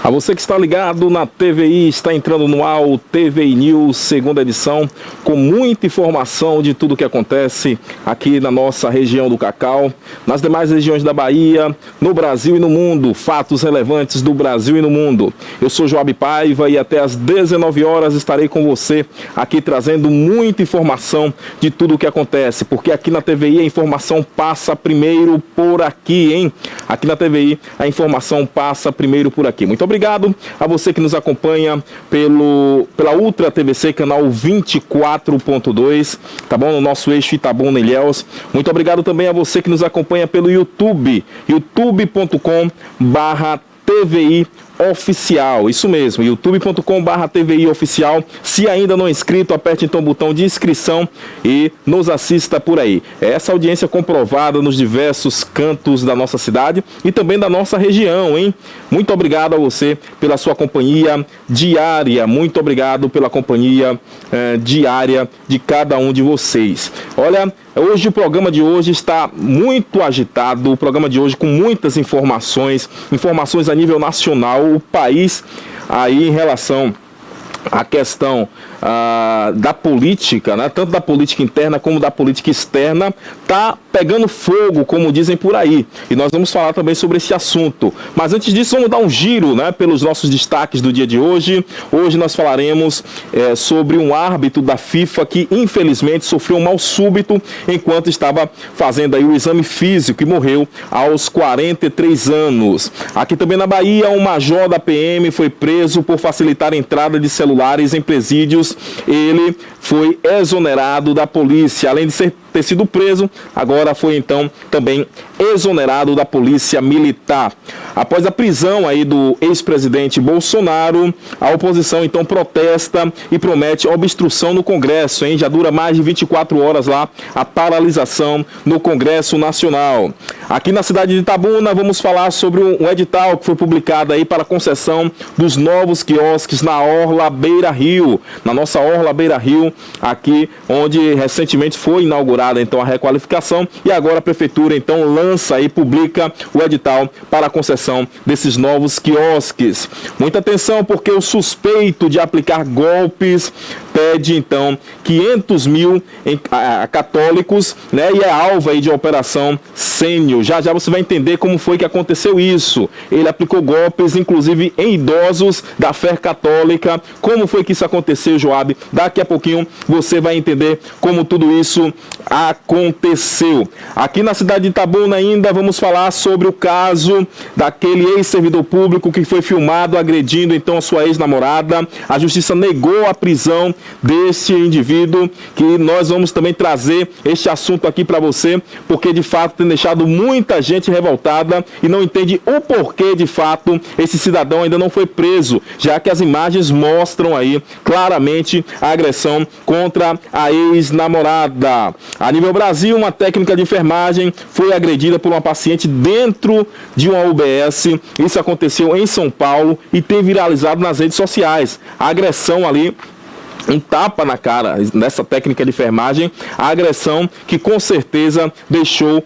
A você que está ligado na TVI, está entrando no ar o TVI News, segunda edição, com muita informação de tudo o que acontece aqui na nossa região do Cacau, nas demais regiões da Bahia, no Brasil e no mundo, fatos relevantes do Brasil e no mundo. Eu sou Joab Paiva e até às 19 horas estarei com você aqui trazendo muita informação de tudo o que acontece, porque aqui na TVI a informação passa primeiro por aqui, hein? Aqui na TVI a informação passa primeiro por aqui. Muito obrigado a você que nos acompanha pela Ultra TVC, canal 24.2, tá bom? No nosso eixo Itabuna Ilhéus. Muito obrigado também a você que nos acompanha pelo YouTube, youtube.com/TVI Oficial, isso mesmo, youtube.com/TVI Oficial. Se ainda não é inscrito, aperte então o botão de inscrição e nos assista por aí. Essa audiência comprovada nos diversos cantos da nossa cidade e também da nossa região, hein? Muito obrigado a você pela sua companhia diária, muito obrigado pela companhia diária de cada um de vocês. Olha, hoje o programa de hoje está muito agitado, o programa de hoje com muitas informações a nível nacional. O país aí em relação à questão da política, né, tanto da política interna como da política externa, tá pegando fogo, como dizem por aí. E nós vamos falar também sobre esse assunto. Mas antes disso, vamos dar um giro, né, pelos nossos destaques do dia de hoje. Hoje nós falaremos sobre um árbitro da FIFA que infelizmente sofreu um mal súbito enquanto estava fazendo aí o exame físico e morreu aos 43 anos. Aqui também na Bahia, um major da PM foi preso por facilitar a entrada de celulares em presídios. Ele foi exonerado da polícia, além de ter sido preso, agora foi então também exonerado da polícia militar. Após a prisão aí do ex-presidente Bolsonaro, a oposição então protesta e promete obstrução no Congresso, hein? Já dura mais de 24 horas lá a paralisação no Congresso Nacional. Aqui na cidade de Itabuna vamos falar sobre um edital que foi publicado aí para a concessão dos novos quiosques na Orla Beira Rio, na nossa Orla Beira Rio, aqui onde recentemente foi inaugurada então a requalificação e agora a prefeitura então lança e publica o edital para a concessão desses novos quiosques. Muita atenção, porque o suspeito de aplicar golpes pede então 500 mil a católicos, né, e é alvo aí de operação Sênior. Já você vai entender como foi que aconteceu isso. Ele aplicou golpes, inclusive em idosos da fé católica. Como foi que isso aconteceu, Joab? Daqui a pouquinho você vai entender como tudo isso aconteceu. Aqui na cidade de Itabuna ainda vamos falar sobre o caso daquele ex-servidor público que foi filmado agredindo então a sua ex-namorada. A justiça negou a prisão desse indivíduo, que nós vamos também trazer este assunto aqui para você, porque de fato tem deixado muita gente revoltada e não entende o porquê de fato esse cidadão ainda não foi preso, já que as imagens mostram aí claramente a agressão contra a ex-namorada. A nível Brasil, uma técnica de enfermagem foi agredida por uma paciente dentro de uma UBS. Isso aconteceu em São Paulo e tem viralizado nas redes sociais. A agressão ali, um tapa na cara nessa técnica de enfermagem, a agressão que com certeza deixou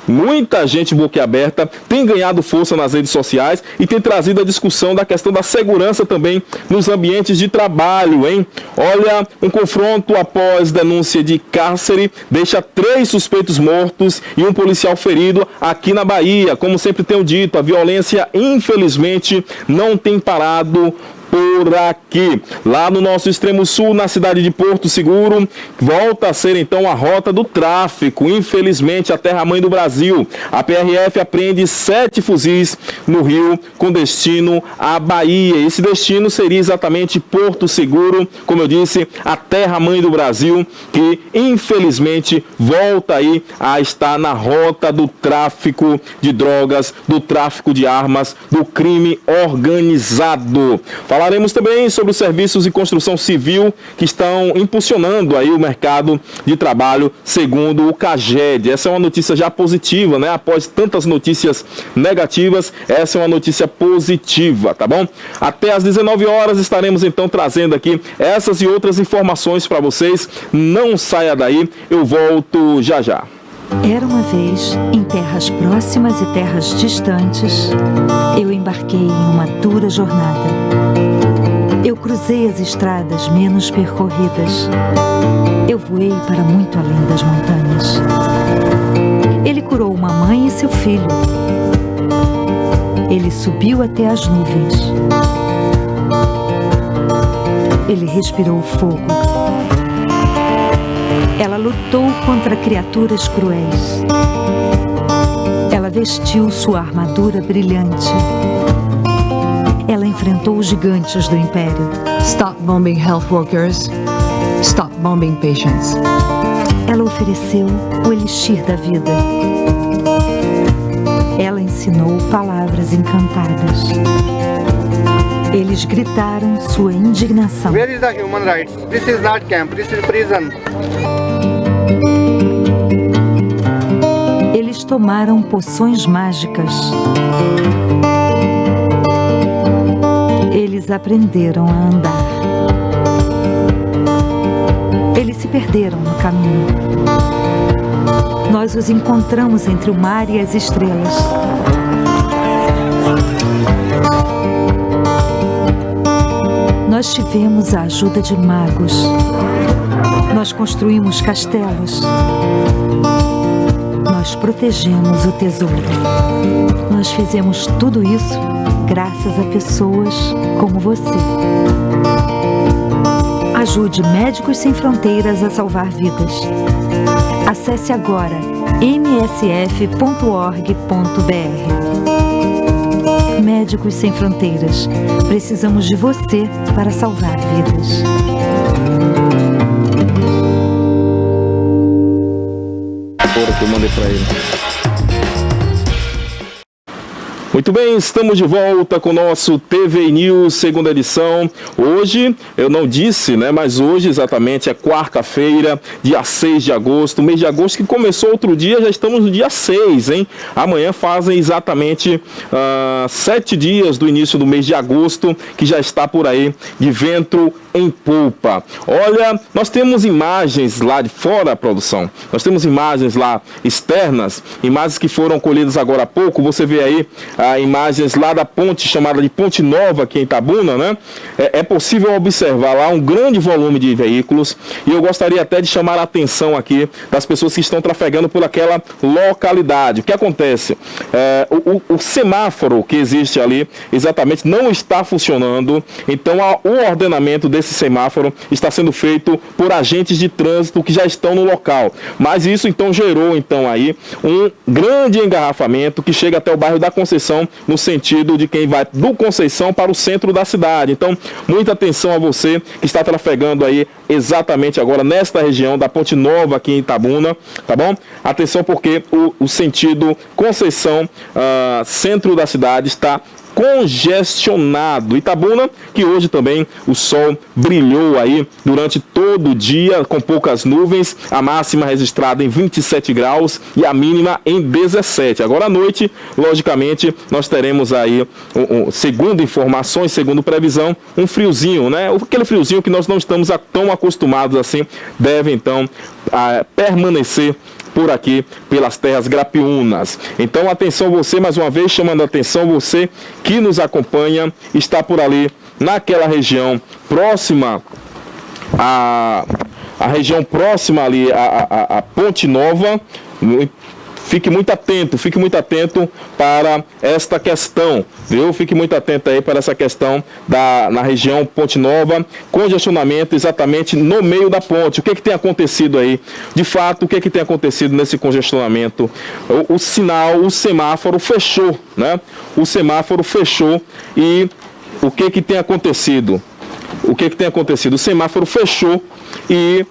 muita gente boquiaberta, tem ganhado força nas redes sociais e tem trazido a discussão da questão da segurança também nos ambientes de trabalho, hein? Olha, um confronto após denúncia de cárcere deixa 3 suspeitos mortos e um policial ferido aqui na Bahia. Como sempre tenho dito, a violência infelizmente não tem parado por aqui. Lá no nosso extremo sul, na cidade de Porto Seguro, volta a ser então a rota do tráfico, infelizmente a terra-mãe do Brasil. A PRF apreende 7 fuzis no Rio com destino à Bahia. Esse destino seria exatamente Porto Seguro, como eu disse, a terra-mãe do Brasil, que infelizmente volta aí a estar na rota do tráfico de drogas, do tráfico de armas, do crime organizado. Falaremos também sobre os serviços de construção civil que estão impulsionando aí o mercado de trabalho, segundo o CAGED. Essa é uma notícia já positiva, né? Após tantas notícias negativas, essa é uma notícia positiva, tá bom? Até às 19 horas estaremos então trazendo aqui essas e outras informações para vocês. Não saia daí, eu volto já já. Era uma vez, em terras próximas e terras distantes, eu embarquei em uma dura jornada. Eu cruzei as estradas menos percorridas. Eu voei para muito além das montanhas. Ele curou uma mãe e seu filho. Ele subiu até as nuvens. Ele respirou fogo. Ela lutou contra criaturas cruéis. Ela vestiu sua armadura brilhante. Ela enfrentou os gigantes do Império. Stop bombing health workers. Stop bombing patients. Ela ofereceu o elixir da vida. Ela ensinou palavras encantadas. Eles gritaram sua indignação. Where is the human rights? This is not camp, this is prison. Eles tomaram poções mágicas. Eles aprenderam a andar. Eles se perderam no caminho. Nós os encontramos entre o mar e as estrelas. Nós tivemos a ajuda de magos. Nós construímos castelos. Nós protegemos o tesouro. Nós fizemos tudo isso graças a pessoas como você. Ajude Médicos Sem Fronteiras a salvar vidas. Acesse agora msf.org.br. Médicos Sem Fronteiras. Precisamos de você para salvar vidas. Que eu mandei para ele. Muito bem, estamos de volta com o nosso TV News, segunda edição. Hoje, eu não disse, né, mas hoje exatamente é quarta-feira, dia 6 de agosto, mês de agosto que começou outro dia, já estamos no dia 6, hein? Amanhã fazem exatamente 7 dias do início do mês de agosto, que já está por aí de vento em polpa. Olha, nós temos imagens lá de fora da produção, nós temos imagens lá externas, imagens que foram colhidas agora há pouco. Você vê aí imagens lá da ponte chamada de Ponte Nova aqui em Itabuna, né? É possível observar lá um grande volume de veículos e eu gostaria até de chamar a atenção aqui das pessoas que estão trafegando por aquela localidade. O que acontece? O semáforo que existe ali exatamente não está funcionando, então o ordenamento desse semáforo está sendo feito por agentes de trânsito que já estão no local, mas isso então gerou então aí um grande engarrafamento que chega até o bairro da Conceição, no sentido de quem vai do Conceição para o centro da cidade. Então, muita atenção a você que está trafegando aí exatamente agora nesta região da Ponte Nova aqui em Itabuna, tá bom? Atenção porque o sentido Conceição, centro da cidade, está congestionado. Itabuna, que hoje também o sol brilhou aí durante todo o dia com poucas nuvens, a máxima registrada em 27 graus e a mínima em 17. Agora à noite, logicamente, nós teremos aí, segundo informações, segundo previsão, um friozinho, né? Aquele friozinho que nós não estamos tão acostumados assim, deve então permanecer por aqui, pelas terras grapiúnas. Então, atenção você, mais uma vez, chamando a atenção você que nos acompanha, está por ali, naquela região próxima a região próxima ali, a Ponte Nova. Fique muito atento para esta questão, viu? Fique muito atento aí para essa questão na região Ponte Nova, congestionamento exatamente no meio da ponte. O que tem acontecido aí? De fato, o que tem acontecido nesse congestionamento? O semáforo fechou, né? O semáforo fechou e o que tem acontecido? O semáforo fechou e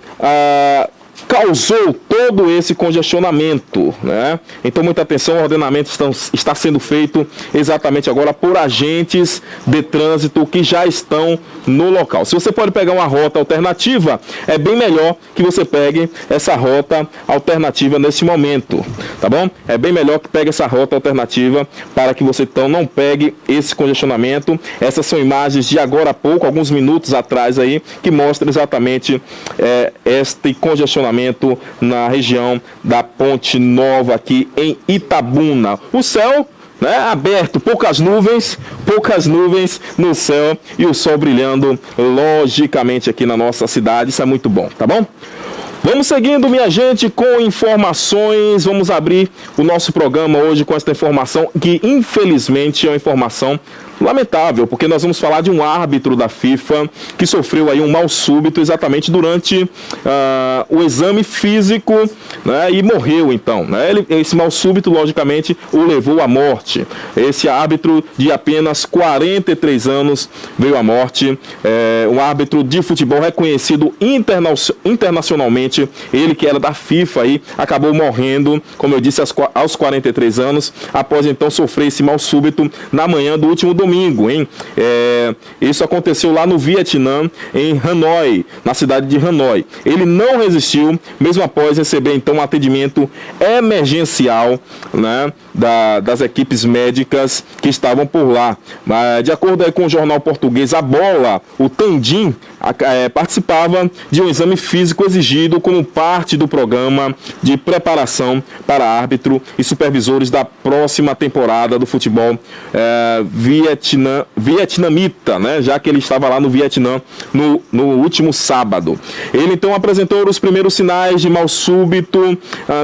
causou todo esse congestionamento, né? Então, muita atenção, o ordenamento está sendo feito exatamente agora por agentes de trânsito que já estão no local. Se você pode pegar uma rota alternativa, é bem melhor que você pegue essa rota alternativa nesse momento, tá bom? É bem melhor que pegue essa rota alternativa para que você então não pegue esse congestionamento. Essas são imagens de agora há pouco, alguns minutos atrás aí, que mostram exatamente este congestionamento cruzamento na região da Ponte Nova aqui em Itabuna. O céu, né, aberto, poucas nuvens no céu e o sol brilhando logicamente aqui na nossa cidade. Isso é muito bom, tá bom? Vamos seguindo, minha gente, com informações. Vamos abrir o nosso programa hoje com esta informação que infelizmente é uma informação lamentável, porque nós vamos falar de um árbitro da FIFA que sofreu aí um mal súbito exatamente durante o exame físico, né, e morreu então, né? Esse mal súbito logicamente o levou à morte. Esse árbitro de apenas 43 anos veio à morte, um árbitro de futebol reconhecido internacionalmente, ele que era da FIFA aí, acabou morrendo, como eu disse, aos 43 anos, após então sofrer esse mal súbito na manhã do último domingo, hein? Isso aconteceu lá no Vietnã, em Hanoi, na cidade de Hanoi. Ele não resistiu, mesmo após receber então um atendimento emergencial, né, das equipes médicas que estavam por lá. De acordo aí com o jornal português A Bola, o Tandim participava de um exame físico exigido como parte do programa de preparação para árbitro e supervisores da próxima temporada do futebol vietnamita, né, já que ele estava lá no Vietnã no último sábado. Ele então apresentou os primeiros sinais de mal súbito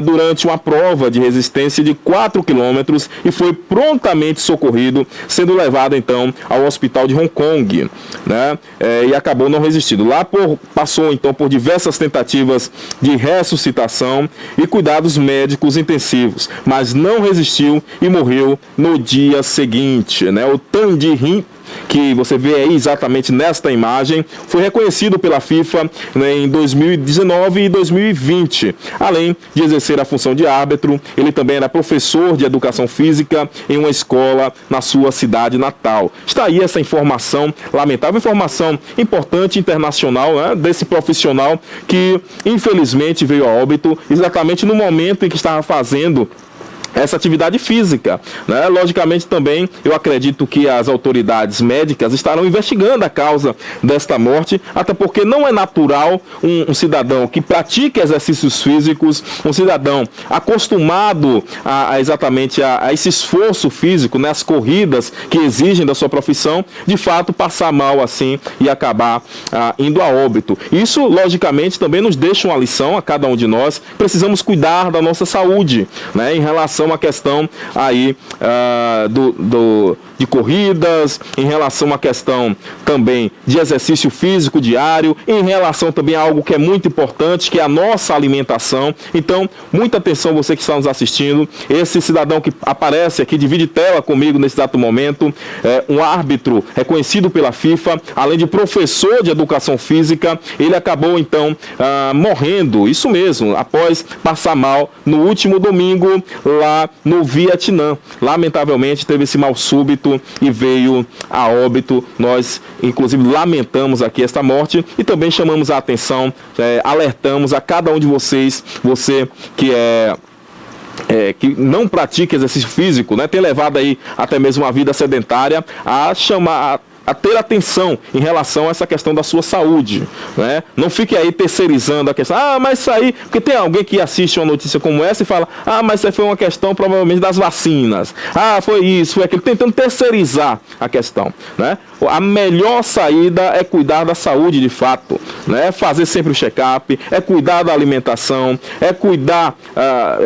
durante uma prova de resistência de 4 quilômetros e foi prontamente socorrido, sendo levado então ao hospital de Hong Kong, né, e acabou não resistindo. Lá passou então por diversas tentativas de ressuscitação e cuidados médicos intensivos, mas não resistiu e morreu no dia seguinte, né? O Tan Di Hin, que você vê aí exatamente nesta imagem, foi reconhecido pela FIFA, né, em 2019 e 2020. Além de exercer a função de árbitro, ele também era professor de educação física em uma escola na sua cidade natal. Está aí essa informação, lamentável informação importante internacional, né, desse profissional que infelizmente veio a óbito exatamente no momento em que estava fazendo essa atividade física, né? Logicamente também eu acredito que as autoridades médicas estarão investigando a causa desta morte, até porque não é natural um cidadão que pratica exercícios físicos, um cidadão acostumado exatamente a esse esforço físico, né, as corridas que exigem da sua profissão, de fato passar mal assim e acabar indo a óbito. Isso logicamente também nos deixa uma lição a cada um de nós. Precisamos cuidar da nossa saúde, né, em relação à questão aí de corridas, em relação à questão também de exercício físico diário, em relação também a algo que é muito importante, que é a nossa alimentação. Então, muita atenção você que está nos assistindo. Esse cidadão que aparece aqui, divide tela comigo nesse exato momento, um árbitro reconhecido pela FIFA, além de professor de educação física, ele acabou então morrendo, isso mesmo, após passar mal no último domingo lá no Vietnã. Lamentavelmente teve esse mal súbito e veio a óbito. Nós inclusive lamentamos aqui esta morte e também chamamos a atenção, alertamos a cada um de vocês, você que que não pratica exercício físico, né, tem levado aí até mesmo uma vida sedentária, a ter atenção em relação a essa questão da sua saúde, né? Não fique aí terceirizando a questão, mas isso aí, porque tem alguém que assiste uma notícia como essa e fala, mas isso aí foi uma questão provavelmente das vacinas, foi isso, foi aquilo, tentando terceirizar a questão, né? A melhor saída é cuidar da saúde de fato, né? Fazer sempre o check-up, cuidar da alimentação,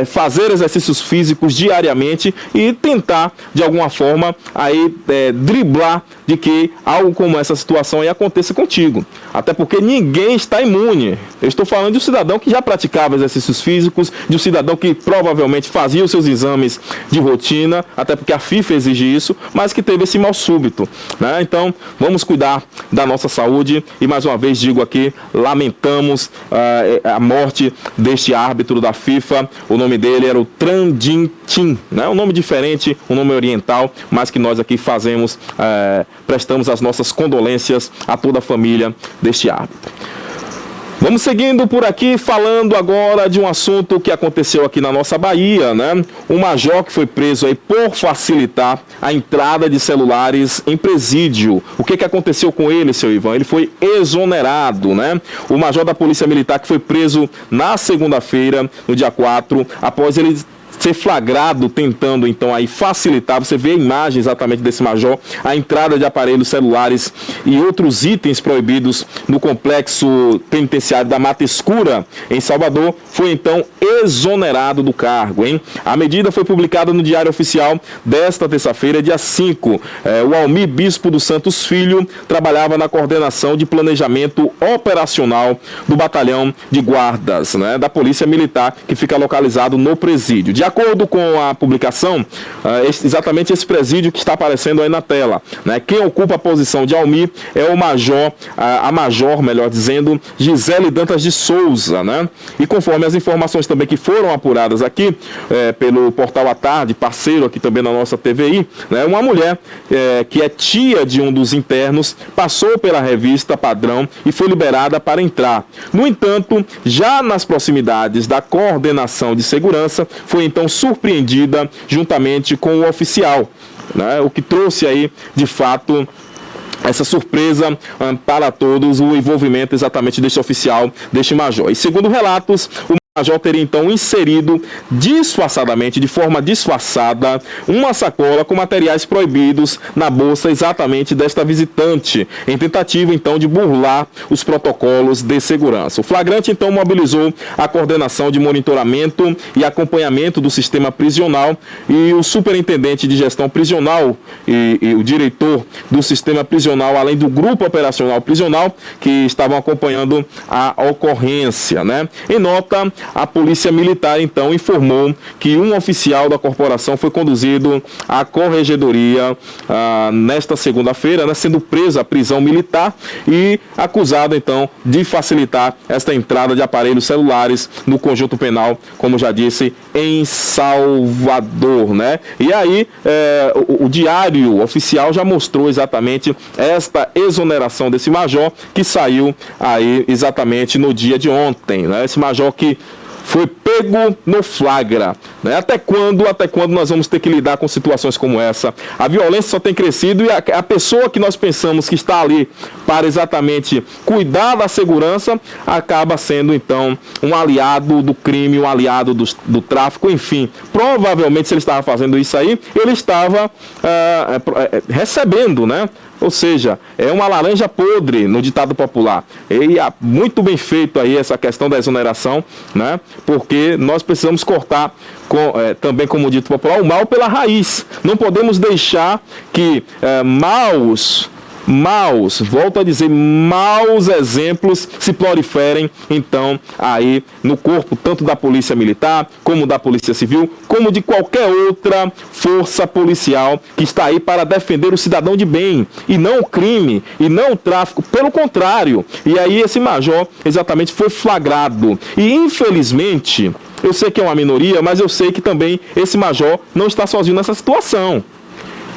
fazer exercícios físicos diariamente e tentar de alguma forma aí driblar de que algo como essa situação aí aconteça contigo. Até porque ninguém está imune. Eu estou falando de um cidadão que já praticava exercícios físicos, de um cidadão que provavelmente fazia os seus exames de rotina, até porque a FIFA exige isso, mas que teve esse mal súbito, né? Então, vamos cuidar da nossa saúde e mais uma vez digo aqui, lamentamos a morte deste árbitro da FIFA. O nome dele era o Tran Dinh Tin, né? Um nome diferente, um nome oriental, mas que nós aqui prestamos as nossas condolências a toda a família deste árbitro. Vamos seguindo por aqui, falando agora de um assunto que aconteceu aqui na nossa Bahia, né? Um major que foi preso aí por facilitar a entrada de celulares em presídio. O que aconteceu com ele, seu Ivan? Ele foi exonerado, né? O major da Polícia Militar que foi preso na segunda-feira, no dia 4, após ele ser flagrado tentando então aí facilitar, você vê a imagem exatamente desse major, a entrada de aparelhos celulares e outros itens proibidos no complexo penitenciário da Mata Escura, em Salvador, foi então exonerado do cargo, hein? A medida foi publicada no Diário Oficial desta terça-feira, dia 5. O Almir Bispo dos Santos Filho trabalhava na coordenação de planejamento operacional do batalhão de guardas, né, da Polícia Militar, que fica localizado no presídio. De acordo com a publicação, exatamente esse presídio que está aparecendo aí na tela, né? Quem ocupa a posição de Almir é o major, a major, melhor dizendo, Gisele Dantas de Souza, né? E conforme as informações também que foram apuradas aqui pelo portal A Tarde, parceiro aqui também na nossa TVI, né? Uma mulher que é tia de um dos internos passou pela revista Padrão e foi liberada para entrar. No entanto, já nas proximidades da coordenação de segurança, foi então surpreendida juntamente com o oficial, né? O que trouxe aí, de fato, essa surpresa para todos, o envolvimento exatamente deste oficial, deste major. E segundo relatos, o major teria então inserido disfarçadamente, de forma disfarçada, uma sacola com materiais proibidos na bolsa exatamente desta visitante, em tentativa então de burlar os protocolos de segurança. O flagrante então mobilizou a coordenação de monitoramento e acompanhamento do sistema prisional e o superintendente de gestão prisional e o diretor do sistema prisional, além do grupo operacional prisional, que estavam acompanhando a ocorrência, né? Em nota, a Polícia Militar, então, informou que um oficial da corporação foi conduzido à corregedoria nesta segunda-feira, né, sendo preso à prisão militar e acusado, então, de facilitar esta entrada de aparelhos celulares no conjunto penal, como já disse, em Salvador, né? E aí, o Diário Oficial já mostrou exatamente esta exoneração desse major que saiu aí exatamente no dia de ontem, né? Esse major que foi pego no flagra, né? Até quando nós vamos ter que lidar com situações como essa? A violência só tem crescido e a pessoa que nós pensamos que está ali para exatamente cuidar da segurança acaba sendo então um aliado do crime, um aliado do tráfico, enfim. Provavelmente, se ele estava fazendo isso aí, ele estava recebendo, né? Ou seja, é uma laranja podre no ditado popular. E muito bem feito aí essa questão da exoneração, né? Porque nós precisamos cortar, também como dito popular, o mal pela raiz. Não podemos deixar que volto a dizer, maus exemplos se proliferem, então, aí no corpo tanto da Polícia Militar, como da Polícia Civil, como de qualquer outra força policial que está aí para defender o cidadão de bem, e não o crime, e não o tráfico, pelo contrário. E aí esse major exatamente foi flagrado. E infelizmente, eu sei que é uma minoria, mas eu sei que também esse major não está sozinho nessa situação.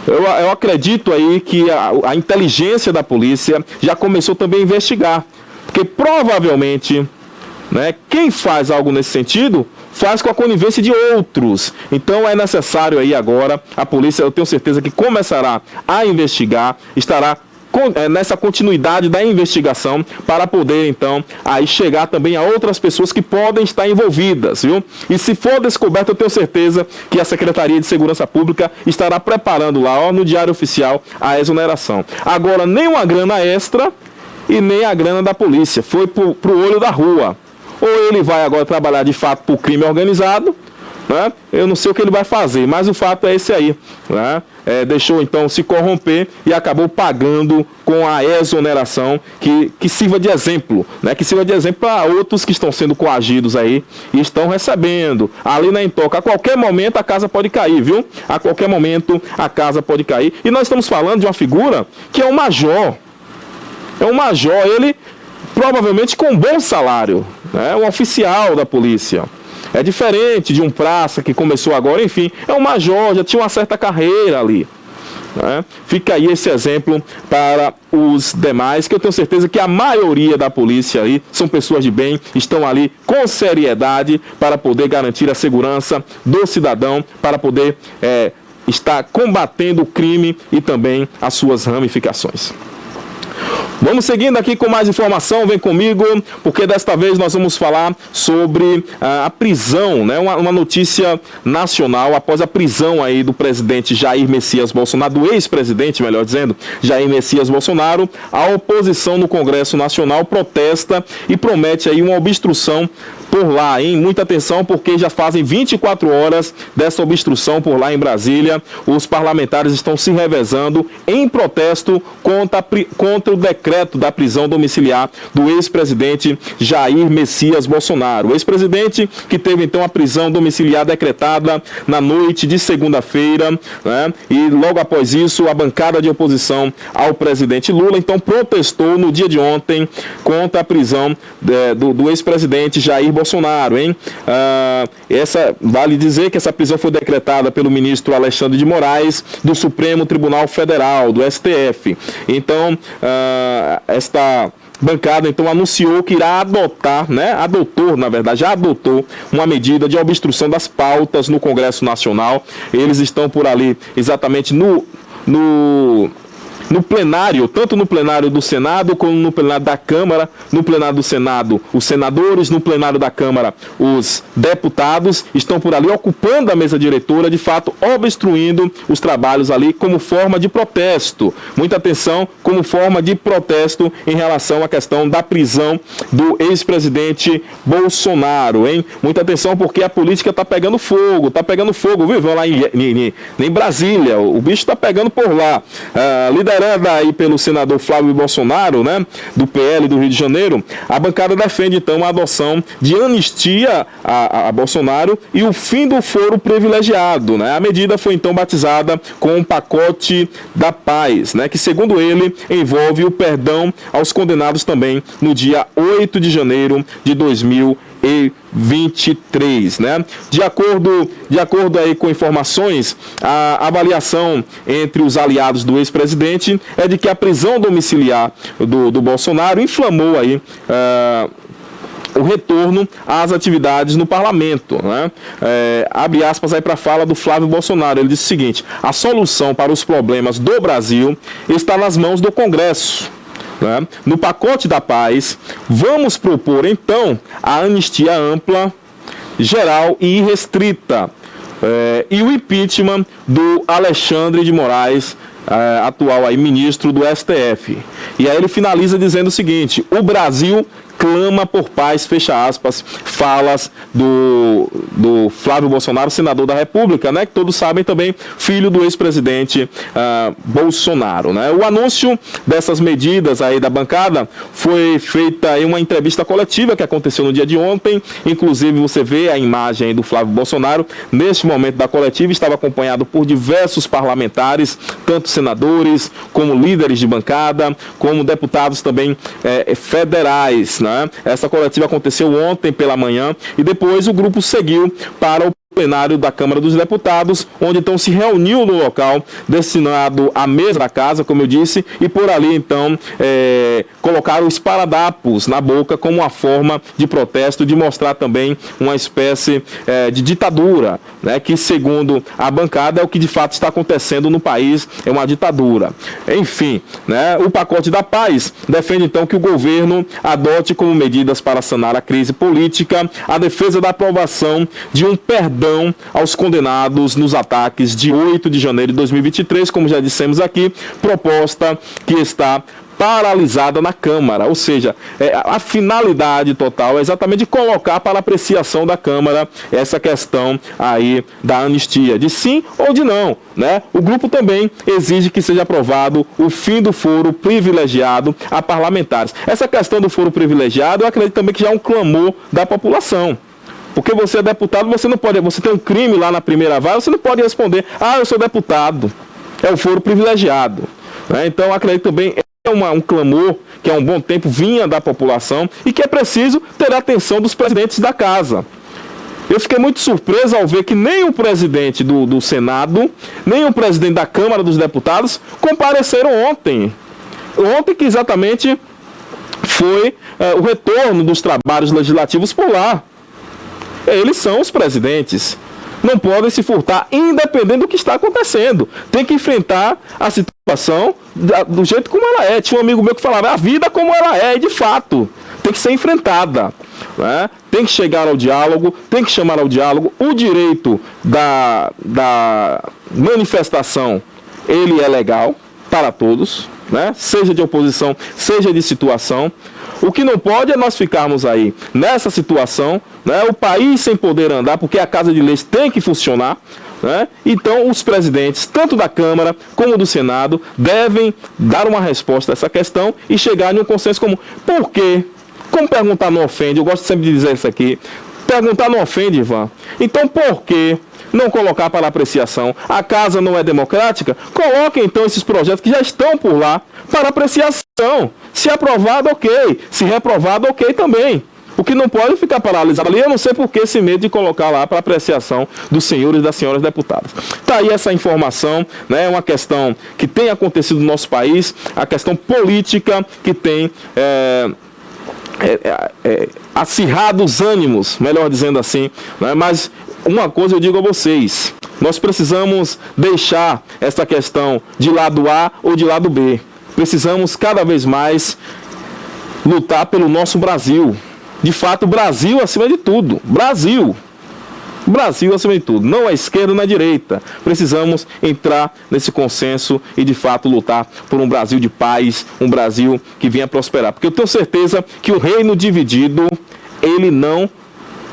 Eu acredito aí que a inteligência da polícia já começou também a investigar. Porque provavelmente, né, quem faz algo nesse sentido, faz com a conivência de outros. Então é necessário aí agora, a polícia, eu tenho certeza que começará a investigar, estará nessa continuidade da investigação para poder então aí chegar também a outras pessoas que podem estar envolvidas, viu? E se for descoberto, eu tenho certeza que a Secretaria de Segurança Pública estará preparando lá, no Diário Oficial, a exoneração. Agora, nem uma grana extra e nem a grana da polícia, foi pro olho da rua. Ou ele vai agora trabalhar de fato por crime organizado, né? Eu não sei o que ele vai fazer, mas o fato é esse aí, né? Deixou então se corromper e acabou pagando com a exoneração que sirva de exemplo, né? Que sirva de exemplo para outros que estão sendo coagidos aí e estão recebendo ali na Intoca. A qualquer momento a casa pode cair, viu? A qualquer momento a casa pode cair. E nós estamos falando de uma figura que é um major. É um major, ele provavelmente com um bom salário, né? Um oficial da polícia. É diferente de um praça que começou agora, enfim, é um major, já tinha uma certa carreira ali. né? Fica aí esse exemplo para os demais, que eu tenho certeza que a maioria da polícia aí são pessoas de bem, estão ali com seriedade para poder garantir a segurança do cidadão, para poder estar combatendo o crime e também as suas ramificações. Vamos seguindo aqui com mais informação, vem comigo, porque desta vez nós vamos falar sobre a prisão, né? Uma notícia nacional após a prisão aí do presidente Jair Messias Bolsonaro, do ex-presidente, melhor dizendo, Jair Messias Bolsonaro. A oposição no Congresso Nacional protesta e promete aí uma obstrução por lá, hein? Muita atenção, porque já fazem 24 horas dessa obstrução por lá em Brasília. Os parlamentares estão se revezando em protesto contra o decreto da prisão domiciliar do ex-presidente Jair Messias Bolsonaro. O ex-presidente que teve então a prisão domiciliar decretada na noite de segunda-feira, né? E logo após isso a bancada de oposição ao presidente Lula então protestou no dia de ontem contra a prisão do ex-presidente Jair Bolsonaro, hein? Vale dizer que essa prisão foi decretada pelo ministro Alexandre de Moraes do Supremo Tribunal Federal, do STF. Então, esta bancada então anunciou que irá adotar, né? Já adotou uma medida de obstrução das pautas no Congresso Nacional. Eles estão por ali exatamente no plenário, tanto no plenário do Senado como no plenário da Câmara. No plenário do Senado, os senadores, no plenário da Câmara, os deputados estão por ali ocupando a mesa diretora, de fato obstruindo os trabalhos ali como forma de protesto. Muita atenção, como forma de protesto em relação à questão da prisão do ex-presidente Bolsonaro, hein? Muita atenção, porque a política está pegando fogo, viu? Vão lá em Brasília, o bicho está pegando por lá. Liderada aí pelo senador Flávio Bolsonaro, né, do PL do Rio de Janeiro, a bancada defende então a adoção de anistia a Bolsonaro e o fim do foro privilegiado, né? A medida foi então batizada com o pacote da paz, né, que segundo ele envolve o perdão aos condenados também no dia 8 de janeiro de 2023, né? De acordo aí com informações, a avaliação entre os aliados do ex-presidente é de que a prisão domiciliar do Bolsonaro inflamou aí o retorno às atividades no parlamento, né? Abre aspas aí para a fala do Flávio Bolsonaro. Ele disse o seguinte: a solução para os problemas do Brasil está nas mãos do Congresso. No pacote da paz, vamos propor então a anistia ampla, geral e irrestrita, e o impeachment do Alexandre de Moraes, atual aí ministro do STF. E aí ele finaliza dizendo o seguinte: o Brasil clama por paz, fecha aspas, falas do Flávio Bolsonaro, senador da República, né, que todos sabem também, filho do ex-presidente Bolsonaro, né. O anúncio dessas medidas aí da bancada foi feita em uma entrevista coletiva que aconteceu no dia de ontem. Inclusive você vê a imagem aí do Flávio Bolsonaro neste momento da coletiva, estava acompanhado por diversos parlamentares, tanto senadores como líderes de bancada, como deputados também federais, né? Essa coletiva aconteceu ontem pela manhã e depois o grupo seguiu para o plenário da Câmara dos Deputados, onde então se reuniu no local destinado à mesa da casa, como eu disse, e por ali então colocaram esparadapos na boca como uma forma de protesto, de mostrar também uma espécie de ditadura, né, que segundo a bancada é o que de fato está acontecendo no país, é uma ditadura. Enfim, né, o pacote da paz defende então que o governo adote como medidas para sanar a crise política a defesa da aprovação de um perdão aos condenados nos ataques de 8 de janeiro de 2023, como já dissemos aqui, proposta que está paralisada na Câmara, ou seja, a finalidade total é exatamente de colocar para apreciação da Câmara essa questão aí da anistia, de sim ou de não, né? O grupo também exige que seja aprovado o fim do foro privilegiado a parlamentares. Essa questão do foro privilegiado, eu acredito também que já é um clamor da população. Porque você é deputado, você não pode, você tem um crime lá na primeira vara, você não pode responder: eu sou deputado. É o foro privilegiado, né? Então, acredito também um clamor que há um bom tempo vinha da população e que é preciso ter a atenção dos presidentes da casa. Eu fiquei muito surpreso ao ver que nem o presidente do Senado, nem o presidente da Câmara dos Deputados compareceram ontem. Ontem que exatamente foi o retorno dos trabalhos legislativos por lá. Eles são os presidentes. Não podem se furtar, independente do que está acontecendo. Tem que enfrentar a situação do jeito como ela é. Tinha um amigo meu que falava, a vida como ela é, e de fato, tem que ser enfrentada. Né? Tem que chegar ao diálogo, tem que chamar ao diálogo. O direito da manifestação, ele é legal para todos, né? Seja de oposição, seja de situação. O que não pode é nós ficarmos aí nessa situação, né? O país sem poder andar, porque a Casa de Leis tem que funcionar, né? Então os presidentes, tanto da Câmara como do Senado, devem dar uma resposta a essa questão e chegar em um consenso comum. Por quê? Como perguntar não ofende, eu gosto sempre de dizer isso aqui, perguntar não ofende, Ivan. Então por que não colocar para apreciação? A casa não é democrática? Coloque então esses projetos que já estão por lá para apreciação. Se aprovado, ok. Se reprovado, ok também. O que não pode é ficar paralisado ali, eu não sei por que esse medo de colocar lá para apreciação dos senhores e das senhoras deputadas. Está aí essa informação, né? É uma questão que tem acontecido no nosso país, a questão política que tem acirrado os ânimos, melhor dizendo assim, né? Mas uma coisa eu digo a vocês, nós precisamos deixar essa questão de lado A ou de lado B. Precisamos cada vez mais lutar pelo nosso Brasil. De fato, Brasil acima de tudo. Brasil acima de tudo. Não a esquerda nem a direita. Precisamos entrar nesse consenso e de fato lutar por um Brasil de paz, um Brasil que venha prosperar. Porque eu tenho certeza que o reino dividido, ele não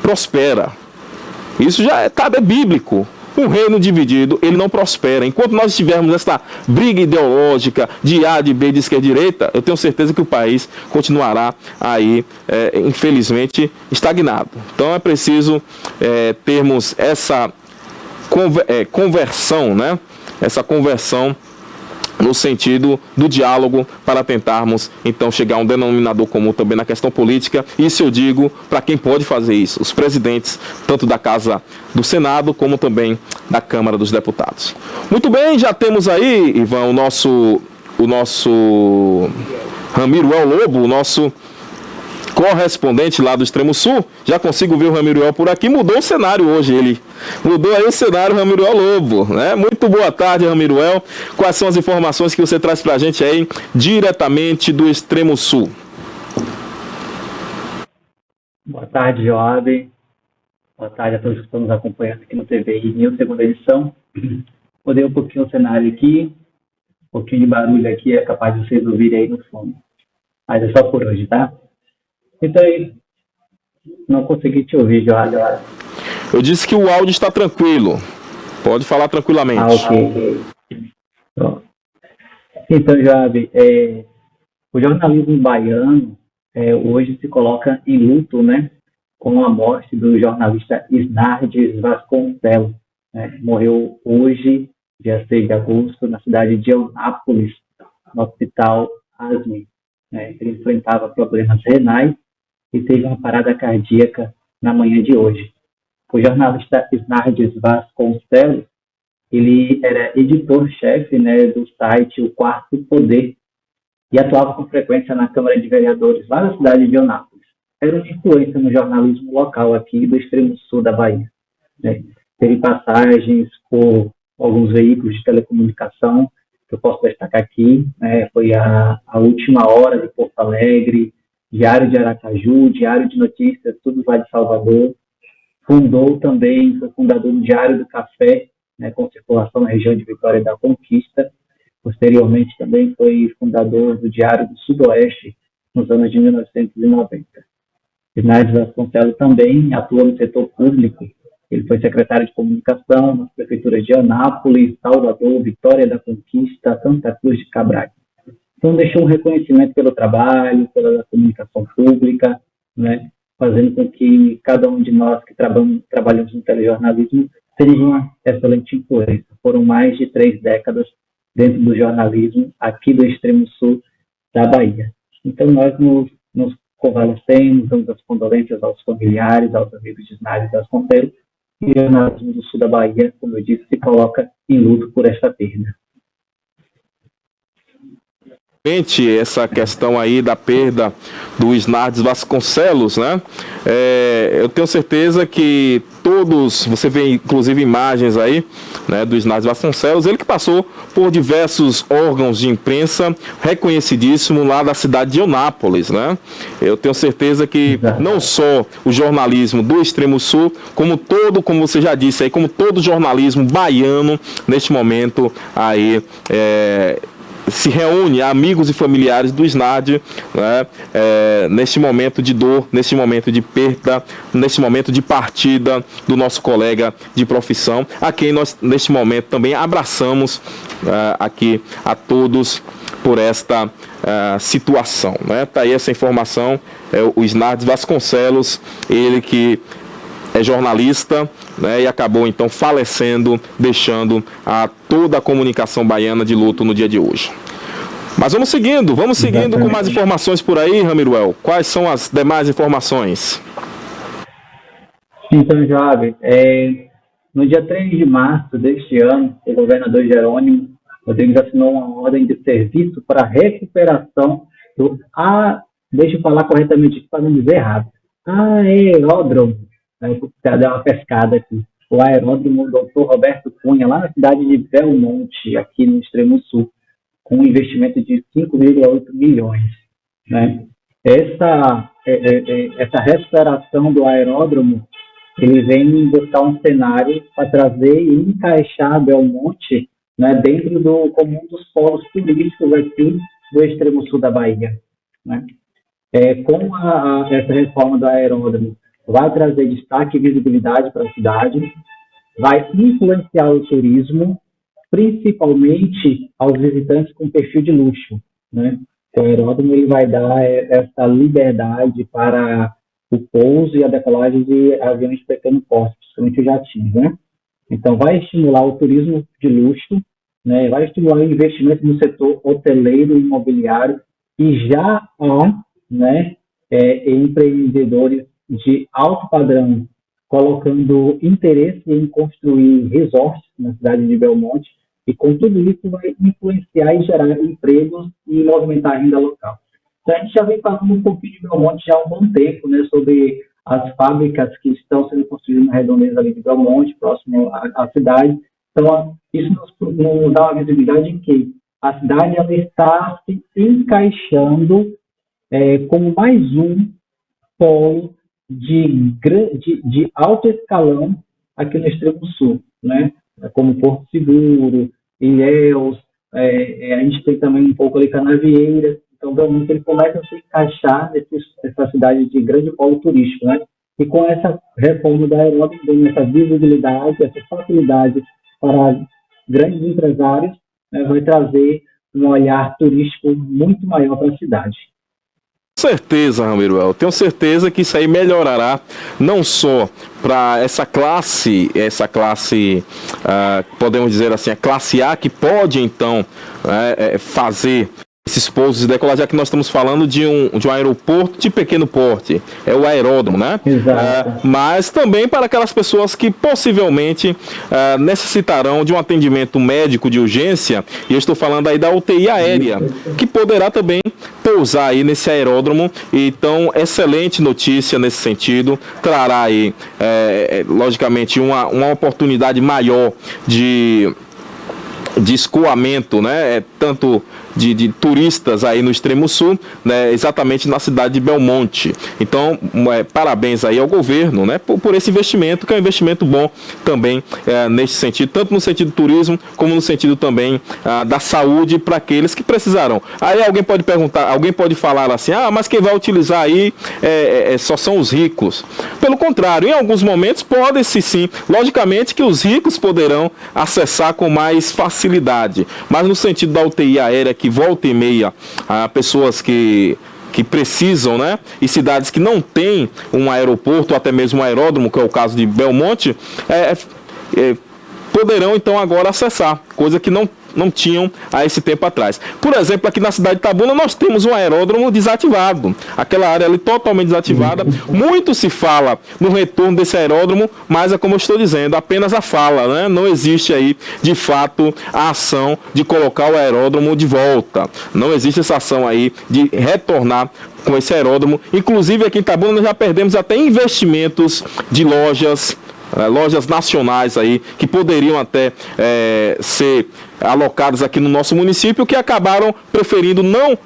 prospera. Isso já é bíblico. Um reino dividido, ele não prospera. Enquanto nós estivermos nessa briga ideológica de A, de B, de esquerda e direita, eu tenho certeza que o país continuará aí, infelizmente, estagnado. Então é preciso termos essa conversão, né? Essa conversão no sentido do diálogo para tentarmos, então, chegar a um denominador comum também na questão política. Isso eu digo para quem pode fazer isso, os presidentes, tanto da Casa do Senado, como também da Câmara dos Deputados. Muito bem, já temos aí, Ivan, o nosso Ramiruel Lobo, o nosso correspondente lá do Extremo Sul. Já consigo ver o Ramiruel por aqui. Mudou o cenário hoje, ele mudou aí o cenário, Ramiruel Lobo, né? Muito boa tarde, Ramiruel. Quais são as informações que você traz pra gente aí diretamente do Extremo Sul? Boa tarde, Joab. Boa tarde a todos que estão nos acompanhando aqui no TVI News, segunda edição. Mudei um pouquinho o cenário aqui, um pouquinho de barulho aqui é capaz de vocês ouvirem aí no fundo. Mas é só por hoje, tá? Então, não consegui te ouvir, Joab. Eu disse que o áudio está tranquilo. Pode falar tranquilamente. Ok. Pronto. Então, Joab, o jornalismo baiano hoje se coloca em luto, né? Com a morte do jornalista Isnardes Vasconcelos. Morreu hoje, dia 6 de agosto, na cidade de Eunápolis, no hospital Asme. Ele enfrentava problemas renais e teve uma parada cardíaca na manhã de hoje. O jornalista Isnardes Vasconcelos, ele era editor-chefe, né, do site O Quarto Poder e atuava com frequência na Câmara de Vereadores lá na cidade de Eunápolis. Era uma influência no jornalismo local aqui do extremo sul da Bahia. Teve passagens por alguns veículos de telecomunicação, que eu posso destacar aqui, foi a Última Hora de Porto Alegre, Diário de Aracaju, Diário de Notícias, tudo lá de Salvador. Foi fundador do Diário do Café, com circulação na região de Vitória da Conquista. Posteriormente também foi fundador do Diário do Sudoeste, nos anos de 1990. Isnardes Vasconcelos também atuou no setor público. Ele foi secretário de comunicação nas prefeituras de Anápolis, Salvador, Vitória da Conquista, Santa Cruz de Cabrais. Então, deixou um reconhecimento pelo trabalho, pela comunicação pública, fazendo com que cada um de nós que trabalhamos no telejornalismo seja uma excelente influência. Foram mais de 3 décadas dentro do jornalismo aqui do extremo sul da Bahia. Então, nós nos convalescemos, damos as condolências aos familiares, aos amigos de Isnário e Vasconcelos, e o jornalismo do sul da Bahia, como eu disse, se coloca em luto por esta perda. Essa questão aí da perda do Isnardes Vasconcelos, né? Eu tenho certeza que todos, você vê inclusive imagens aí, né, do Isnardes Vasconcelos, ele que passou por diversos órgãos de imprensa reconhecidíssimo lá da cidade de Eunápolis, né? Eu tenho certeza que não só o jornalismo do Extremo Sul, como você já disse aí, como todo jornalismo baiano neste momento aí, se reúne amigos e familiares do Isnardes, né, neste momento de dor, neste momento de perda, neste momento de partida do nosso colega de profissão, a quem nós neste momento também abraçamos aqui a todos por esta situação, né? Tá aí essa informação, o Isnardes Vasconcelos, ele que é jornalista, né, e acabou então falecendo, deixando toda a comunicação baiana de luto no dia de hoje. Mas vamos seguindo com mais informações por aí, Ramiruel. Quais são as demais informações? Então, Joab, no dia 3 de março deste ano, o governador Jerônimo Rodrigues assinou uma ordem de serviço para a recuperação do deixa eu falar corretamente para não dizer errado, aeródromo. Deu uma pescada aqui. O aeródromo Dr. Roberto Cunha, lá na cidade de Belmonte, aqui no Extremo Sul, com um investimento de 5,8 milhões. Né? Essa recuperação do aeródromo, ele vem buscar um cenário para trazer e encaixar Belmonte, né, dentro do comum dos polos turísticos aqui do Extremo Sul da Bahia. Né? Com essa reforma do aeródromo, vai trazer destaque e visibilidade para a cidade, vai influenciar o turismo, principalmente aos visitantes com perfil de luxo, né? O aeródromo ele vai dar essa liberdade para o pouso e a decolagem de aviões de pequeno porte, principalmente os jatinhos, né? Então, vai estimular o turismo de luxo, né? Vai estimular o investimento no setor hoteleiro e imobiliário, e já há, né, empreendedores de alto padrão colocando interesse em construir resorts na cidade de Belmonte, e com tudo isso vai influenciar e gerar empregos e movimentar a renda local. Então, a gente já vem falando um pouquinho de Belmonte já há um bom tempo, né, sobre as fábricas que estão sendo construídas na redondeza ali de Belmonte, próximo à cidade. Então, isso nos dá uma visibilidade em que a cidade ela está se encaixando como mais um polo de alto escalão aqui no Extremo Sul, né? Como Porto Seguro, Ilhéus, a gente tem também um pouco ali Canavieira. Então, realmente, ele começa a se encaixar nessa cidade de grande polo turístico, né? E com essa reforma da aeródromo, dando essa visibilidade, essa facilidade para grandes empresários, né, vai trazer um olhar turístico muito maior para a cidade. Com certeza, Ramiruel, tenho certeza que isso aí melhorará não só para essa classe, podemos dizer assim, a classe A, que pode então fazer esses pousos de decolagem, já que nós estamos falando de um aeroporto de pequeno porte, é o aeródromo, né? Exato. Mas também para aquelas pessoas que possivelmente necessitarão de um atendimento médico de urgência, e eu estou falando aí da UTI aérea, que poderá também pousar aí nesse aeródromo. Então, excelente notícia nesse sentido, trará aí, logicamente, uma oportunidade maior de escoamento, né? Tanto de turistas aí no Extremo Sul, né, exatamente na cidade de Belmonte. Então, parabéns aí ao governo, né, por esse investimento, que é um investimento bom também nesse sentido, tanto no sentido do turismo, como no sentido também da saúde para aqueles que precisarão. Aí alguém pode perguntar, alguém pode falar assim, mas quem vai utilizar aí só são os ricos. Pelo contrário, em alguns momentos pode-se sim, logicamente que os ricos poderão acessar com mais facilidade, mas no sentido da UTI aérea, que volta e meia a pessoas que precisam, né? E cidades que não têm um aeroporto, ou até mesmo um aeródromo, que é o caso de Belmonte, poderão então agora acessar, coisa que não não tinham há esse tempo atrás. Por exemplo, aqui na cidade de Itabuna nós temos um aeródromo desativado, aquela área ali totalmente desativada. Muito se fala no retorno desse aeródromo, mas é como eu estou dizendo, apenas a fala, né? Não existe aí, de fato, a ação de colocar o aeródromo de volta. Não existe essa ação aí de retornar com esse aeródromo. Inclusive aqui em Itabuna nós já perdemos até investimentos de lojas nacionais aí, que poderiam até ser alocadas aqui no nosso município, que acabaram preferindo não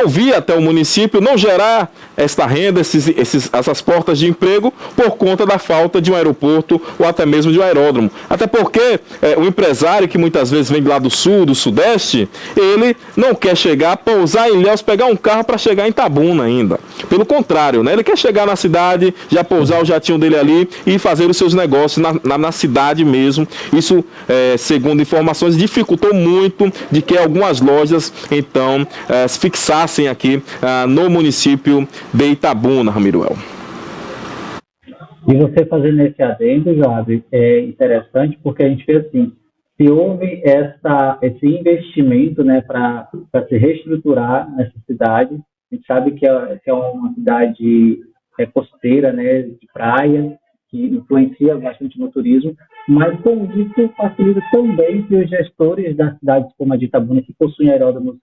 vir até o município, não gerar esta renda, essas portas de emprego, por conta da falta de um aeroporto ou até mesmo de um aeródromo. Até porque o empresário, que muitas vezes vem lá do sul, do sudeste, ele não quer chegar, pousar em Ilhéus, pegar um carro para chegar em Itabuna ainda. Pelo contrário, né? Ele quer chegar na cidade, já pousar o jatinho dele ali e fazer os seus negócios na cidade mesmo. Isso, segundo informações, dificultou muito de que algumas lojas, então, se fixassem aqui no município de Itabuna, Ramiruel. E você fazendo esse adendo, Joab, é interessante porque a gente vê assim, se houve esse investimento, né, para se reestruturar essa cidade, a gente sabe que é uma cidade costeira, né, de praia, que influencia bastante no turismo, mas com isso facilita também que os gestores das cidades como a de Itabuna, que possuem aeródromos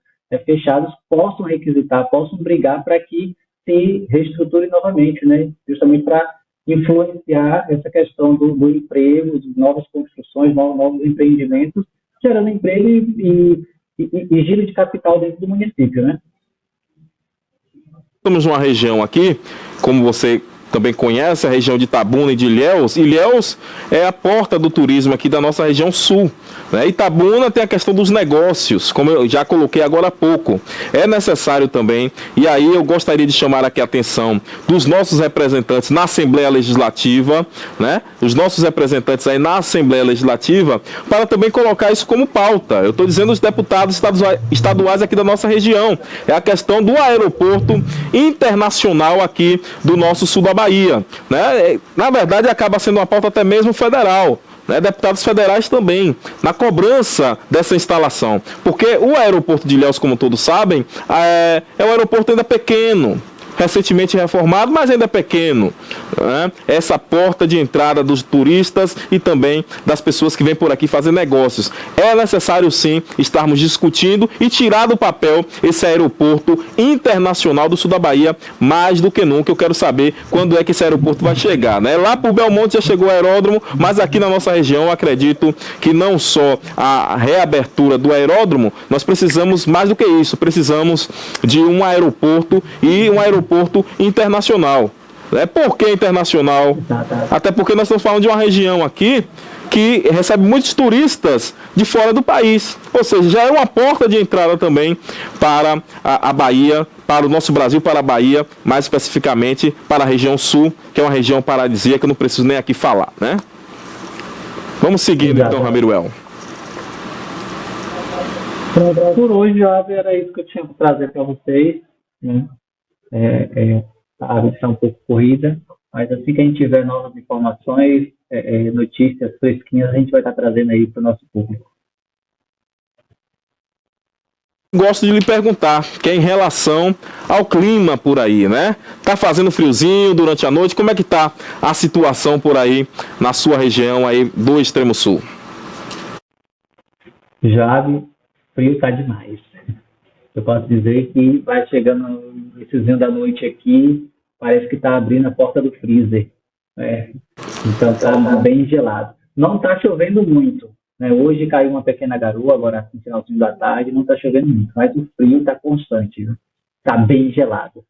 fechados, possam requisitar, possam brigar para que se reestruture novamente, né? Justamente para influenciar essa questão do emprego, de novas construções, novos empreendimentos, gerando emprego e giro de capital dentro do município, né? Estamos numa região aqui, como você também conhece, a região de Itabuna e de Ilhéus. Ilhéus é a porta do turismo aqui da nossa região sul, né? Itabuna tem a questão dos negócios, como eu já coloquei agora há pouco. É necessário também, e aí eu gostaria de chamar aqui a atenção dos nossos representantes na Assembleia Legislativa, né? Os nossos representantes aí na Assembleia Legislativa, para também colocar isso como pauta. Eu estou dizendo os deputados estaduais aqui da nossa região. É a questão do aeroporto internacional aqui do nosso sul da Bahia, né? Na verdade, acaba sendo uma pauta até mesmo federal, né? Deputados federais também, na cobrança dessa instalação. Porque o aeroporto de Ilhéus, como todos sabem, é um aeroporto ainda pequeno, recentemente reformado, mas ainda pequeno, né? Essa porta de entrada dos turistas e também das pessoas que vêm por aqui fazer negócios. É necessário sim estarmos discutindo e tirar do papel esse aeroporto internacional do sul da Bahia, mais do que nunca. Eu quero saber quando é que esse aeroporto vai chegar, né? Lá por Belmonte já chegou o aeródromo, mas aqui na nossa região eu acredito que não só a reabertura do aeródromo, nós precisamos mais do que isso, precisamos de um aeroporto e um aeroporto internacional. Por que internacional? Até porque nós estamos falando de uma região aqui que recebe muitos turistas de fora do país. Ou seja, já é uma porta de entrada também para a Bahia, para o nosso Brasil, para a Bahia, mais especificamente para a região sul, que é uma região paradisíaca, que eu não preciso nem aqui falar, né? Vamos seguindo então, Ramiruel. Por hoje, era isso que eu tinha para trazer para vocês, né? A vida está um pouco corrida, mas assim que a gente tiver novas informações, notícias fresquinhas, a gente vai estar trazendo aí para o nosso público. Gosto de lhe perguntar, que é em relação ao clima por aí, né? Tá fazendo friozinho durante a noite, como é que tá a situação por aí na sua região aí do extremo sul? Jabe, frio está demais. Eu posso dizer que vai chegando essezinho da noite aqui, parece que está abrindo a porta do freezer. Então está bem gelado. Não está chovendo muito, né? Hoje caiu uma pequena garoa, agora no finalzinho da tarde, não está chovendo muito, mas o frio está constante, está bem gelado.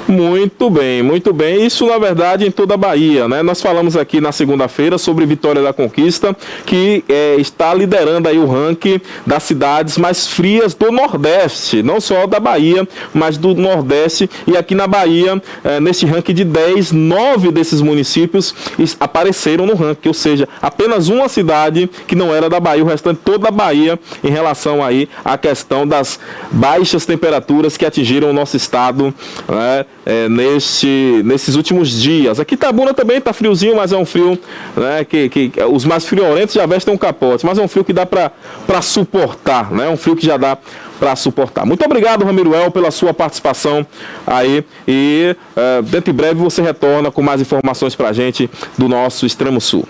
Muito bem. Isso, na verdade, em toda a Bahia, né? Nós falamos aqui na segunda-feira sobre Vitória da Conquista, que está liderando aí o ranking das cidades mais frias do Nordeste, não só da Bahia, mas do Nordeste. E aqui na Bahia, nesse ranking de 10, 9 desses municípios apareceram no ranking, ou seja, apenas uma cidade que não era da Bahia, o restante toda a Bahia, em relação aí à questão das baixas temperaturas que atingiram o nosso estado, né? nesses últimos dias. Aqui Itabuna também está friozinho, mas é um frio, né, que os mais friolentos já vestem um capote, mas é um frio que dá para suportar, né? É um frio que já dá para suportar. Muito obrigado, Ramiruel, pela sua participação aí, e dentro em breve você retorna com mais informações para a gente do nosso Extremo Sul.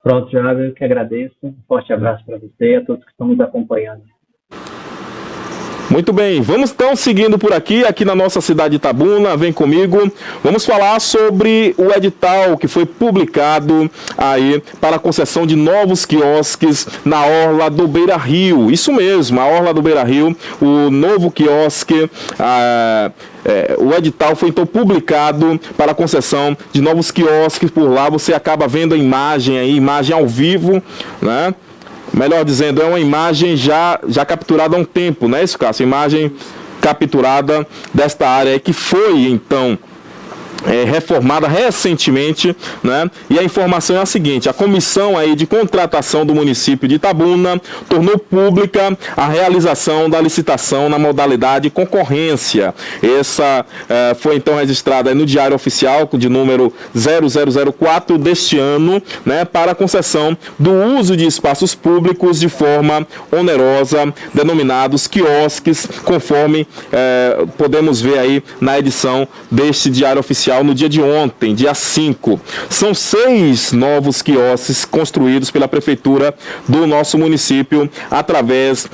Pronto, Joab, eu que agradeço. Um forte abraço para você e a todos que estão nos acompanhando. Muito bem, vamos então seguindo por aqui na nossa cidade de Itabuna, vem comigo, vamos falar sobre o edital que foi publicado aí para a concessão de novos quiosques na Orla do Beira-Rio. Isso mesmo, a Orla do Beira-Rio, o novo quiosque, o edital foi então publicado para a concessão de novos quiosques por lá. Você acaba vendo a imagem aí, imagem ao vivo, né? Melhor dizendo, é uma imagem já capturada há um tempo, né, isso, Cássio? Imagem capturada desta área aí que foi, então, reformada recentemente, né? E a informação é a seguinte: a comissão aí de contratação do município de Itabuna tornou pública a realização da licitação na modalidade concorrência. Essa foi então registrada aí no Diário Oficial de número 0004 deste ano, né, para a concessão do uso de espaços públicos de forma onerosa, denominados quiosques, conforme podemos ver aí na edição deste Diário Oficial no dia de ontem, dia 5. São 6 novos quiosques construídos pela Prefeitura do nosso município através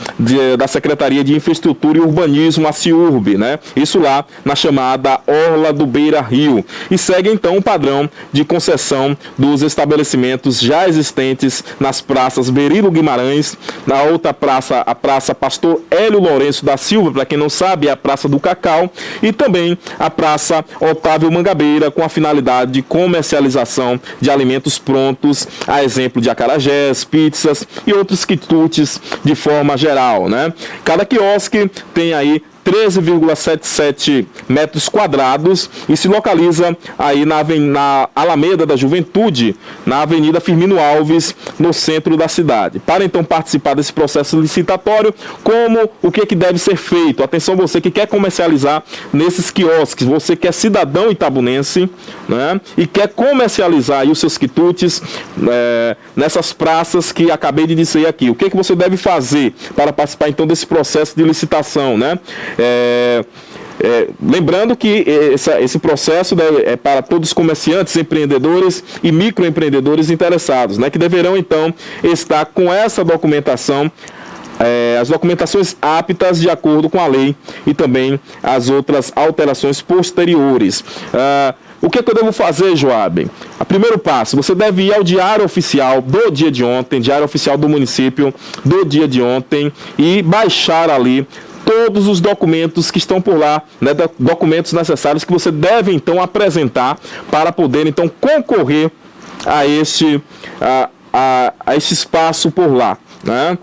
da Secretaria de Infraestrutura e Urbanismo, a CIURB, né? Isso lá na chamada Orla do Beira-Rio. E segue então o padrão de concessão dos estabelecimentos já existentes nas praças Berilo Guimarães, na outra praça, a Praça Pastor Hélio Lourenço da Silva, para quem não sabe, é a Praça do Cacau, e também a Praça Otávio Mangabeira, com a finalidade de comercialização de alimentos prontos, a exemplo de acarajés, pizzas e outros quitutes de forma geral, né? Cada quiosque tem aí 13,77 metros quadrados e se localiza aí na Alameda da Juventude, na Avenida Firmino Alves, no centro da cidade. Para então participar desse processo licitatório, o que deve ser feito? Atenção, você que quer comercializar nesses quiosques, você que é cidadão itabunense, né, e quer comercializar aí os seus quitutes nessas praças que acabei de dizer aqui. O que você deve fazer para participar então desse processo de licitação, né? Lembrando que esse processo é para todos os comerciantes, empreendedores e microempreendedores interessados, né, que deverão então estar com essa documentação, as documentações aptas de acordo com a lei e também as outras alterações posteriores. O que eu devo fazer, Joab? O primeiro passo, você deve ir ao Diário Oficial do dia de ontem, Diário Oficial do município do dia de ontem, e baixar ali todos os documentos que estão por lá, né, documentos necessários que você deve então apresentar para poder então concorrer a este espaço por lá, né?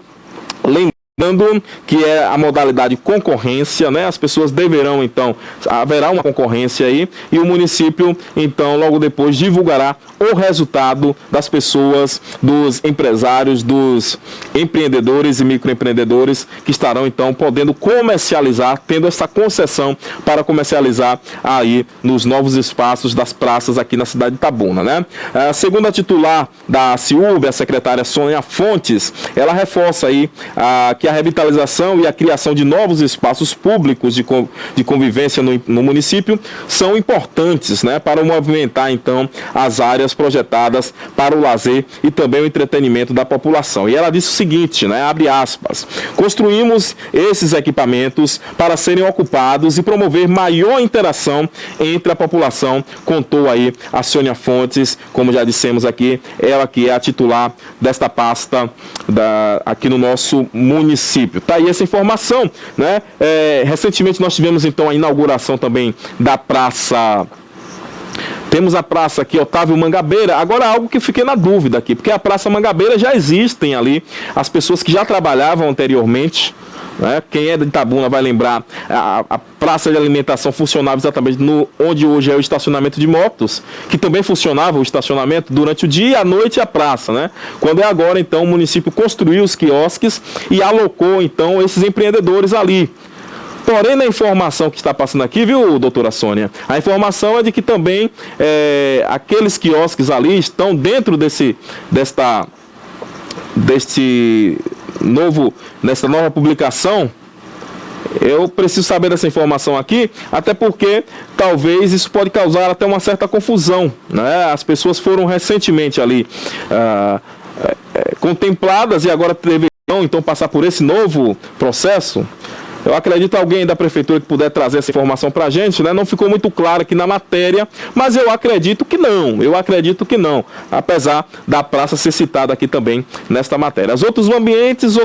Lembrando que é a modalidade concorrência, né? As pessoas deverão então, haverá uma concorrência aí e o município então logo depois divulgará o resultado das pessoas, dos empresários, dos empreendedores e microempreendedores que estarão então podendo comercializar, tendo essa concessão para comercializar aí nos novos espaços das praças aqui na cidade de Itabuna, né? Segundo a titular da CIURB, a secretária Sônia Fontes, ela reforça aí que a revitalização e a criação de novos espaços públicos de convivência no município são importantes, né, para movimentar então as áreas projetadas para o lazer e também o entretenimento da população. E ela disse o seguinte, né, abre aspas: construímos esses equipamentos para serem ocupados e promover maior interação entre a população, contou aí a Sônia Fontes, como já dissemos aqui, ela que é a titular desta pasta aqui no nosso município. Tá aí essa informação, né? Recentemente nós tivemos então a inauguração também da praça. Temos a praça aqui, Otávio Mangabeira. Agora, algo que fiquei na dúvida aqui, porque a Praça Mangabeira já existem ali as pessoas que já trabalhavam anteriormente, né? Quem é de Itabuna vai lembrar, a praça de alimentação funcionava exatamente onde hoje é o estacionamento de motos, que também funcionava o estacionamento durante o dia e à noite a praça, né? Quando é agora, então, o município construiu os quiosques e alocou, então, esses empreendedores ali. Porém, na informação que está passando aqui, viu, doutora Sônia, a informação é de que também aqueles quiosques ali estão dentro nessa nova publicação. Eu preciso saber dessa informação aqui, até porque talvez isso pode causar até uma certa confusão, né? As pessoas foram recentemente ali contempladas e agora deveriam então passar por esse novo processo. Eu acredito alguém da prefeitura que puder trazer essa informação para a gente, né? Não ficou muito claro aqui na matéria, mas eu acredito que não, apesar da praça ser citada aqui também nesta matéria. Os outros ambientes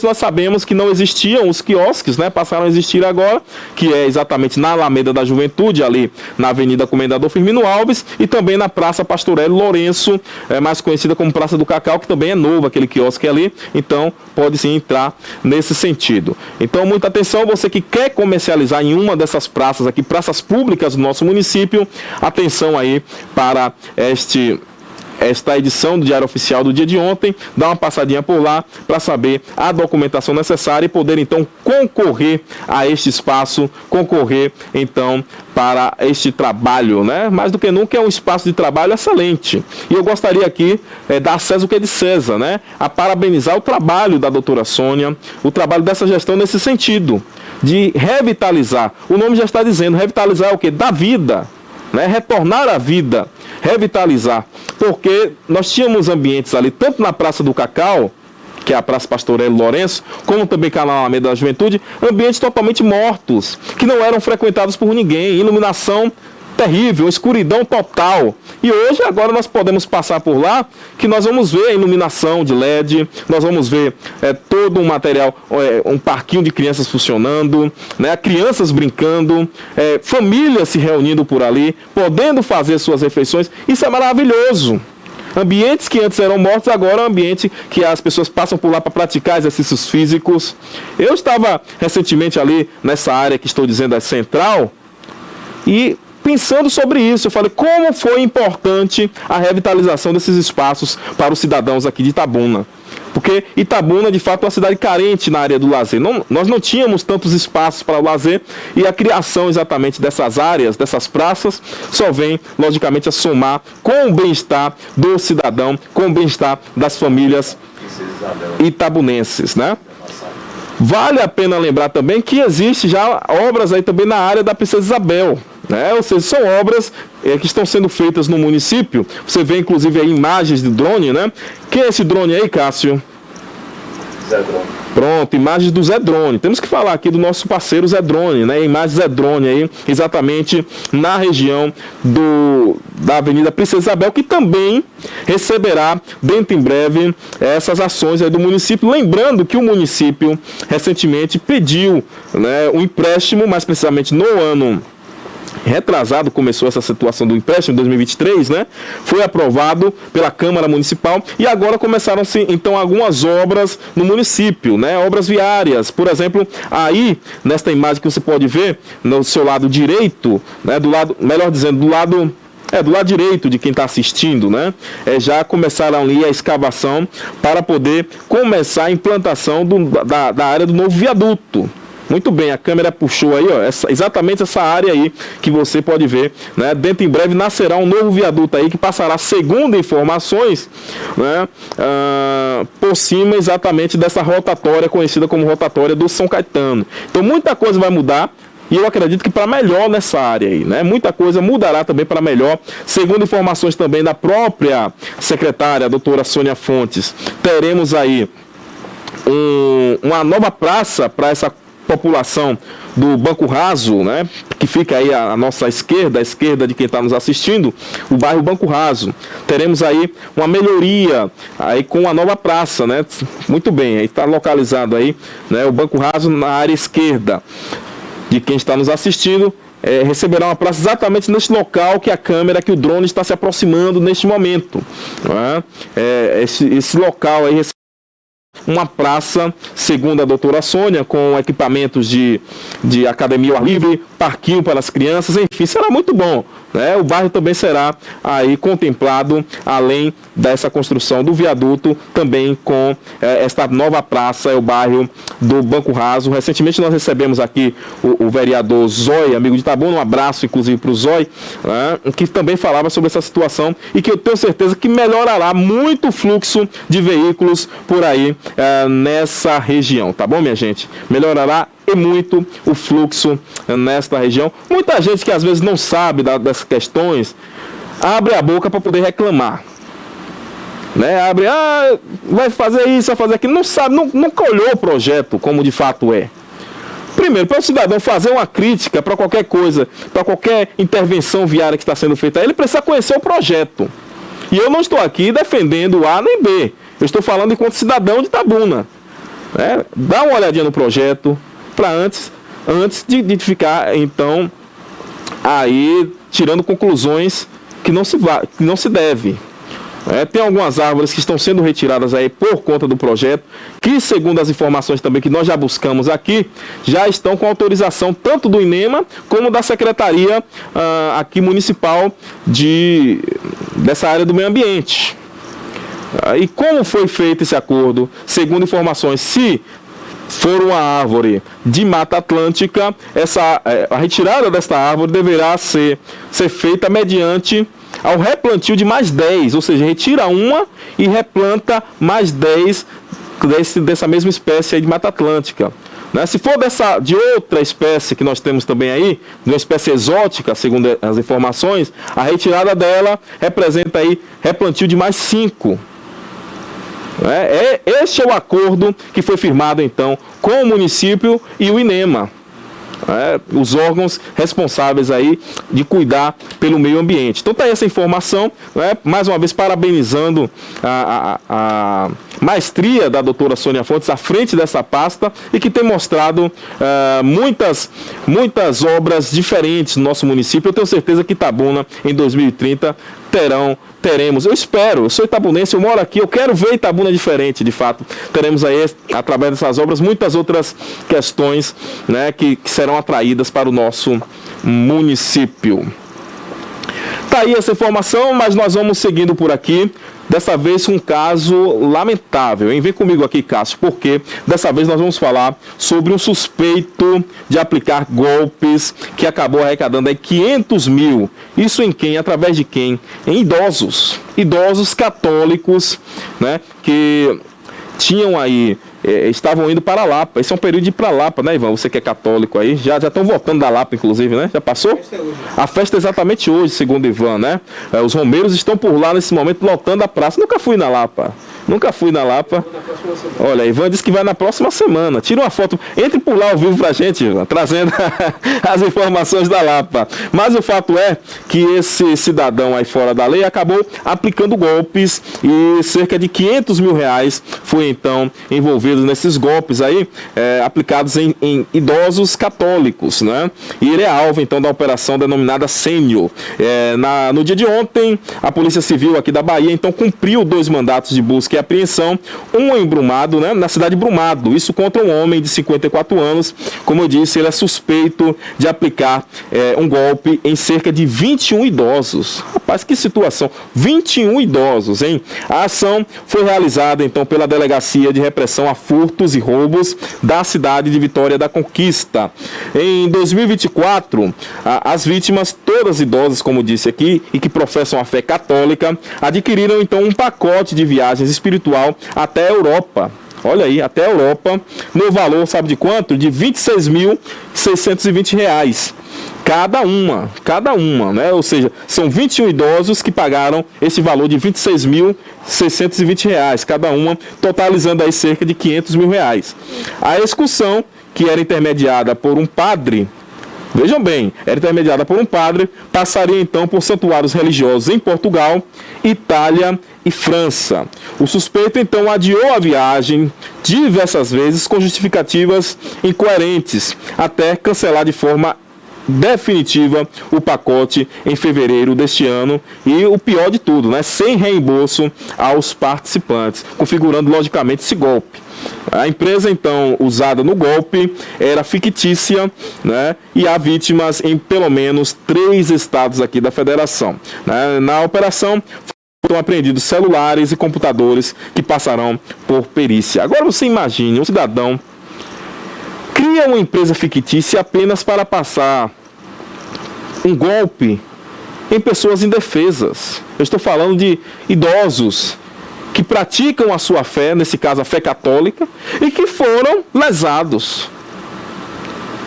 nós sabemos que não existiam, os quiosques, né? Passaram a existir agora, que é exatamente na Alameda da Juventude, ali na Avenida Comendador Firmino Alves, e também na Praça Pastor Hélio Lourenço, mais conhecida como Praça do Cacau, que também é novo aquele quiosque ali, então pode sim entrar nesse sentido. Então, muita atenção, você que quer comercializar em uma dessas praças aqui, praças públicas do nosso município, atenção aí para esta edição do Diário Oficial do dia de ontem, dá uma passadinha por lá para saber a documentação necessária e poder então concorrer a este espaço, concorrer então para este trabalho, né? Mais do que nunca é um espaço de trabalho excelente. E eu gostaria aqui dar a César o que é de César, né? A parabenizar o trabalho da doutora Sônia, o trabalho dessa gestão nesse sentido, de revitalizar. O nome já está dizendo, revitalizar o quê? Da vida, né? Retornar à vida, revitalizar. Porque nós tínhamos ambientes ali, tanto na Praça do Cacau, que é a Praça Pastor Hélio Lourenço, como também na Alameda da Juventude, ambientes totalmente mortos, que não eram frequentados por ninguém, iluminação terrível, escuridão total. E hoje, agora nós podemos passar por lá, que nós vamos ver a iluminação de LED, nós vamos ver todo um material, um parquinho de crianças funcionando, né, crianças brincando, famílias se reunindo por ali, podendo fazer suas refeições. Isso é maravilhoso. Ambientes que antes eram mortos, agora é um ambiente que as pessoas passam por lá para praticar exercícios físicos. Eu estava recentemente ali nessa área que estou dizendo, é central, e pensando sobre isso, eu falei como foi importante a revitalização desses espaços para os cidadãos aqui de Itabuna. Porque Itabuna, de fato, é uma cidade carente na área do lazer. Nós não tínhamos tantos espaços para o lazer, e a criação exatamente dessas áreas, dessas praças, só vem, logicamente, a somar com o bem-estar do cidadão, com o bem-estar das famílias itabunenses, né? Vale a pena lembrar também que existe já obras aí também na área da Princesa Isabel, né? Ou seja, são obras que estão sendo feitas no município. Você vê inclusive aí imagens de drone, né? Que é esse drone aí, Cássio? Zé Drone. Pronto, imagens do Zé Drone. Temos que falar aqui do nosso parceiro Zé Drone, né? Imagens Zé Drone aí, exatamente na região da Avenida Princesa Isabel, que também receberá dentro em breve essas ações aí do município. Lembrando que o município recentemente pediu, né, um empréstimo, mais precisamente no ano retrasado começou essa situação do empréstimo em 2023, né? Foi aprovado pela Câmara Municipal e agora começaram-se então algumas obras no município, né? Obras viárias, por exemplo, aí nesta imagem que você pode ver no seu lado direito, né? Do lado, melhor dizendo, do lado direito de quem está assistindo, né? Já começaram ali a escavação para poder começar a implantação da área do novo viaduto. Muito bem, a câmera puxou aí, ó, exatamente essa área aí que você pode ver, né? Dentro em breve nascerá um novo viaduto aí que passará, segundo informações, né, por cima exatamente dessa rotatória conhecida como rotatória do São Caetano. Então muita coisa vai mudar. E eu acredito que para melhor nessa área aí, né? Muita coisa mudará também para melhor. Segundo informações também da própria secretária, a doutora Sônia Fontes, teremos aí uma nova praça para essa população do Banco Raso, né, que fica aí à nossa esquerda, à esquerda de quem está nos assistindo, o bairro Banco Raso. Teremos aí uma melhoria aí com a nova praça, né? Muito bem, aí está localizado aí, né, o Banco Raso na área esquerda de quem está nos assistindo. Receberá uma praça exatamente neste local que a câmera, que o drone está se aproximando neste momento, né? Esse local aí uma praça, segundo a doutora Sônia, com equipamentos de academia ao ar livre, parquinho para as crianças, enfim, será muito bom, né, o bairro também será aí contemplado, além dessa construção do viaduto, também com esta nova praça, é o bairro do Banco Raso. Recentemente nós recebemos aqui o vereador Zói, amigo de Itabuna, um abraço inclusive para o Zói, né, que também falava sobre essa situação e que eu tenho certeza que melhorará muito o fluxo de veículos por aí nessa região, tá bom, minha gente? Melhorará e muito o fluxo nesta região. Muita gente que às vezes não sabe dessas questões, abre a boca para poder reclamar. Né? Abre, vai fazer isso, vai fazer aquilo, não sabe, nunca olhou o projeto como de fato é. Primeiro, para o cidadão fazer uma crítica para qualquer coisa, para qualquer intervenção viária que está sendo feita, ele precisa conhecer o projeto. E eu não estou aqui defendendo A nem B, eu estou falando enquanto cidadão de Itabuna. Né? Dá uma olhadinha no projeto, para antes de ficar, então, aí tirando conclusões que não se deve. Tem algumas árvores que estão sendo retiradas aí por conta do projeto, que segundo as informações também que nós já buscamos aqui, já estão com autorização tanto do INEMA como da Secretaria aqui municipal dessa área do meio ambiente. E como foi feito esse acordo? Segundo informações, se for uma árvore de Mata Atlântica, a retirada desta árvore deverá ser feita mediante ao replantio de mais 10, ou seja, retira uma e replanta mais 10 dessa mesma espécie aí de Mata Atlântica. Né? Se for de outra espécie que nós temos também aí, de uma espécie exótica, segundo as informações, a retirada dela representa aí replantio de mais 5. Este é o acordo que foi firmado então com o município e o INEMA, os órgãos responsáveis aí de cuidar pelo meio ambiente. Então tá aí essa informação, mais uma vez parabenizando a maestria da doutora Sônia Fontes à frente dessa pasta e que tem mostrado muitas obras diferentes no nosso município. Eu tenho certeza que Itabuna em 2030 teremos, eu espero, eu sou itabunense, eu moro aqui, eu quero ver Itabuna diferente, de fato. Teremos aí, através dessas obras, muitas outras questões, né, que serão atraídas para o nosso município. Tá aí essa informação, mas nós vamos seguindo por aqui. Dessa vez um caso lamentável, hein? Vem comigo aqui, Cássio, porque dessa vez nós vamos falar sobre um suspeito de aplicar golpes que acabou arrecadando aí 500 mil. Isso em quem? Através de quem? Em idosos católicos, né? Que tinham aí, estavam indo para a Lapa. Esse é um período de ir para a Lapa, né, Ivan? Você que é católico aí, já estão voltando da Lapa, inclusive, né? Já passou? A festa é exatamente hoje, segundo Ivan, né? Os romeiros estão por lá nesse momento, lotando a praça. Nunca fui na Lapa. Olha, Ivan disse que vai na próxima semana. Tira uma foto, entre por lá ao vivo pra gente, Ivan, trazendo as informações da Lapa. Mas o fato é que esse cidadão aí fora da lei acabou aplicando golpes e cerca de 500 mil reais foi então envolvido nesses golpes aí, aplicados em idosos católicos, né? E ele é alvo então da operação denominada Sênior. No dia de ontem, a Polícia Civil aqui da Bahia então cumpriu 2 mandatos de busca e apreensão, um em Brumado, né, na cidade de Brumado, isso contra um homem de 54 anos, como eu disse, ele é suspeito de aplicar um golpe em cerca de 21 idosos. Rapaz, que situação, 21 idosos, hein? A ação foi realizada então pela Delegacia de Repressão a Furtos e Roubos da cidade de Vitória da Conquista. Em 2024, as vítimas, todas idosas, como disse aqui, e que professam a fé católica, adquiriram então um pacote de viagens espiritual até a Europa. Olha aí, até a Europa, no valor, sabe de quanto? De R$ 26.620. Cada uma, né? Ou seja, são 21 idosos que pagaram esse valor de R$ 26.620, cada uma, totalizando aí cerca de R$ 500 mil. A excursão, que era intermediada por um padre, vejam bem, era intermediada por um padre, passaria então por santuários religiosos em Portugal, Itália e França. O suspeito então adiou a viagem diversas vezes com justificativas incoerentes, até cancelar de forma definitiva o pacote em fevereiro deste ano e o pior de tudo, né, sem reembolso aos participantes, configurando logicamente esse golpe. A empresa então usada no golpe era fictícia, né, e há vítimas em pelo menos 3 estados aqui da federação, né. Na operação foram apreendidos celulares e computadores que passarão por perícia. Agora você imagine, um cidadão cria uma empresa fictícia apenas para passar um golpe em pessoas indefesas. Eu estou falando de idosos que praticam a sua fé, nesse caso a fé católica, e que foram lesados.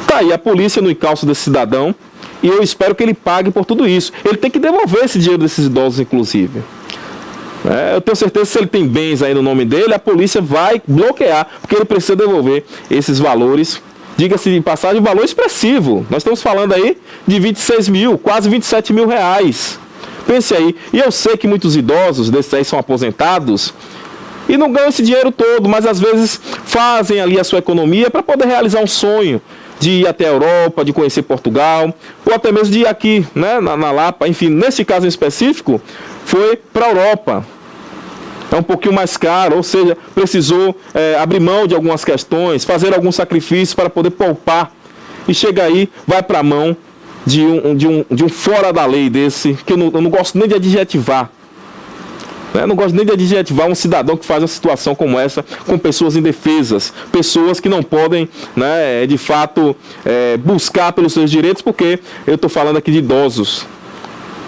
Tá aí a polícia no encalço desse cidadão, e eu espero que ele pague por tudo isso. Ele tem que devolver esse dinheiro desses idosos, inclusive. Eu tenho certeza que se ele tem bens aí no nome dele, a polícia vai bloquear, porque ele precisa devolver esses valores. Diga-se de passagem, um valor expressivo. Nós estamos falando aí de 26 mil, quase 27 mil reais. Pense aí. E eu sei que muitos idosos desses aí são aposentados e não ganham esse dinheiro todo, mas às vezes fazem ali a sua economia para poder realizar um sonho de ir até a Europa, de conhecer Portugal, ou até mesmo de ir aqui, né, na Lapa. Enfim, nesse caso em específico, foi para a Europa. É um pouquinho mais caro, ou seja, precisou abrir mão de algumas questões, fazer algum sacrifício para poder poupar. E chega aí, vai para a mão de um fora da lei desse, que eu não gosto nem de adjetivar. Eu não gosto nem de adjetivar um cidadão que faz uma situação como essa com pessoas indefesas, pessoas que não podem, né, de fato, buscar pelos seus direitos, porque eu estou falando aqui de idosos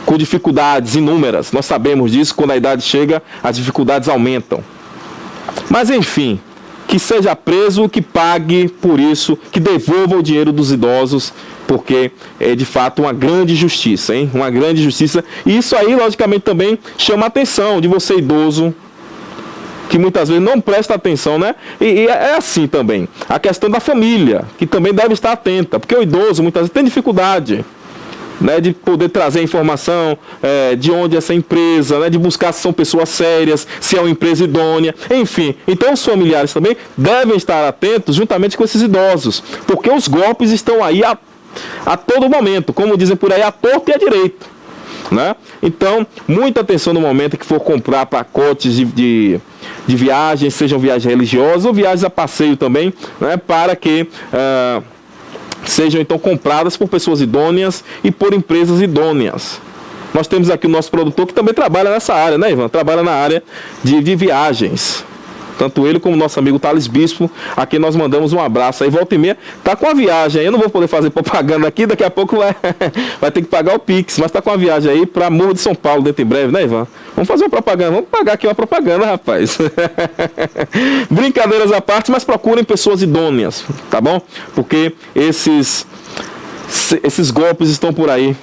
com dificuldades inúmeras. Nós sabemos disso, quando a idade chega, as dificuldades aumentam. Mas enfim, que seja preso, que pague por isso, que devolva o dinheiro dos idosos, porque é de fato uma grande justiça, hein? Uma grande justiça. E isso aí, logicamente, também chama a atenção de você idoso, que muitas vezes não presta atenção, né? E é assim também. A questão da família, que também deve estar atenta, porque o idoso muitas vezes tem dificuldade, né, de poder trazer informação de onde essa empresa, né, de buscar se são pessoas sérias, se é uma empresa idônea, enfim. Então os familiares também devem estar atentos juntamente com esses idosos, porque os golpes estão aí a todo momento, como dizem por aí, à torta e à direita, né? Então, muita atenção no momento que for comprar pacotes de viagens, sejam viagens religiosas ou viagens a passeio também, né, para que sejam então compradas por pessoas idôneas e por empresas idôneas. Nós temos aqui o nosso produtor que também trabalha nessa área, né, Ivan? Trabalha na área de viagens. Tanto ele como o nosso amigo Thales Bispo, a quem nós mandamos um abraço aí. Volta e meia, tá com a viagem aí. Eu não vou poder fazer propaganda aqui, daqui a pouco vai ter que pagar o Pix, mas tá com a viagem aí para Morro de São Paulo dentro em breve, né, Ivan? Vamos fazer uma propaganda, vamos pagar aqui uma propaganda, rapaz. Brincadeiras à parte, mas procurem pessoas idôneas, tá bom? Porque esses golpes estão por aí,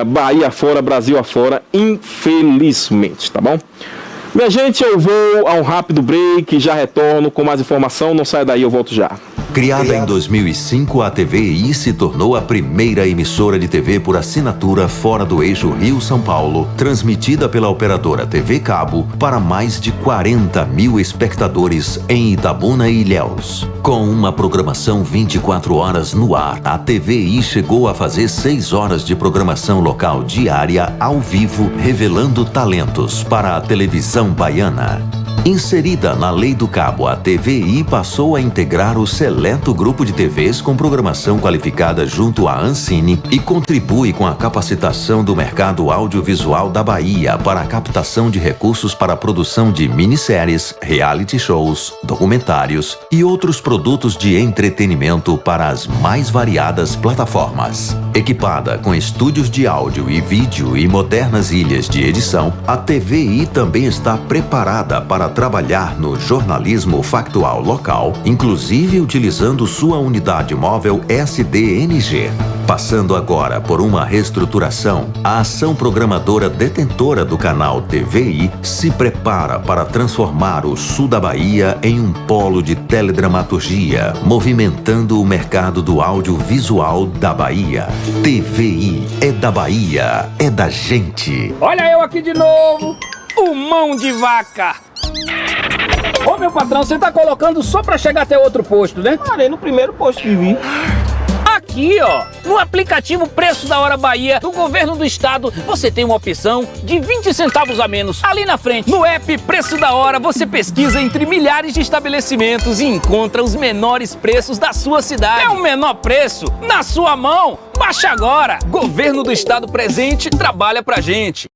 Bahia afora, Brasil afora, infelizmente, tá bom? Minha gente, eu vou a um rápido break, já retorno com mais informação, não saia daí, eu volto já. Criada em 2005, a TVI se tornou a primeira emissora de TV por assinatura fora do eixo Rio-São Paulo, transmitida pela operadora TV Cabo para mais de 40 mil espectadores em Itabuna e Ilhéus. Com uma programação 24 horas no ar, a TVI chegou a fazer 6 horas de programação local diária ao vivo, revelando talentos para a televisão baiana. Inserida na Lei do Cabo, a TVI passou a integrar o seleto grupo de TVs com programação qualificada junto à Ancine e contribui com a capacitação do mercado audiovisual da Bahia para a captação de recursos para a produção de minisséries, reality shows, documentários e outros produtos de entretenimento para as mais variadas plataformas. Equipada com estúdios de áudio e vídeo e modernas ilhas de edição, a TVI também está preparada para trabalhar no jornalismo factual local, inclusive utilizando sua unidade móvel SDNG. Passando agora por uma reestruturação, a ação programadora detentora do canal TVI se prepara para transformar o sul da Bahia em um polo de teledramaturgia, movimentando o mercado do audiovisual da Bahia. TVI é da Bahia, é da gente. Olha eu aqui de novo, o mão de vaca. Ô meu patrão, você tá colocando só pra chegar até outro posto, né? Parei no primeiro posto que vi. Aqui aqui, ó. No aplicativo Preço da Hora Bahia do Governo do Estado, você tem uma opção de 20 centavos a menos ali na frente. No app Preço da Hora, você pesquisa entre milhares de estabelecimentos e encontra os menores preços da sua cidade. É o menor preço na sua mão. Baixa agora. Governo do Estado presente, trabalha pra gente.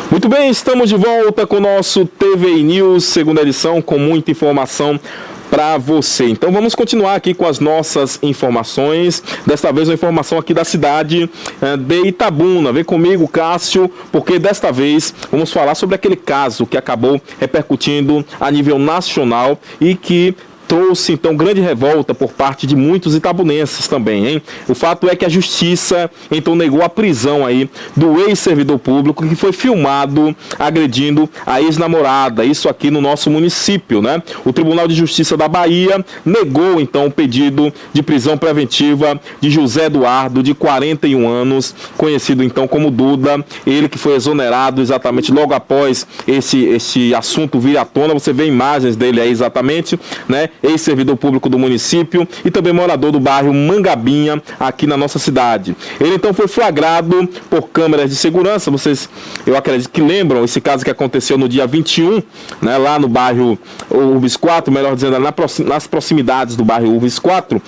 Muito bem, estamos de volta com o nosso TVI News, segunda edição, com muita informação para você. Então vamos continuar aqui com as nossas informações. Desta vez uma informação aqui da cidade de Itabuna. Vem comigo, Cássio, porque desta vez vamos falar sobre aquele caso que acabou repercutindo a nível nacional e que trouxe, então, grande revolta por parte de muitos itabunenses também, hein? O fato é que a justiça, então, negou a prisão aí do ex-servidor público que foi filmado agredindo a ex-namorada, isso aqui no nosso município, né? O Tribunal de Justiça da Bahia negou, então, o pedido de prisão preventiva de José Eduardo, de 41 anos, conhecido, então, como Duda, ele que foi exonerado exatamente logo após esse assunto vir à tona. Você vê imagens dele aí exatamente, né? Ex-servidor público do município e também morador do bairro Mangabinha, aqui na nossa cidade. Ele então foi flagrado por câmeras de segurança. Vocês, eu acredito que lembram esse caso que aconteceu no dia 21, né, lá no bairro Urbis 4, melhor dizendo, nas proximidades do bairro Urbis 4.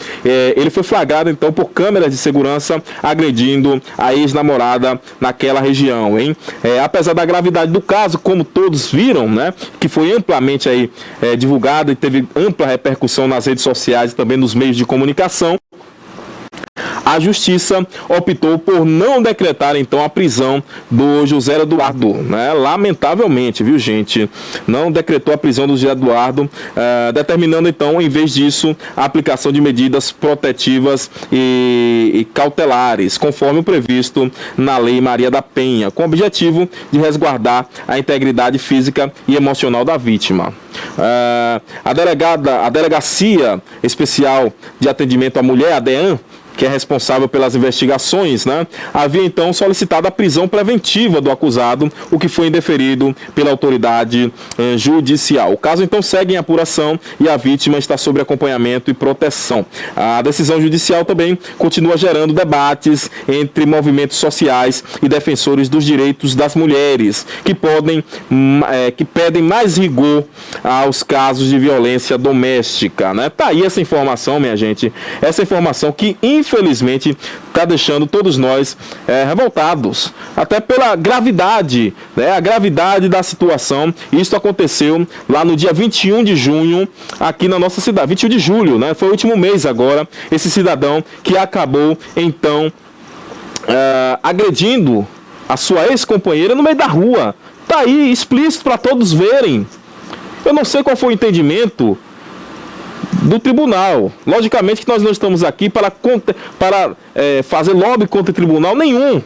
Ele foi flagrado então por câmeras de segurança agredindo a ex-namorada naquela região, hein? Apesar da gravidade do caso, como todos viram, né, que foi amplamente aí divulgado e teve ampla repercussão nas redes sociais e também nos meios de comunicação, a justiça optou por não decretar, então, a prisão do José Eduardo, né? Lamentavelmente, viu, gente? Não decretou a prisão do José Eduardo, determinando, então, em vez disso, a aplicação de medidas protetivas e cautelares, conforme o previsto na Lei Maria da Penha, com o objetivo de resguardar a integridade física e emocional da vítima. A Delegacia Especial de Atendimento à Mulher, a DEAN, que é responsável pelas investigações, né, havia então solicitado a prisão preventiva do acusado, o que foi indeferido pela autoridade judicial. O caso então segue em apuração e a vítima está sob acompanhamento e proteção. A decisão judicial também continua gerando debates entre movimentos sociais e defensores dos direitos das mulheres, que pedem mais rigor aos casos de violência doméstica, né? Tá aí essa informação, minha gente, essa informação que infelizmente está deixando todos nós revoltados, até pela gravidade, né, a gravidade da situação. Isso aconteceu lá no dia 21 de junho, aqui na nossa cidade, 21 de julho, né, foi o último mês agora, esse cidadão que acabou, então, agredindo a sua ex-companheira no meio da rua. Tá aí, explícito para todos verem. Eu não sei qual foi o entendimento do tribunal. Logicamente que nós não estamos aqui para fazer lobby contra o tribunal nenhum.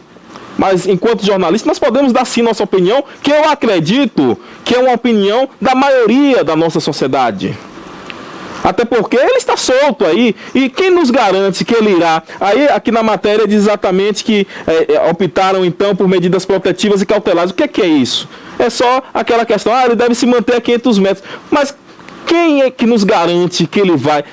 Mas enquanto jornalistas nós podemos dar sim nossa opinião, que eu acredito que é uma opinião da maioria da nossa sociedade. Até porque ele está solto aí, e quem nos garante que ele irá? Aí aqui na matéria diz exatamente que optaram então por medidas protetivas e cautelares. O que é isso? É só aquela questão, ele deve se manter a 500 metros. Mas quem é que nos garante que ele vai...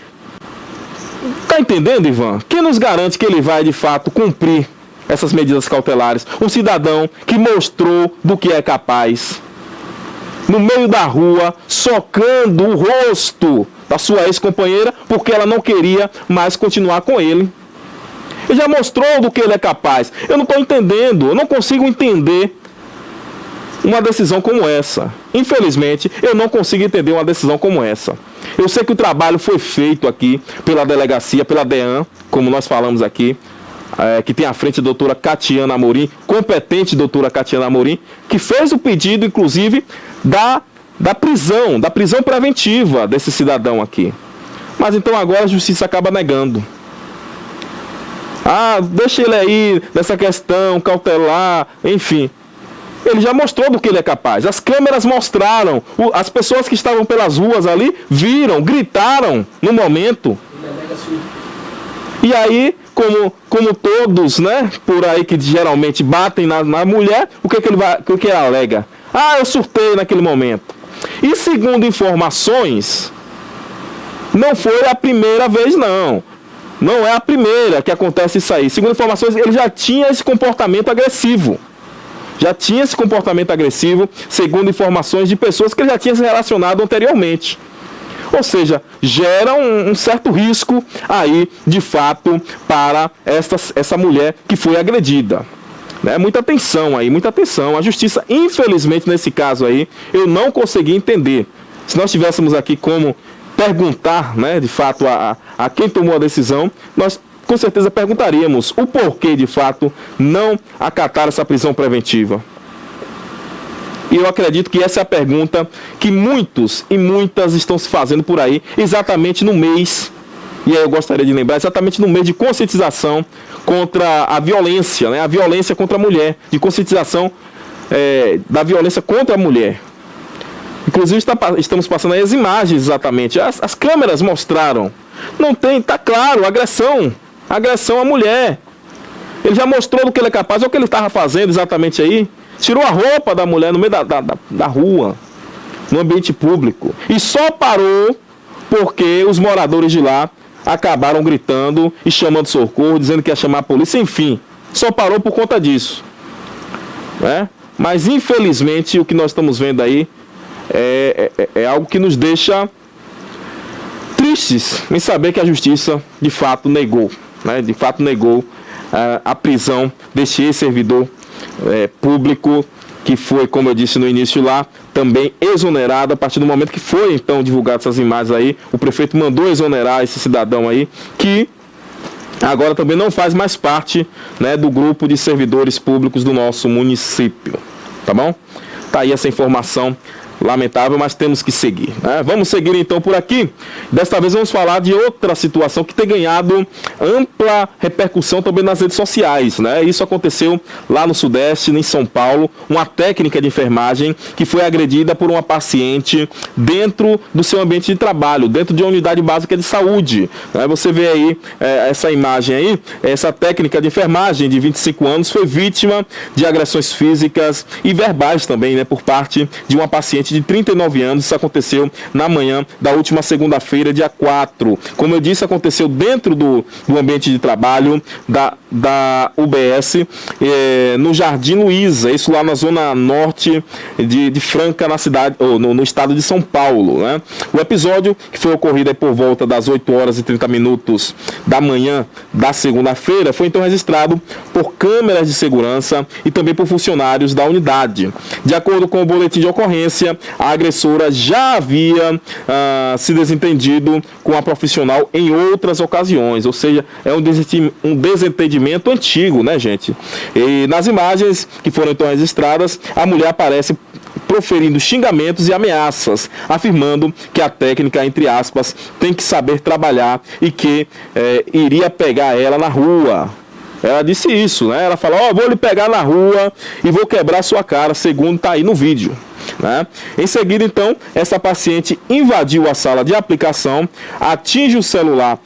Tá entendendo, Ivan? Quem nos garante que ele vai, de fato, cumprir essas medidas cautelares? Um cidadão que mostrou do que é capaz. No meio da rua, socando o rosto da sua ex-companheira, porque ela não queria mais continuar com ele. Ele já mostrou do que ele é capaz. Eu não estou entendendo, eu não consigo entender uma decisão como essa. Infelizmente, eu não consigo entender uma decisão como essa. Eu sei que o trabalho foi feito aqui pela delegacia, pela DEAN, como nós falamos aqui, que tem à frente a doutora Catiana Amorim, competente doutora Catiana Amorim, que fez o pedido, inclusive, da prisão preventiva desse cidadão aqui. Mas então agora a justiça acaba negando. Deixa ele aí nessa questão cautelar, enfim. Ele já mostrou do que ele é capaz. As câmeras mostraram. As pessoas que estavam pelas ruas ali viram, gritaram no momento. E aí, como todos, né, por aí que geralmente batem na mulher, o que ele alega? Eu surtei naquele momento. E segundo informações, Não foi a primeira vez, não. Não é a primeira que acontece isso aí. Segundo informações, ele já tinha esse comportamento agressivo. Já tinha esse comportamento agressivo, segundo informações de pessoas que ele já tinha se relacionado anteriormente. Ou seja, gera um certo risco aí, de fato, para essa mulher que foi agredida. Né? Muita atenção aí, muita atenção. A justiça, infelizmente, nesse caso aí, eu não consegui entender. Se nós tivéssemos aqui como perguntar, né, de fato, a quem tomou a decisão, nós com certeza perguntaríamos o porquê, de fato, não acatar essa prisão preventiva. E eu acredito que essa é a pergunta que muitos e muitas estão se fazendo por aí, exatamente no mês, e aí eu gostaria de lembrar, exatamente no mês de conscientização contra a violência, né, a violência contra a mulher, de conscientização da violência contra a mulher. Inclusive estamos passando aí as imagens exatamente, as câmeras mostraram, não tem, tá claro, agressão à mulher. Ele já mostrou do que ele é capaz, é o que ele estava fazendo exatamente aí. Tirou a roupa da mulher no meio da rua, no ambiente público. E só parou porque os moradores de lá acabaram gritando e chamando socorro, dizendo que ia chamar a polícia, enfim. Só parou por conta disso. Né? Mas infelizmente o que nós estamos vendo aí é algo que nos deixa tristes em saber que a justiça de fato negou. Né? De fato negou a prisão deste ex-servidor público, que foi, como eu disse no início lá, também exonerado a partir do momento que foi então divulgadas essas imagens aí. O prefeito mandou exonerar esse cidadão aí, que agora também não faz mais parte, né, do grupo de servidores públicos do nosso município. Tá bom? Tá aí essa informação lamentável, mas temos que seguir, né? Vamos seguir então por aqui. Desta vez vamos falar de outra situação que tem ganhado ampla repercussão também nas redes sociais, né? Isso aconteceu lá no Sudeste, em São Paulo, uma técnica de enfermagem que foi agredida por uma paciente dentro do seu ambiente de trabalho, dentro de uma unidade básica de saúde, né? Você vê aí essa imagem aí, essa técnica de enfermagem de 25 anos foi vítima de agressões físicas e verbais também, né, por parte de uma paciente de 39 anos. Isso aconteceu na manhã da última segunda-feira, dia 4. Como eu disse, aconteceu dentro do ambiente de trabalho da UBS, no Jardim Luiza, isso lá na zona norte de Franca, na cidade, ou no estado de São Paulo, né? O episódio, que foi ocorrido aí por volta das 8 horas e 30 minutos da manhã da segunda-feira, foi então registrado por câmeras de segurança e também por funcionários da unidade. De acordo com o boletim de ocorrência, a agressora já havia se desentendido com a profissional em outras ocasiões, ou seja, é um desentendimento antigo, né, gente? E nas imagens que foram então registradas, a mulher aparece proferindo xingamentos e ameaças, afirmando que a técnica, entre aspas, tem que saber trabalhar e que iria pegar ela na rua. Ela disse isso, né? Ela falou, vou lhe pegar na rua e vou quebrar sua cara, segundo está aí no vídeo. Né? Em seguida, então, essa paciente invadiu a sala de aplicação, atinge o celular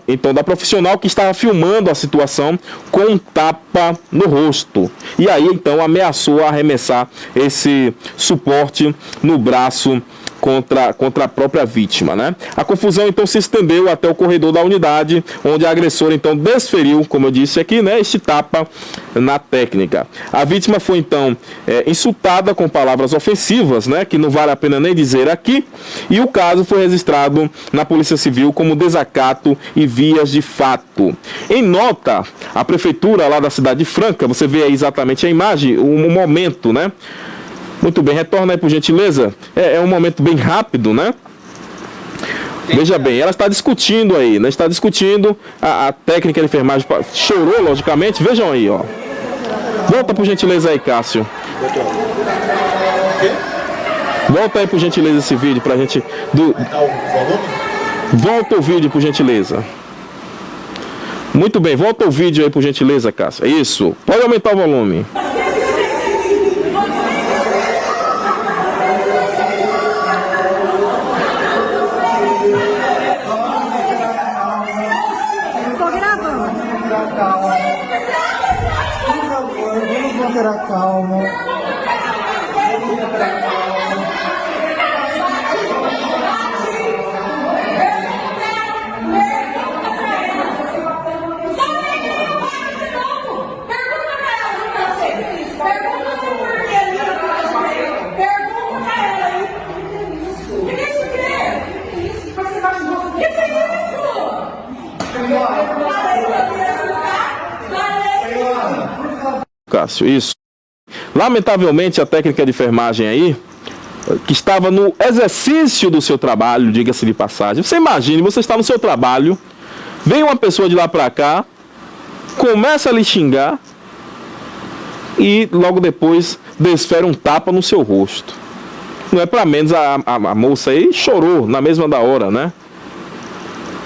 então da profissional que estava filmando a situação com um tapa no rosto. E aí, então, ameaçou arremessar esse suporte no braço contra a própria vítima, né? A confusão então se estendeu até o corredor da unidade, onde a agressora então desferiu, como eu disse aqui, né, este tapa na técnica. A vítima foi então insultada com palavras ofensivas, né, que não vale a pena nem dizer aqui, e o caso foi registrado na Polícia Civil como desacato e vias de fato. Em nota, a prefeitura lá da cidade de Franca, você vê aí exatamente a imagem, o momento, né? Muito bem, retorna aí por gentileza. É um momento bem rápido, né? Veja bem, ela está discutindo aí, né? Está discutindo a técnica de enfermagem. Chorou, logicamente. Vejam aí, ó. Volta por gentileza aí, Cássio. Volta aí por gentileza esse vídeo pra gente. Volta o vídeo por gentileza. Muito bem, volta o vídeo aí por gentileza, Cássio. Isso, pode aumentar o volume. Era calmo. Cássio, isso. Lamentavelmente, a técnica de enfermagem aí, que estava no exercício do seu trabalho, diga-se de passagem. Você imagine, você está no seu trabalho, vem uma pessoa de lá para cá, começa a lhe xingar e logo depois desfere um tapa no seu rosto. Não é para menos, a moça aí chorou na mesma da hora, né?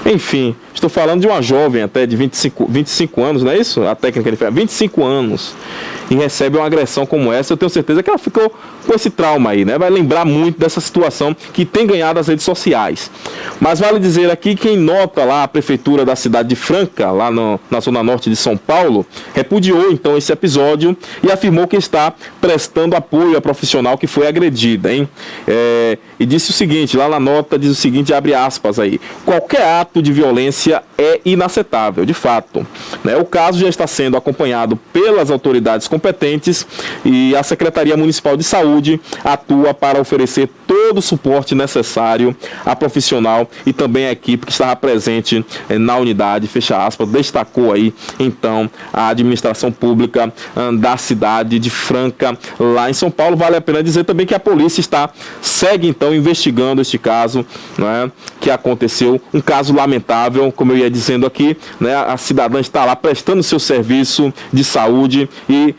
Enfim, estou falando de uma jovem até de 25 anos, não é isso? A técnica de 25 anos. E recebe uma agressão como essa, eu tenho certeza que ela ficou com esse trauma aí, né? Vai lembrar muito dessa situação que tem ganhado as redes sociais. Mas vale dizer aqui, quem nota lá a prefeitura da cidade de Franca, lá na zona norte de São Paulo, repudiou então esse episódio e afirmou que está prestando apoio à profissional que foi agredida, hein? E disse o seguinte, lá na nota diz o seguinte, abre aspas aí: qualquer ato de violência é inaceitável, de fato, né? O caso já está sendo acompanhado pelas autoridades competentes e a Secretaria Municipal de Saúde atua para oferecer todo o suporte necessário à profissional e também à equipe que estava presente na unidade, fecha aspas. Destacou aí então a administração pública da cidade de Franca, lá em São Paulo. Vale a pena dizer também que a polícia segue então investigando este caso, né, que aconteceu, um caso lamentável, como eu ia dizendo aqui, né? A cidadã está lá prestando seu serviço de saúde e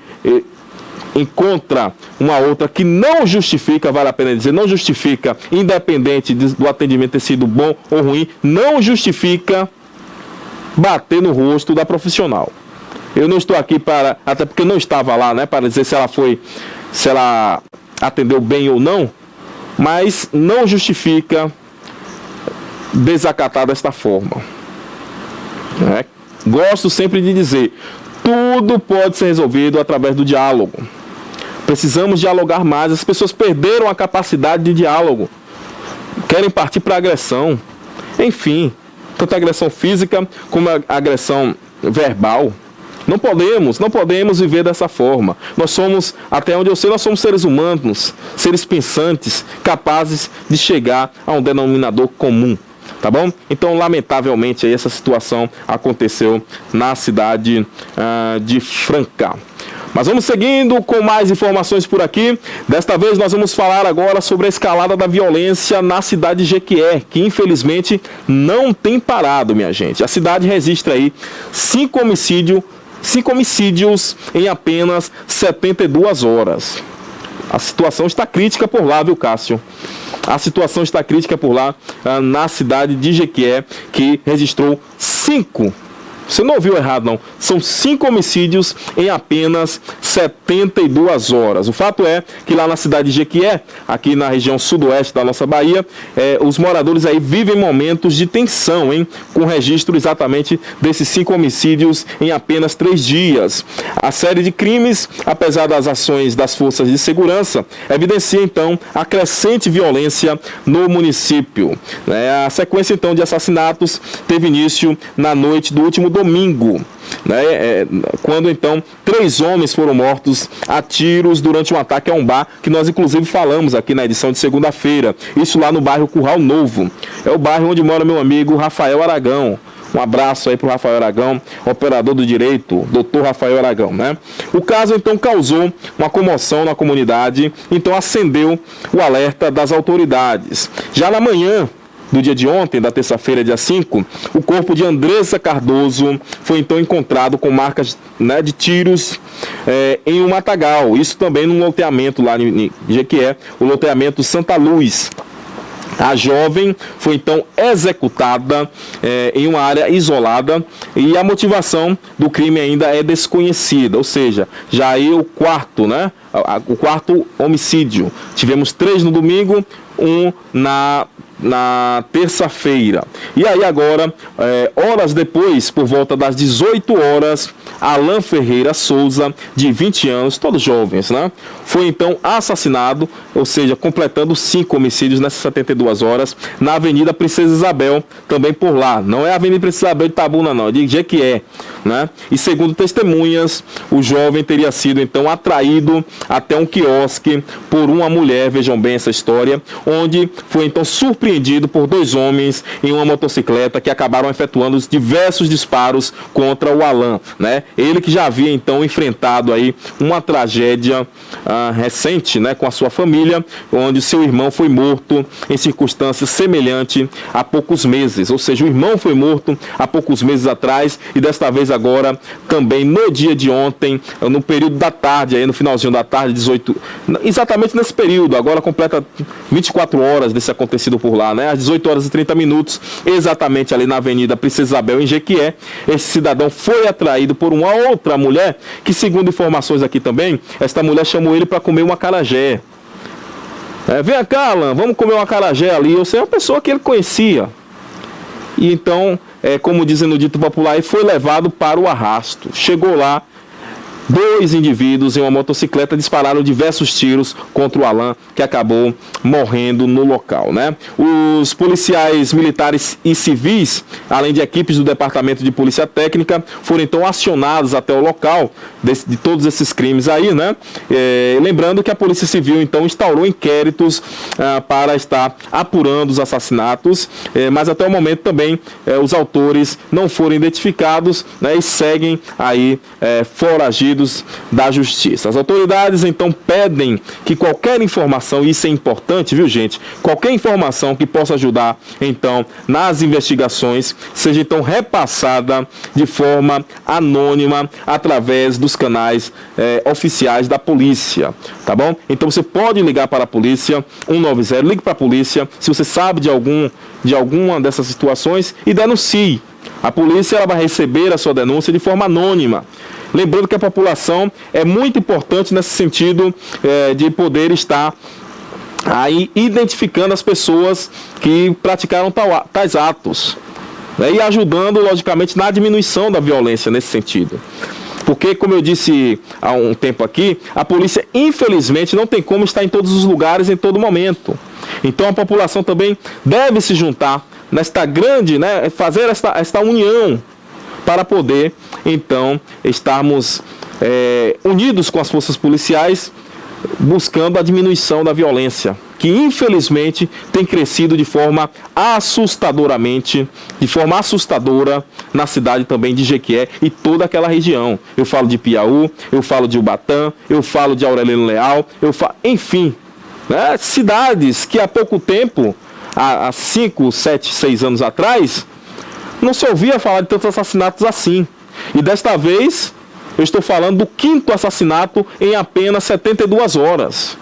encontra uma outra que não justifica, vale a pena dizer, não justifica, independente do atendimento ter sido bom ou ruim, não justifica bater no rosto da profissional. Eu não estou aqui para, até porque não estava lá, né, para dizer se ela atendeu bem ou não, mas não justifica desacatar desta forma. Gosto sempre de dizer, tudo pode ser resolvido através do diálogo. Precisamos dialogar mais. As pessoas perderam a capacidade de diálogo. Querem partir para agressão. Enfim, tanto a agressão física como a agressão verbal. Não podemos viver dessa forma. Nós somos, até onde eu sei, nós somos seres humanos, seres pensantes, capazes de chegar a um denominador comum. Tá bom? Então, lamentavelmente, aí, essa situação aconteceu na cidade de Franca. Mas vamos seguindo com mais informações por aqui. Desta vez nós vamos falar agora sobre a escalada da violência na cidade de Jequié, que infelizmente não tem parado, minha gente. A cidade registra aí 5 homicídios em apenas 72 horas. A situação está crítica por lá, viu, Cássio? A situação está crítica por lá, na cidade de Jequié, que registrou 5. Você não ouviu errado, não. São 5 homicídios em apenas 72 horas. O fato é que lá na cidade de Jequié, aqui na região sudoeste da nossa Bahia, os moradores aí vivem momentos de tensão, hein? Com registro exatamente desses 5 homicídios em apenas 3 dias. A série de crimes, apesar das ações das forças de segurança, evidencia então a crescente violência no município. A sequência então de assassinatos teve início na noite do último domingo, né, quando então 3 homens foram mortos a tiros durante um ataque a um bar, que nós inclusive falamos aqui na edição de segunda-feira, isso lá no bairro Curral Novo. É o bairro onde mora meu amigo Rafael Aragão. Um abraço aí para o Rafael Aragão, operador do direito, doutor Rafael Aragão, né? O caso então causou uma comoção na comunidade, então acendeu o alerta das autoridades. Já na manhã do dia de ontem, da terça-feira, dia 5, o corpo de Andressa Cardoso foi então encontrado com marcas, né, de tiros em um matagal. Isso também num loteamento lá em Jequié, o loteamento Santa Luz. A jovem foi então executada em uma área isolada e a motivação do crime ainda é desconhecida, ou seja, já aí o quarto, né? O quarto homicídio. Tivemos 3 no domingo, 1 na terça-feira. E aí agora, horas depois, por volta das 18 horas, Alan Ferreira Souza, de 20 anos, todos jovens, né? Foi então assassinado, ou seja, completando 5 homicídios nessas 72 horas, na Avenida Princesa Isabel, também por lá. Não é a Avenida Princesa Isabel de Tabuna, não, de Jequié, né? E segundo testemunhas, o jovem teria sido então atraído até um quiosque por uma mulher, vejam bem essa história, onde foi então surpreendido por dois homens em uma motocicleta que acabaram efetuando diversos disparos contra o Alan, né? Ele que já havia então enfrentado aí uma tragédia recente, né, com a sua família, onde seu irmão foi morto em circunstâncias semelhantes há poucos meses, ou seja, o irmão foi morto há poucos meses atrás e desta vez agora também no dia de ontem, no período da tarde, aí no finalzinho da tarde, 18, exatamente nesse período, agora completa 24 horas desse acontecido por lá, né, às 18 horas e 30 minutos, exatamente ali na Avenida Princesa Isabel, em Jequié, esse cidadão foi atraído por uma outra mulher, que segundo informações aqui também, esta mulher chamou ele para comer um acarajé. Vem cá, Alan, vamos comer um acarajé ali. Eu sei, uma pessoa que ele conhecia. E então, como dizem no dito popular, ele foi levado para o arrasto. Chegou lá, dois indivíduos em uma motocicleta dispararam diversos tiros contra o Alan, que acabou morrendo no local, né? Os policiais militares e civis, além de equipes do Departamento de Polícia Técnica, foram então acionados até o local de todos esses crimes aí, né? Lembrando que a Polícia Civil então instaurou inquéritos para estar apurando os assassinatos, mas até o momento também os autores não foram identificados, né, e seguem aí foragidos da justiça. As autoridades então pedem que qualquer informação, isso é importante, viu gente, qualquer informação que possa ajudar então nas investigações, seja então repassada de forma anônima através dos canais oficiais da polícia, tá bom? Então você pode ligar para a polícia 190, ligue para a polícia se você sabe de alguma dessas situações e denuncie. A polícia ela vai receber a sua denúncia de forma anônima. Lembrando que a população é muito importante nesse sentido de poder estar aí identificando as pessoas que praticaram tais atos, né, e ajudando, logicamente, na diminuição da violência nesse sentido. Porque, como eu disse há um tempo aqui, a polícia, infelizmente, não tem como estar em todos os lugares, em todo momento. Então, a população também deve se juntar nesta grande, né, fazer esta união para poder, então, estarmos unidos com as forças policiais, buscando a diminuição da violência, que infelizmente tem crescido de forma assustadora na cidade também de Jequié e toda aquela região. Eu falo de Piauí, eu falo de Ubatã, eu falo de Aurelino Leal, enfim, né, cidades que há pouco tempo, há 5, 7, 6 anos atrás, não se ouvia falar de tantos assassinatos assim. E desta vez, eu estou falando do 5º assassinato em apenas 72 horas.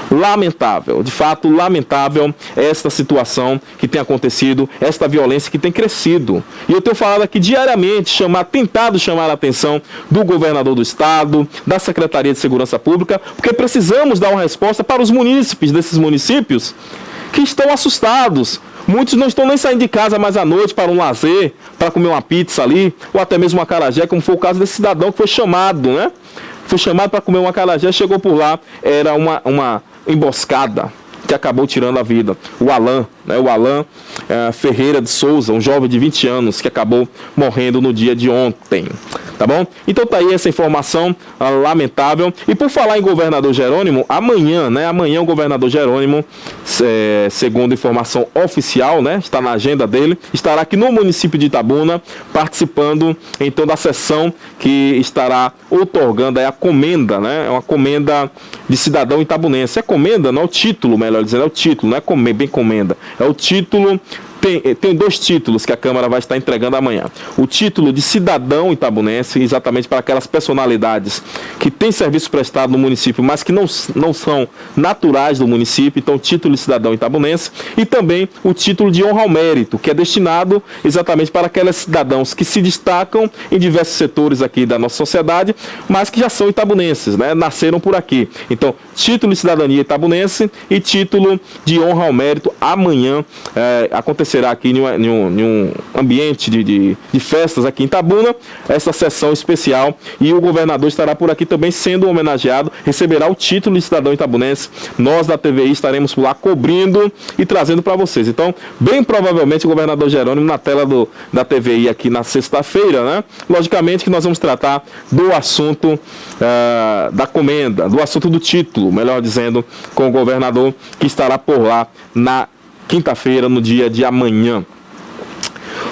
Lamentável, de fato lamentável esta situação que tem acontecido, esta violência que tem crescido. E eu tenho falado aqui diariamente, tentado chamar a atenção do governador do estado, da Secretaria de Segurança Pública, porque precisamos dar uma resposta para os munícipes desses municípios que estão assustados. Muitos não estão nem saindo de casa mais à noite para um lazer, para comer uma pizza ali, ou até mesmo um acarajé, como foi o caso desse cidadão que foi chamado, né? Foi chamado para comer um acarajé, chegou por lá, era uma emboscada que acabou tirando a vida. O Alan, né? O Alan Ferreira de Souza, um jovem de 20 anos que acabou morrendo no dia de ontem. Tá bom? Então tá aí essa informação lamentável. E por falar em governador Jerônimo, amanhã, né? Amanhã o governador Jerônimo, segundo informação oficial, né? Está na agenda dele, estará aqui no município de Itabuna, participando então da sessão que estará outorgando a comenda, né? É uma comenda de cidadão itabunense. É comenda, não é o título, melhor dizendo, é o título, não é bem comenda. É o título. Tem 2 títulos que a Câmara vai estar entregando amanhã. O título de cidadão itabunense, exatamente para aquelas personalidades que têm serviço prestado no município, mas que não são naturais do município, então título de cidadão itabunense, e também o título de honra ao mérito, que é destinado exatamente para aqueles cidadãos que se destacam em diversos setores aqui da nossa sociedade, mas que já são itabunenses, né? Nasceram por aqui. Então, título de cidadania itabunense e título de honra ao mérito amanhã, acontecendo acontecerá aqui em um ambiente de festas aqui em Itabuna, essa sessão especial, e o governador estará por aqui também sendo homenageado, receberá o título de cidadão itabunense. Nós da TVI estaremos por lá cobrindo e trazendo para vocês. Então, bem provavelmente o governador Jerônimo na tela da TVI aqui na sexta-feira, né? Logicamente que nós vamos tratar do assunto da comenda, do assunto do título, melhor dizendo, com o governador que estará por lá na quinta-feira, no dia de amanhã.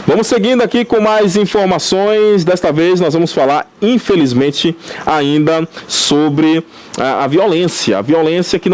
Vamos seguindo aqui com mais informações. Desta vez nós vamos falar, infelizmente, ainda sobre a violência que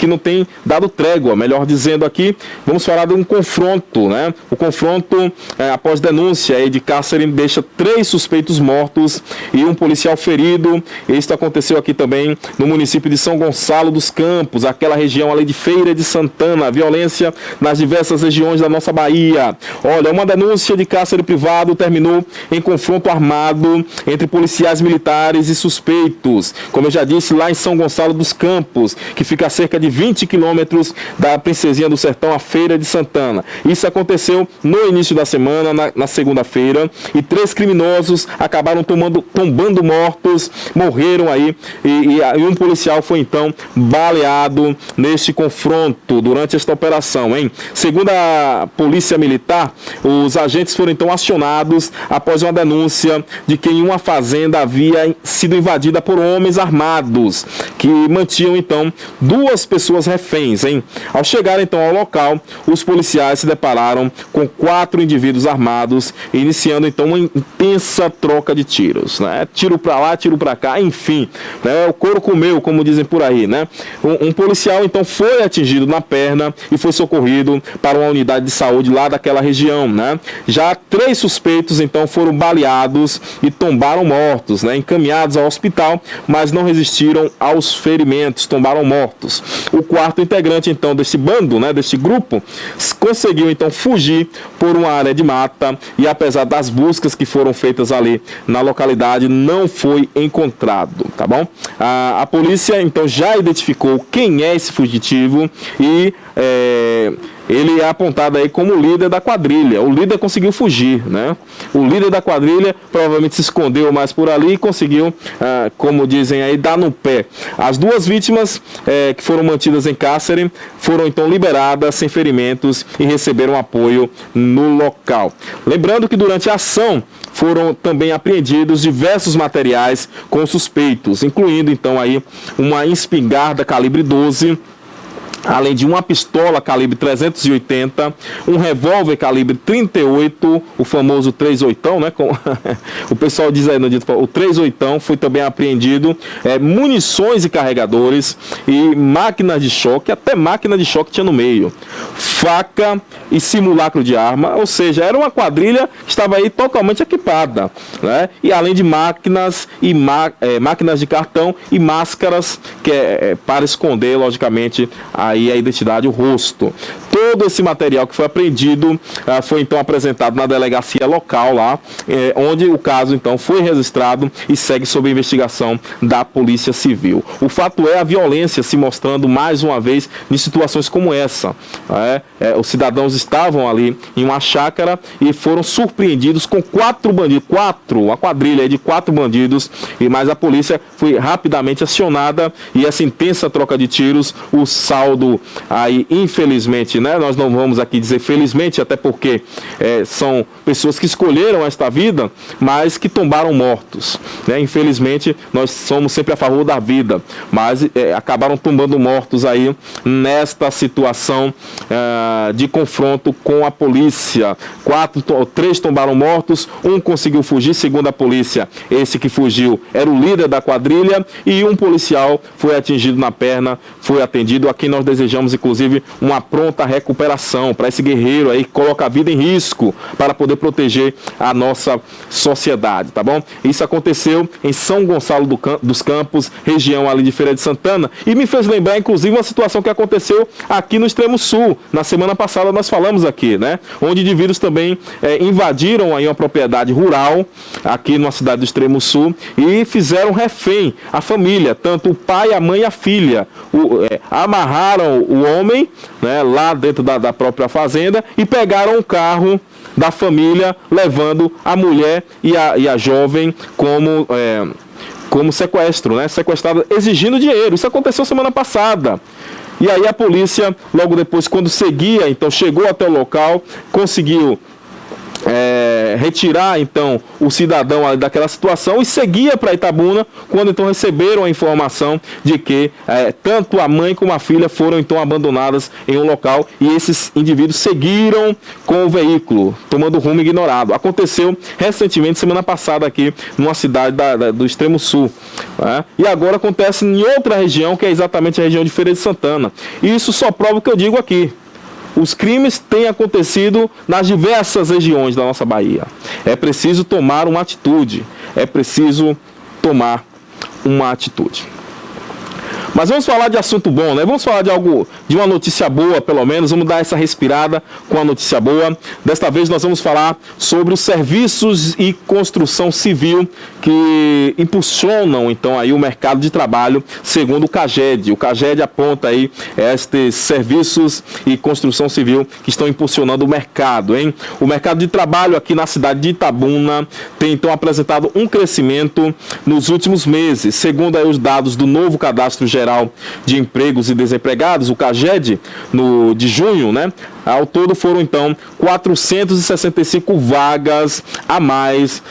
não tem dado trégua, melhor dizendo aqui. Vamos falar de um confronto, né? O confronto, após denúncia aí de cárcere, deixa 3 suspeitos mortos e um policial ferido. Isso aconteceu aqui também no município de São Gonçalo dos Campos, aquela região ali de Feira de Santana. Violência nas diversas regiões da nossa Bahia. Olha, uma denúncia de cárcere privado terminou em confronto armado entre policiais militares e suspeitos. Como eu já disse, lá em São Gonçalo dos Campos, que fica a cerca de 20 quilômetros da Princesinha do Sertão, a Feira de Santana. Isso aconteceu no início da semana, na segunda-feira, e 3 criminosos acabaram tombando mortos, morreram aí, e um policial foi então baleado neste confronto durante esta operação, hein? Segundo a Polícia Militar, os agentes foram então acionados após uma denúncia de que em uma fazenda havia sido invadida por homens armados, que mantinham então 2 pessoas reféns, hein? Ao chegar então ao local, os policiais se depararam com 4 indivíduos armados, iniciando então uma intensa troca de tiros, né? Tiro pra lá, tiro pra cá, enfim, né? O couro comeu, como dizem por aí, né? Um policial então foi atingido na perna e foi socorrido para uma unidade de saúde lá daquela região, né? Já 3 suspeitos então foram baleados e tombaram mortos, né? Encaminhados ao hospital, mas não resistiram aos ferimentos, tombaram mortos. O 4º integrante então desse bando, né, desse grupo, conseguiu então fugir por uma área de mata, e apesar das buscas que foram feitas ali na localidade, não foi encontrado, tá bom? A polícia então já identificou quem é esse fugitivo e ele é apontado aí como líder da quadrilha. O líder conseguiu fugir, né? O líder da quadrilha provavelmente se escondeu mais por ali e conseguiu, como dizem aí, dar no pé. As 2 vítimas que foram mantidas em cárcere foram então liberadas sem ferimentos e receberam apoio no local. Lembrando que durante a ação foram também apreendidos diversos materiais com suspeitos, incluindo então aí uma espingarda calibre 12, além de uma pistola calibre 380, um revólver calibre 38, o famoso 38, né? O pessoal diz aí no dito, o 38 foi também apreendido, munições e carregadores e máquinas de choque, até máquina de choque tinha no meio, faca e simulacro de arma, ou seja, era uma quadrilha que estava aí totalmente equipada, né? E além de máquinas e máquinas de cartão e máscaras para esconder, logicamente, aí a identidade, o rosto. Todo esse material que foi apreendido foi então apresentado na delegacia local lá, onde o caso então foi registrado e segue sob investigação da Polícia Civil. O fato é a violência se mostrando mais uma vez em situações como essa. Os cidadãos estavam ali em uma chácara e foram surpreendidos com 4 bandidos, uma quadrilha de 4 bandidos, mas a polícia foi rapidamente acionada e essa intensa troca de tiros, o saldo aí, infelizmente, né, nós não vamos aqui dizer felizmente, até porque são pessoas que escolheram esta vida, mas que tombaram mortos, né? Infelizmente, nós somos sempre a favor da vida, mas acabaram tombando mortos aí nesta situação de confronto com a polícia. 3 tombaram mortos, um conseguiu fugir, segundo a polícia. Esse que fugiu era o líder da quadrilha e um policial foi atingido na perna, foi atendido. A quem nós desejamos, inclusive, uma pronta recuperação para esse guerreiro aí que coloca a vida em risco para poder proteger a nossa sociedade, tá bom? Isso aconteceu em São Gonçalo dos Campos, região ali de Feira de Santana, e me fez lembrar, inclusive, uma situação que aconteceu aqui no Extremo Sul. Na semana passada nós falamos aqui, né? Onde indivíduos também invadiram aí uma propriedade rural aqui numa cidade do Extremo Sul e fizeram refém a família, tanto o pai, a mãe e a filha. Amarraram o homem, né, lá dentro da própria fazenda e pegaram o carro da família, levando a mulher e a jovem como sequestro, né? Sequestrada, exigindo dinheiro. Isso aconteceu semana passada. E aí a polícia, logo depois, quando seguia, então chegou até o local, conseguiu retirar então o cidadão daquela situação e seguia para Itabuna, quando então receberam a informação de que tanto a mãe como a filha foram então abandonadas em um local, e esses indivíduos seguiram com o veículo, tomando rumo ignorado. Aconteceu recentemente, semana passada, aqui numa cidade do extremo sul, né? E agora acontece em outra região, que é exatamente a região de Feira de Santana. E isso só prova o que eu digo aqui. Os crimes têm acontecido nas diversas regiões da nossa Bahia. É preciso tomar uma atitude. É preciso tomar uma atitude. Mas vamos falar de assunto bom, né? Vamos falar de uma notícia boa, pelo menos. Vamos dar essa respirada com a notícia boa. Desta vez nós vamos falar sobre os serviços e construção civil que impulsionam, então, aí o mercado de trabalho, segundo o CAGED. O CAGED aponta aí estes serviços e construção civil que estão impulsionando o mercado, hein? O mercado de trabalho aqui na cidade de Itabuna tem, então, apresentado um crescimento nos últimos meses. Segundo aí os dados do novo Cadastro Geral de Empregos e Desempregados, o CAGED, de junho, né? Ao todo foram, então, 465 vagas a mais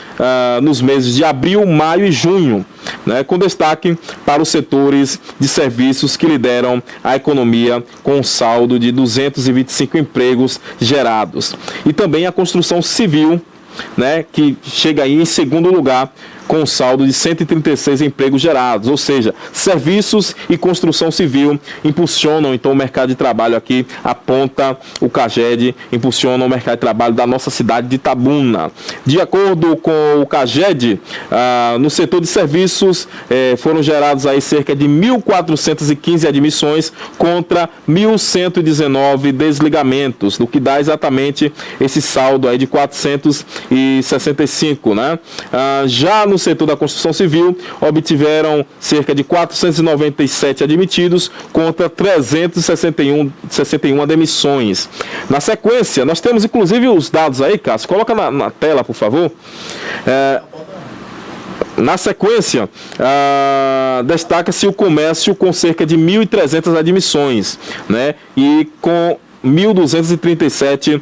nos meses de abril, maio e junho, né? Com destaque para os setores de serviços que lideram a economia, com um saldo de 225 empregos gerados. E também a construção civil, né, que chega aí em segundo lugar, com um saldo de 136 empregos gerados, ou seja, serviços e construção civil impulsionam então o mercado de trabalho aqui, aponta o CAGED, impulsionam o mercado de trabalho da nossa cidade de Itabuna. De acordo com o CAGED, no setor de serviços foram gerados aí cerca de 1.415 admissões contra 1.119 desligamentos, o que dá exatamente esse saldo aí de 465, né? Já no setor da construção civil, obtiveram cerca de 497 admitidos contra 361 demissões. Na sequência, nós temos inclusive os dados aí, Cássio, coloca na tela, por favor. Na sequência, destaca-se o comércio com cerca de 1.300 admissões, né? E com 1.237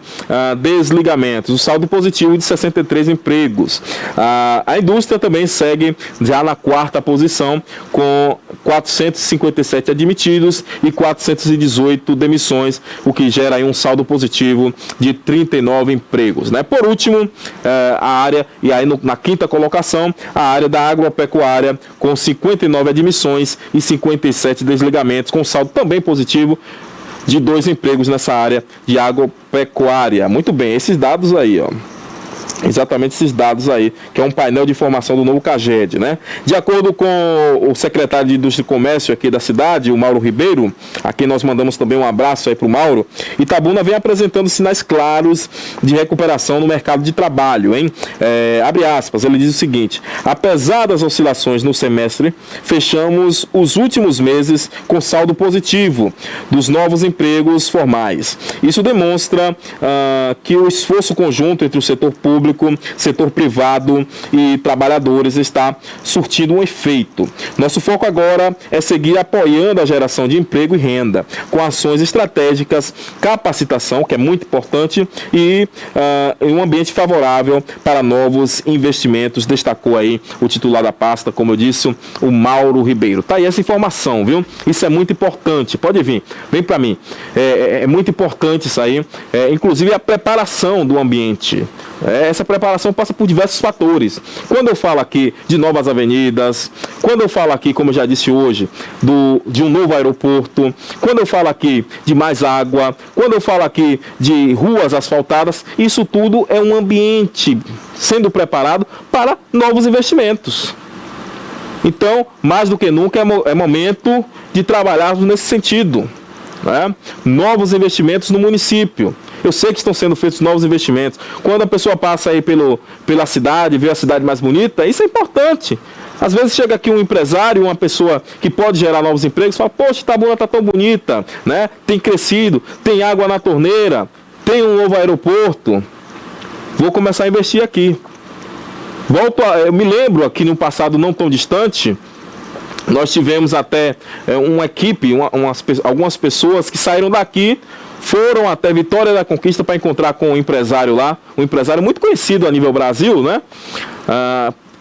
desligamentos, o saldo positivo de 63 empregos. A indústria também segue já na quarta posição, com 457 admitidos e 418 demissões, o que gera aí um saldo positivo de 39 empregos, né? Por último, a área, e aí na quinta colocação, a área da agropecuária, com 59 admissões e 57 desligamentos, com saldo também positivo de 2 empregos nessa área de agropecuária. Muito bem, esses dados aí, ó. Exatamente esses dados aí, que é um painel de informação do novo CAGED, né? De acordo com o secretário de Indústria e Comércio aqui da cidade, o Mauro Ribeiro, a quem nós mandamos também um abraço aí para o Mauro, Itabuna vem apresentando sinais claros de recuperação no mercado de trabalho, hein? Abre aspas, ele diz o seguinte: apesar das oscilações no semestre, fechamos os últimos meses com saldo positivo dos novos empregos formais. Isso demonstra que o esforço conjunto entre o setor público, setor privado e trabalhadores está surtindo um efeito. Nosso foco agora é seguir apoiando a geração de emprego e renda, com ações estratégicas, capacitação, que é muito importante, e um ambiente favorável para novos investimentos, destacou aí o titular da pasta, como eu disse, o Mauro Ribeiro. Tá aí essa informação, viu? Isso é muito importante, pode vir, vem para mim. É muito importante isso aí, inclusive a preparação do ambiente. Essa preparação passa por diversos fatores. Quando eu falo aqui de novas avenidas, quando eu falo aqui, como eu já disse hoje, de um novo aeroporto, quando eu falo aqui de mais água, quando eu falo aqui de ruas asfaltadas, isso tudo é um ambiente sendo preparado para novos investimentos. Então, mais do que nunca, é momento de trabalharmos nesse sentido, né? Novos investimentos no município. Eu sei que estão sendo feitos novos investimentos. Quando a pessoa passa aí pela cidade, vê a cidade mais bonita, isso é importante. Às vezes chega aqui um empresário, uma pessoa que pode gerar novos empregos, fala, poxa, Itabuna está tão bonita, né? Tem crescido, tem água na torneira, tem um novo aeroporto, vou começar a investir aqui. Eu me lembro aqui no passado não tão distante, nós tivemos até uma equipe, algumas pessoas que saíram daqui, foram até Vitória da Conquista para encontrar com um empresário lá, um empresário muito conhecido a nível Brasil, né?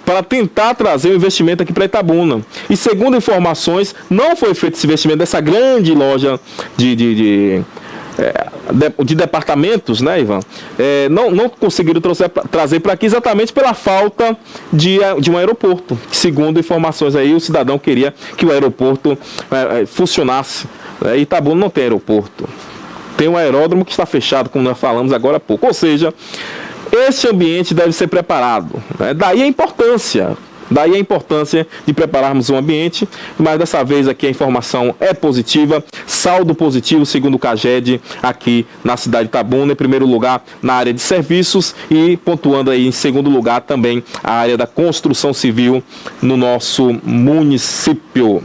Para tentar trazer o investimento aqui para Itabuna. E segundo informações, não foi feito esse investimento dessa grande loja de departamentos, né, Ivan? Não conseguiram trazer para aqui exatamente pela falta de um aeroporto. Segundo informações aí, o cidadão queria que o aeroporto funcionasse. Itabuna não tem aeroporto. Tem um aeródromo que está fechado, como nós falamos agora há pouco. Ou seja, esse ambiente deve ser preparado, né? Daí a importância de prepararmos um ambiente, mas dessa vez aqui a informação é positiva, saldo positivo segundo o CAGED aqui na cidade de Itabuna, em primeiro lugar na área de serviços e pontuando aí em segundo lugar também a área da construção civil no nosso município.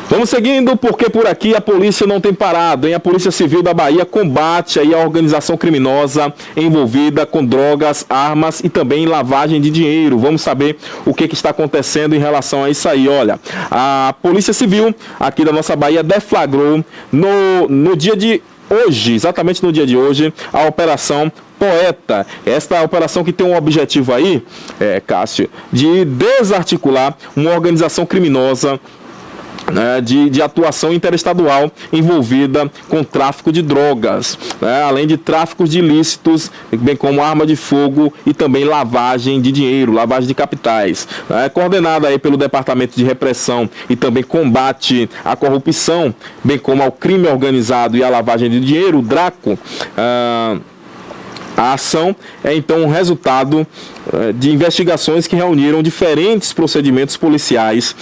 Vamos seguindo, porque por aqui a polícia não tem parado, hein? A Polícia Civil da Bahia combate aí a organização criminosa envolvida com drogas, armas e também lavagem de dinheiro. Vamos saber o que está acontecendo em relação a isso aí. Olha, a Polícia Civil aqui da nossa Bahia deflagrou no dia de hoje, exatamente no dia de hoje, a Operação Poeta. Esta operação que tem um objetivo aí, Cássio, de desarticular uma organização criminosa, né, de atuação interestadual envolvida com tráfico de drogas, né, além de tráficos de ilícitos, bem como arma de fogo e também lavagem de dinheiro, lavagem de capitais. Coordenada aí pelo Departamento de Repressão e também Combate à Corrupção, bem como ao crime organizado e à lavagem de dinheiro, o DRACO. A ação é então um resultado de investigações que reuniram diferentes procedimentos policiais,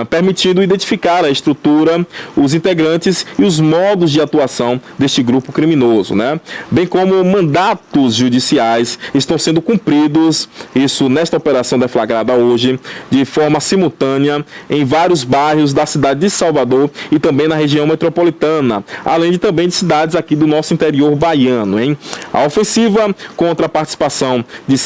permitindo identificar a estrutura, os integrantes e os modos de atuação deste grupo criminoso, né? Bem como mandatos judiciais estão sendo cumpridos, isso nesta operação deflagrada hoje, de forma simultânea em vários bairros da cidade de Salvador e também na região metropolitana, além de também de cidades aqui do nosso interior baiano, hein? A ofensiva contra a participação de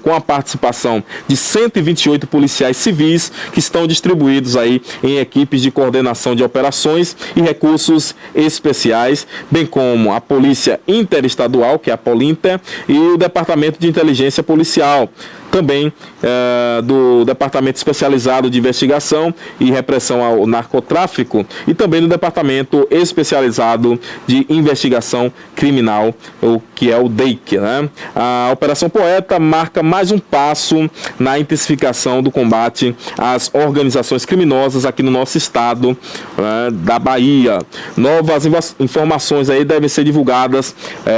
com a participação de 128 policiais civis que estão distribuídos aí em equipes de coordenação de operações e recursos especiais, bem como a Polícia Interestadual, que é a Polinter, e o Departamento de Inteligência Policial, também do Departamento Especializado de Investigação e Repressão ao Narcotráfico e também do Departamento Especializado de Investigação Criminal, o que é o DEIC, né? A Operação Poeta marca mais um passo na intensificação do combate às organizações criminosas aqui no nosso estado da Bahia. Novas informações aí devem ser divulgadas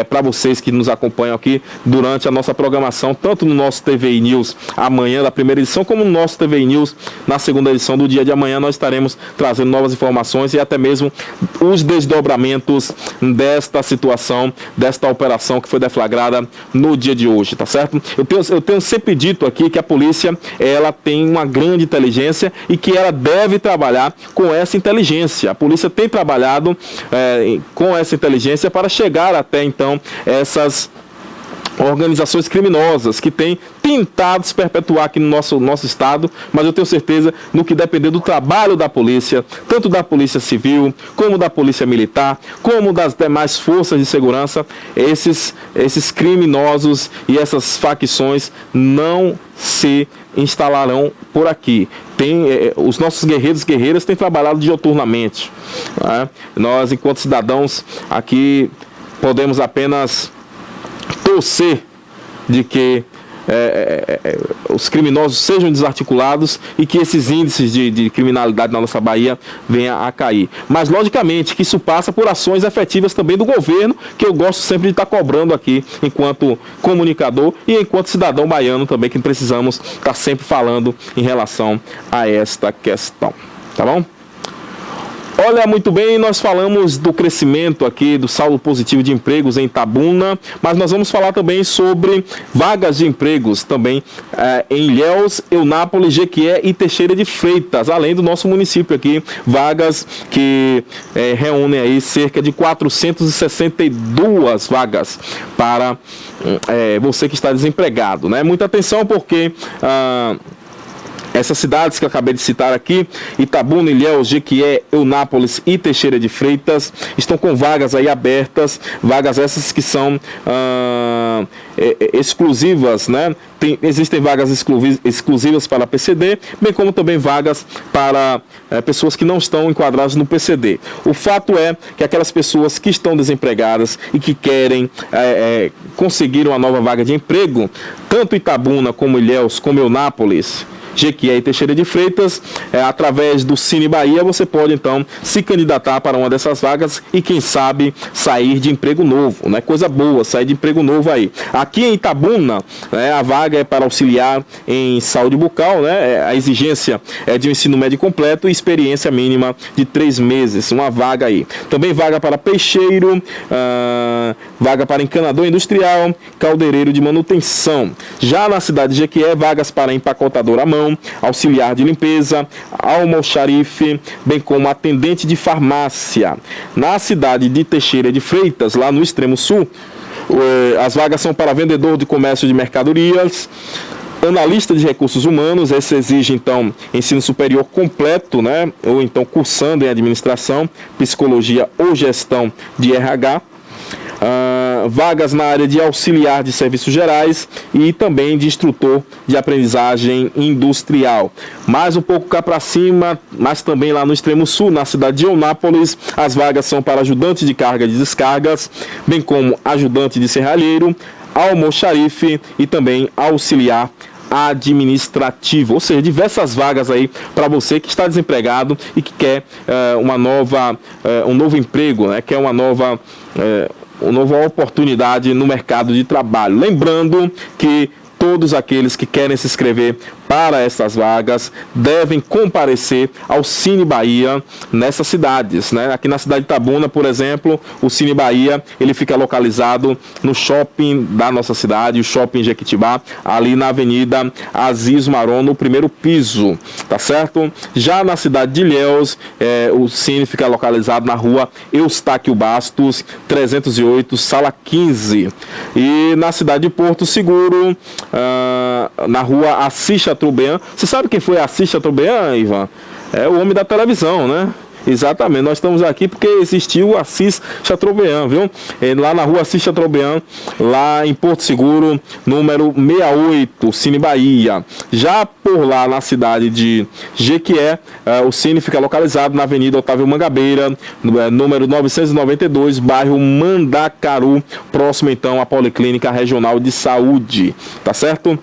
para vocês que nos acompanham aqui durante a nossa programação, tanto no nosso TVI News amanhã da primeira edição, como no nosso TVI News na segunda edição do dia de amanhã. Nós estaremos trazendo novas informações e até mesmo os desdobramentos desta situação, desta operação que foi deflagrada no dia de hoje, tá certo? Eu tenho sempre dito aqui que a polícia, ela tem uma grande inteligência e que ela deve trabalhar com essa inteligência. A polícia tem trabalhado com essa inteligência para chegar até então essas organizações criminosas que têm tentado se perpetuar aqui no nosso estado, mas eu tenho certeza, no que depender do trabalho da polícia, tanto da Polícia Civil, como da Polícia Militar, como das demais forças de segurança, esses criminosos e essas facções não se instalarão por aqui. Os nossos guerreiros e guerreiras têm trabalhado dioturnamente, né? Nós, enquanto cidadãos, aqui podemos apenas torcer de que os criminosos sejam desarticulados e que esses índices de criminalidade na nossa Bahia venham a cair. Mas, logicamente, que isso passa por ações efetivas também do governo, que eu gosto sempre de estar cobrando aqui, enquanto comunicador e enquanto cidadão baiano também, que precisamos estar sempre falando em relação a esta questão. Tá bom? Olha, muito bem, nós falamos do crescimento aqui, do saldo positivo de empregos em Itabuna, mas nós vamos falar também sobre vagas de empregos também em Ilhéus, Eunápolis, Jequié e Teixeira de Freitas, além do nosso município aqui, vagas que reúnem aí cerca de 462 vagas para você que está desempregado, né? Muita atenção porque essas cidades que eu acabei de citar aqui, Itabuna, Ilhéus, Jequié, Eunápolis e Teixeira de Freitas, estão com vagas aí abertas, vagas essas que são exclusivas, né? Existem vagas exclusivas para a PCD, bem como também vagas para pessoas que não estão enquadradas no PCD. O fato é que aquelas pessoas que estão desempregadas e que querem conseguir uma nova vaga de emprego, tanto Itabuna como Ilhéus, como Eunápolis, Jequié e Teixeira de Freitas, através do Cine Bahia, você pode então se candidatar para uma dessas vagas e quem sabe sair de emprego novo, né? Coisa boa, sair de emprego novo aí. Aqui em Itabuna, a vaga é para auxiliar em saúde bucal, né? A exigência é de um ensino médio completo e experiência mínima de 3 meses, uma vaga aí. Também vaga para peixeiro, vaga para encanador industrial, caldeireiro de manutenção. Já na cidade de Jequié, vagas para empacotador à mão, auxiliar de limpeza, almoxarife, bem como atendente de farmácia. Na cidade de Teixeira de Freitas, lá no extremo sul, as vagas são para vendedor de comércio de mercadorias, analista de recursos humanos, esse exige então ensino superior completo, né? Ou então cursando em administração, psicologia ou gestão de RH. Vagas na área de auxiliar de serviços gerais e também de instrutor de aprendizagem industrial. Mais um pouco cá para cima, mas também lá no extremo sul, na cidade de Eunápolis, as vagas são para ajudante de carga e descargas, bem como ajudante de serralheiro, almoxarife e também auxiliar administrativo, ou seja, diversas vagas aí para você que está desempregado e que quer um novo emprego, né? Quer uma nova oportunidade no mercado de trabalho. Lembrando que todos aqueles que querem se inscrever para essas vagas devem comparecer ao Cine Bahia nessas cidades, né? Aqui na cidade de Itabuna, por exemplo, o Cine Bahia, ele fica localizado no shopping da nossa cidade, o Shopping Jequitibá, ali na Avenida Aziz Maron, no primeiro piso, tá certo? Já na cidade de Ilhéus, o Cine fica localizado na rua Eustáquio Bastos, 308, sala 15. E na cidade de Porto Seguro, na rua Assis Chateaubriand. Você sabe quem foi Assis Chateaubriand, Ivan? É o homem da televisão, né? Exatamente, nós estamos aqui porque existiu o Assis Chateaubriand, viu? Lá na rua Assis Chateaubriand, lá em Porto Seguro, número 68, Cine Bahia. Já por lá na cidade de Jequié, o Cine fica localizado na Avenida Otávio Mangabeira, número 992, bairro Mandacaru, próximo então à Policlínica Regional de Saúde, tá certo?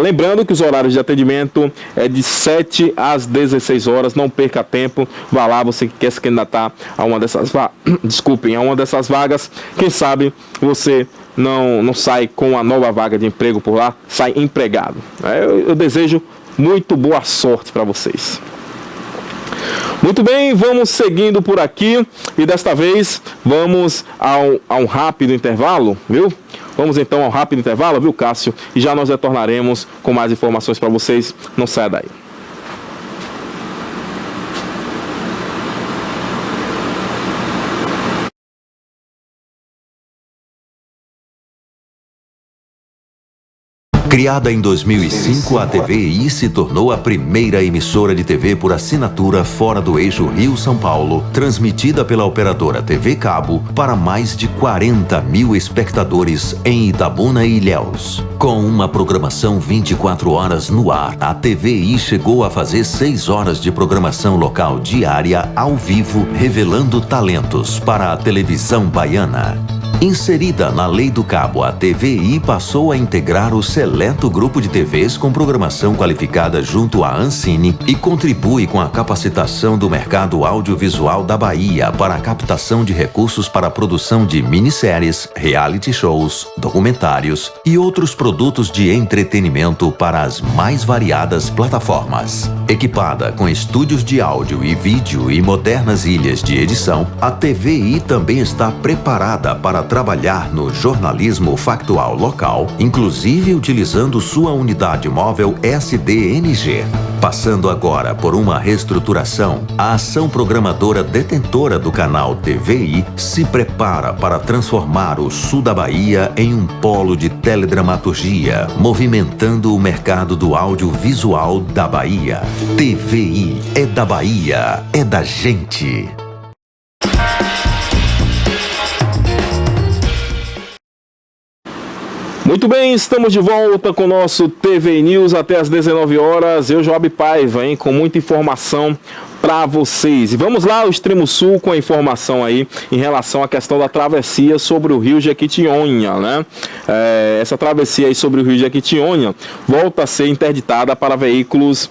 Lembrando que os horários de atendimento é de 7 às 16 horas, não perca tempo, vá lá, você que quer se candidatar a uma dessas vagas, quem sabe você não sai com uma nova vaga de emprego por lá, sai empregado. Eu desejo muito boa sorte para vocês. Muito bem, vamos seguindo por aqui e desta vez vamos a um rápido intervalo, viu? Vamos então ao rápido intervalo, viu, Cássio? E já nós retornaremos com mais informações para vocês. Não saia daí. Criada em 2005, a TVI se tornou a primeira emissora de TV por assinatura fora do eixo Rio-São Paulo, transmitida pela operadora TV Cabo para mais de 40 mil espectadores em Itabuna e Ilhéus. Com uma programação 24 horas no ar, a TVI chegou a fazer 6 horas de programação local diária ao vivo, revelando talentos para a televisão baiana. Inserida na Lei do Cabo, a TVI passou a integrar o seleto grupo de TVs com programação qualificada junto à Ancine e contribui com a capacitação do mercado audiovisual da Bahia para a captação de recursos para a produção de minisséries, reality shows, documentários e outros produtos de entretenimento para as mais variadas plataformas. Equipada com estúdios de áudio e vídeo e modernas ilhas de edição, a TVI também está preparada para trabalhar no jornalismo factual local, inclusive utilizando sua unidade móvel SDNG. Passando agora por uma reestruturação, a ação programadora detentora do canal TVI se prepara para transformar o sul da Bahia em um polo de teledramaturgia, movimentando o mercado do audiovisual da Bahia. TVI é da Bahia, é da gente. Muito bem, estamos de volta com o nosso TV News até às 19 horas. Eu, Joab Paiva, com muita informação para vocês. E vamos lá ao Extremo Sul com a informação aí em relação à questão da travessia sobre o rio Jequitinhonha, né? Essa travessia aí sobre o rio Jequitinhonha volta a ser interditada para veículos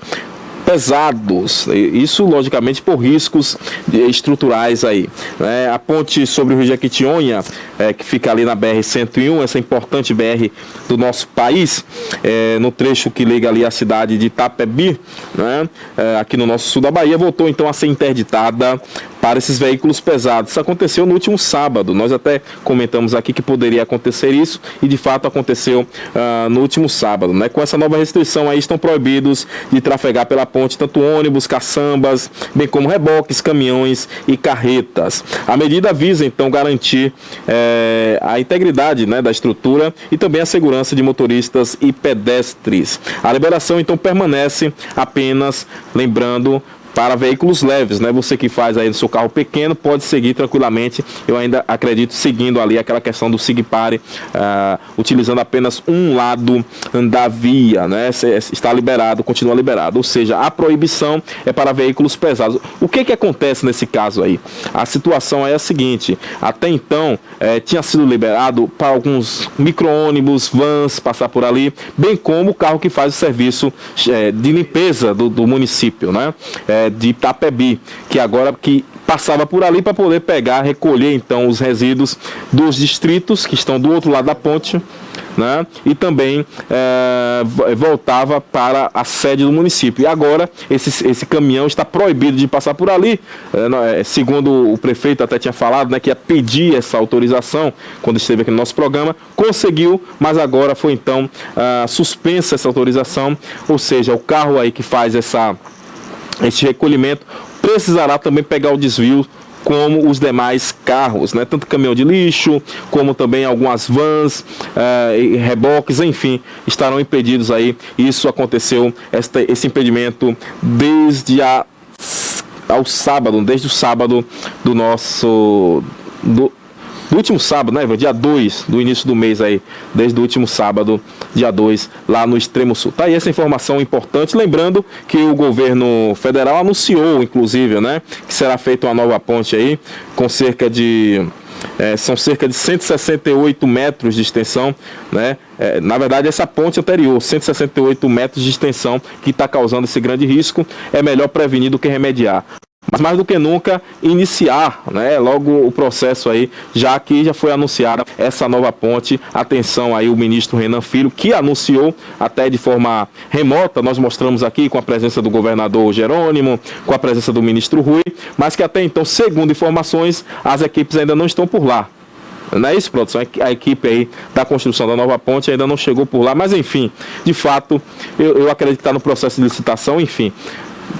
pesados, isso logicamente por riscos estruturais aí, né? A ponte sobre o rio Jequitinhonha, que fica ali na BR-101, essa importante BR do nosso país, no trecho que liga ali a cidade de Itapebi, né? Aqui no nosso sul da Bahia, voltou então a ser interditada para esses veículos pesados. Isso aconteceu no último sábado, nós até comentamos aqui que poderia acontecer isso e de fato aconteceu no último sábado, né? Com essa nova restrição aí estão proibidos de trafegar pela ponte tanto ônibus, caçambas, bem como reboques, caminhões e carretas. A medida visa então garantir a integridade, né, da estrutura e também a segurança de motoristas e pedestres. A liberação então permanece apenas, lembrando, para veículos leves, né? Você que faz aí no seu carro pequeno pode seguir tranquilamente. Eu ainda acredito seguindo ali aquela questão do SIGPARE, utilizando apenas um lado da via, né? Está liberado, continua liberado. Ou seja, a proibição é para veículos pesados. O que acontece nesse caso aí? A situação é a seguinte: até então tinha sido liberado para alguns micro-ônibus, vans passar por ali, bem como o carro que faz o serviço de limpeza do município, né? De Itapebi, que agora passava por ali para poder recolher então os resíduos dos distritos que estão do outro lado da ponte, né? E também voltava para a sede do município. E agora esse caminhão está proibido de passar por ali, segundo o prefeito até tinha falado, né, que ia pedir essa autorização quando esteve aqui no nosso programa, conseguiu, mas agora foi então suspensa essa autorização, ou seja, o carro aí que faz esse recolhimento precisará também pegar o desvio como os demais carros, né? Tanto caminhão de lixo, como também algumas vans, reboques, enfim, estarão impedidos aí. Isso aconteceu, esse impedimento desde o sábado do último sábado, né, dia 2 do início do mês aí, desde o último sábado, dia 2, lá no Extremo Sul. Tá aí essa informação importante, lembrando que o governo federal anunciou, inclusive, né, que será feita uma nova ponte aí, com são cerca de 168 metros de extensão, né? Na verdade, essa ponte anterior, 168 metros de extensão, que está causando esse grande risco, é melhor prevenir do que remediar. Mas mais do que nunca iniciar, né, logo o processo aí, já que já foi anunciada essa nova ponte. Atenção aí o ministro Renan Filho, que anunciou até de forma remota, nós mostramos aqui com a presença do governador Jerônimo, com a presença do ministro Rui, mas que até então, segundo informações, as equipes ainda não estão por lá. Não é isso, produção? A equipe aí da construção da nova ponte ainda não chegou por lá, mas enfim, de fato, eu acredito que está no processo de licitação, enfim.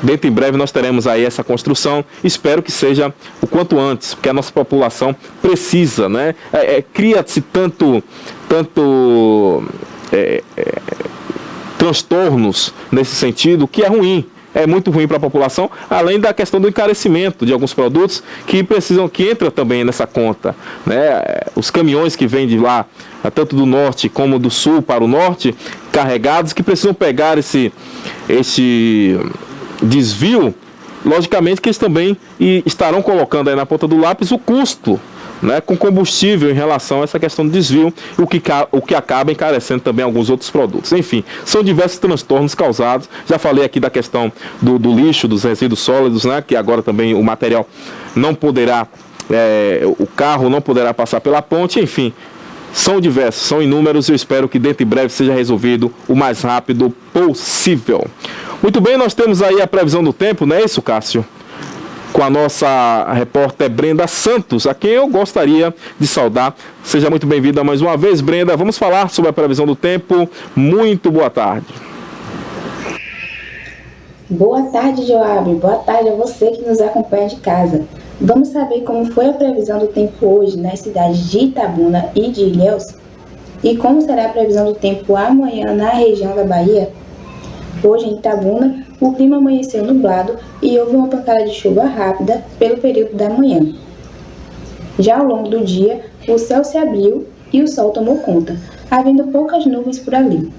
Dentro em breve nós teremos aí essa construção, espero que seja o quanto antes, porque a nossa população precisa, né? Cria-se tanto transtornos nesse sentido, que é ruim. É muito ruim para a população, além da questão do encarecimento de alguns produtos que entra também nessa conta, né? Os caminhões que vêm de lá, tanto do norte como do sul para o norte, carregados, que precisam pegar esse desvio, logicamente que eles também estarão colocando aí na ponta do lápis o custo, né, com combustível em relação a essa questão do desvio, o que acaba encarecendo também alguns outros produtos. Enfim, são diversos transtornos causados. Já falei aqui da questão do lixo, dos resíduos sólidos, né, que agora também o material não poderá, o carro não poderá passar pela ponte, enfim. São diversos, são inúmeros e eu espero que dentro em breve seja resolvido o mais rápido possível. Muito bem, nós temos aí a previsão do tempo, não é isso, Cássio? Com a nossa repórter Brenda Santos, a quem eu gostaria de saudar. Seja muito bem-vinda mais uma vez, Brenda. Vamos falar sobre a previsão do tempo. Muito boa tarde. Boa tarde, Joab. Boa tarde a você que nos acompanha de casa. Vamos saber como foi a previsão do tempo hoje nas cidades de Itabuna e de Ilhéus? E como será a previsão do tempo amanhã na região da Bahia? Hoje em Itabuna, o clima amanheceu nublado e houve uma pancada de chuva rápida pelo período da manhã. Já ao longo do dia, o céu se abriu e o sol tomou conta, havendo poucas nuvens por ali.